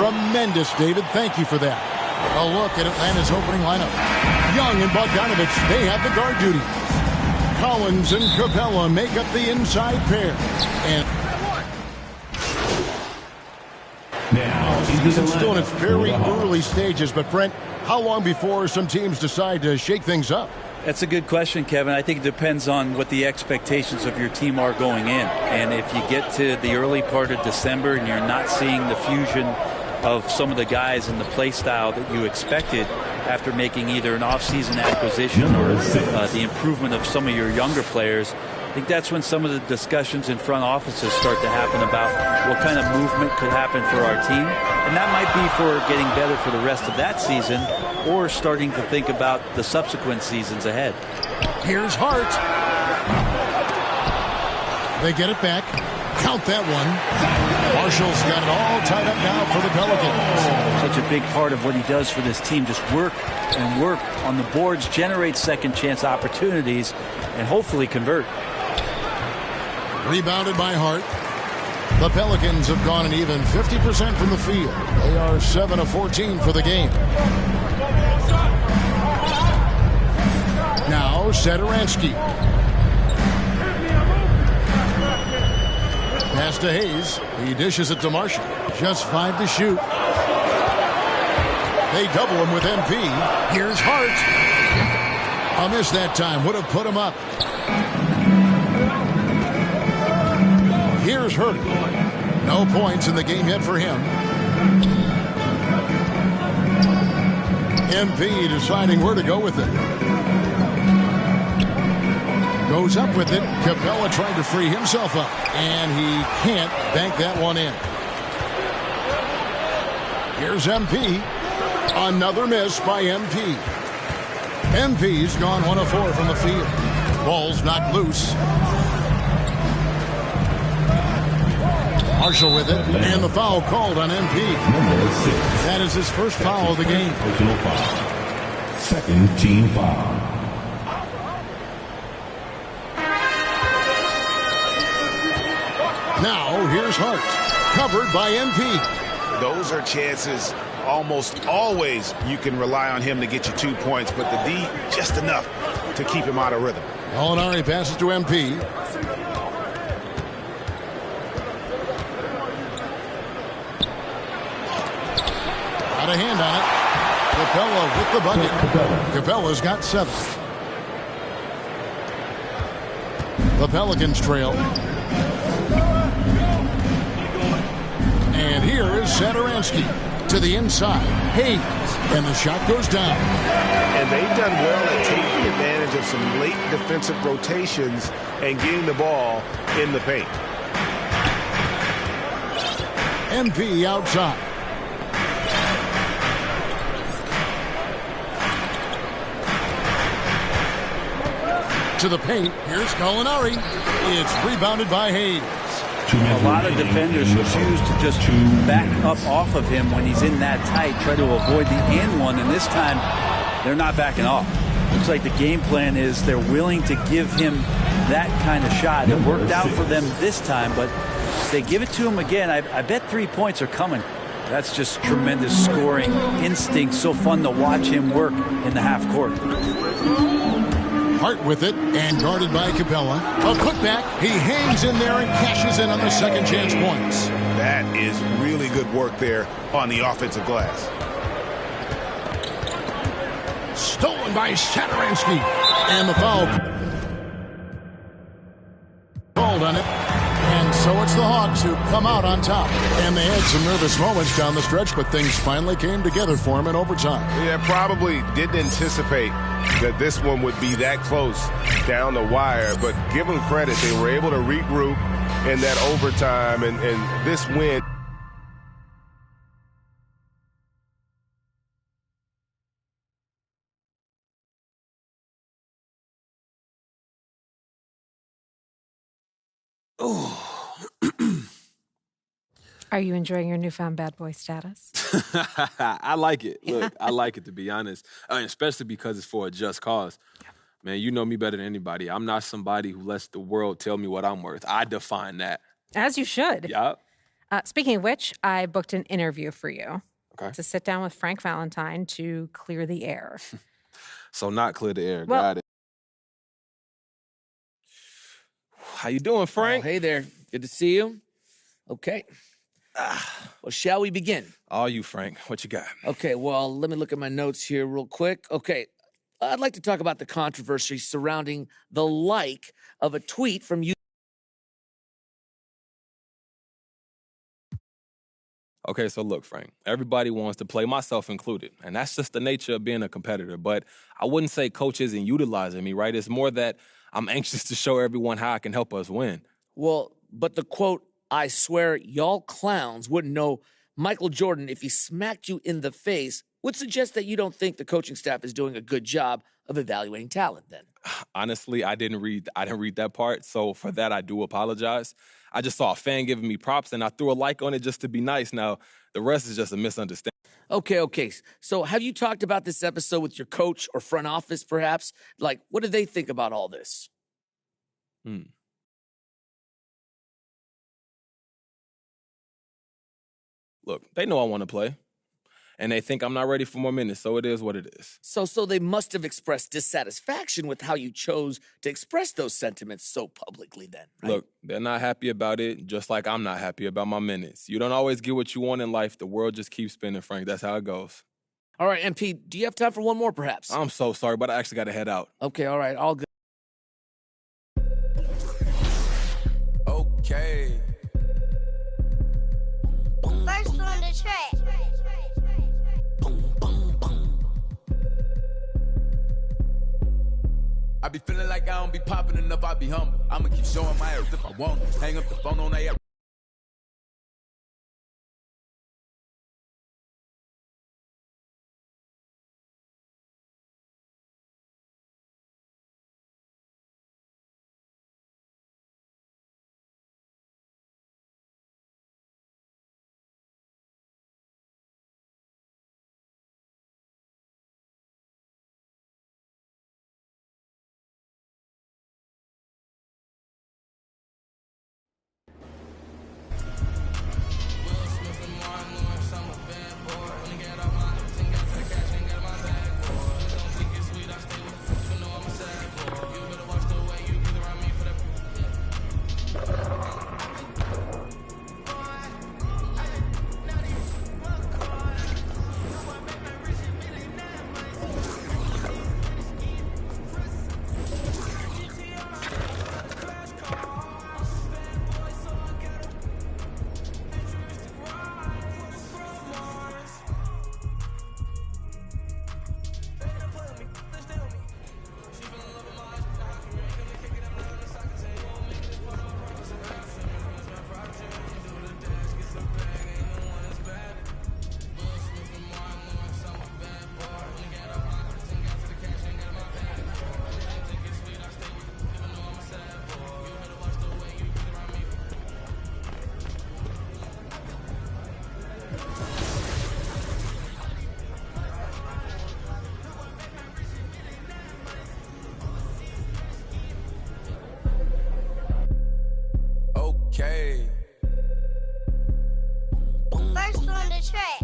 Tremendous, David. Thank you for that. A look at Atlanta's opening lineup. Young and Bogdanovich, they have the guard duty. Collins and Capella make up the inside pair. And Now, season's still in its very early stages, but Brent, how long before some teams decide to shake things up? That's a good question, Kevin. I think it depends on what the expectations of your team are going in. And if you get to the early part of December and you're not seeing the fusion of some of the guys and the play style that you expected after making either an offseason acquisition or the improvement of some of your younger players, I think that's when some of the discussions in front offices start to happen about what kind of movement could happen for our team. And that might be for getting better for the rest of that season or starting to think about the subsequent seasons ahead. Here's Hart. They get it back. Count that one. Marshall's got it all tied up now for the Pelicans. Such a big part of what he does for this team, just work and work on the boards, generate second chance opportunities, and hopefully convert. Rebounded by Hart. The Pelicans have gone an even 50% from the field. They are 7 of 14 for the game. Now Satoransky. Pass to Hayes. He dishes it to Marshall. Just 5 to shoot. They double him with MP. Here's Hart. A miss that time. Would have put him up. Here's Hurd. No points in the game yet for him. MP deciding where to go with it. Goes up with it. Capella trying to free himself up. And he can't bank that one in. Here's MP. Another miss by MP. MP's gone 1 of 4 from the field. Ball's knocked loose. Marshall with it. And the foul called on MP. That is his first foul of the game. Personal foul. Second team foul. Now, here's Hart. Covered by MP. Those are chances almost always you can rely on him to get you 2 points, but the D just enough to keep him out of rhythm. Molinari passes to MP. Got a hand on it. Capella with the bucket. Capella's got 7. The Pelicans trail. And here is Satoransky to the inside. Hayes. And the shot goes down. And they've done well at taking advantage of some late defensive rotations and getting the ball in the paint. MP outside. To the paint. Here's Molinari. It's rebounded by Hayes. A lot of defenders choose to just back up off of him when he's in that tight, try to avoid the and one, and this time they're not backing off. Looks like the game plan is they're willing to give him that kind of shot. It worked out for them this time, but if they give it to him again, I bet 3 points are coming. That's just tremendous scoring instinct. So fun to watch him work in the half court. Hart with it and guarded by Capella. A putback. He hangs in there and cashes in on the second chance points. That is really good work there on the offensive glass. Stolen by Satoransky. And the foul called on it. And so it's the Hawks who come out on top. And they had some nervous moments down the stretch, but things finally came together for them in overtime. Yeah, probably didn't anticipate that this one would be that close down the wire, but give them credit. They were able to regroup in that overtime, and this win. Are you enjoying your newfound bad boy status? I like it. Look, I like it, to be honest, especially because it's for a just cause. Man, you know me better than anybody. I'm not somebody who lets the world tell me what I'm worth. I define that. As you should. Yup. Speaking of which, I booked an interview for you. Okay. To sit down with Frank Valentine to clear the air. So not clear the air. Well- Got it. How you doing, Frank? Oh, hey there. Good to see you. Okay. Well, shall we begin? All you, Frank. What you got? Okay, well, let me look at my notes here real quick. Okay, I'd like to talk about the controversy surrounding the like of a tweet from you. Okay, so look, Frank, everybody wants to play, myself included, and that's just the nature of being a competitor. But I wouldn't say coach isn't utilizing me, right? It's more that I'm anxious to show everyone how I can help us win. Well, but the quote, "I swear y'all clowns wouldn't know Michael Jordan if he smacked you in the face," would suggest that you don't think the coaching staff is doing a good job of evaluating talent then. Honestly, I didn't read that part, so for that I do apologize. I just saw a fan giving me props, and I threw a like on it just to be nice. Now, the rest is just a misunderstanding. Okay. So have you talked about this episode with your coach or front office, perhaps? Like, what do they think about all this? Look, they know I want to play, and they think I'm not ready for more minutes, so it is what it is. So they must have expressed dissatisfaction with how you chose to express those sentiments so publicly then, right? Look, they're not happy about it, just like I'm not happy about my minutes. You don't always get what you want in life. The world just keeps spinning, Frank. That's how it goes. All right, MP, do you have time for one more, perhaps? I'm so sorry, but I actually got to head out. Okay, all right, all good. Okay. First on the track. I be feeling like I don't be popping enough, I be humble. I'ma keep showing my ass if I want to. Hang up the phone on that. Okay. First on the track.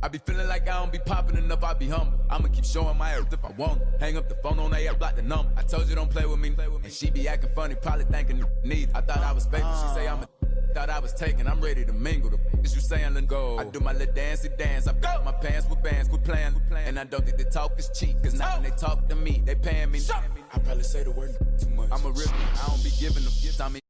I be feeling like I don't be popping enough, I be humble. I'ma keep showing my ass if I want to. Hang up the phone on that, block the number. I told you don't play with me. And she be acting funny, probably thinking need. I thought I was faithful, she say I'm a thought I was taken, I'm ready to mingle. The is you saying let go. I do my little dancey dance. I got my pants with bands, quit playing. And I don't think the talk is cheap, cause now when they talk to me, they paying me. I probably say the word too much. I'm a real, I don't be giving them. I mean,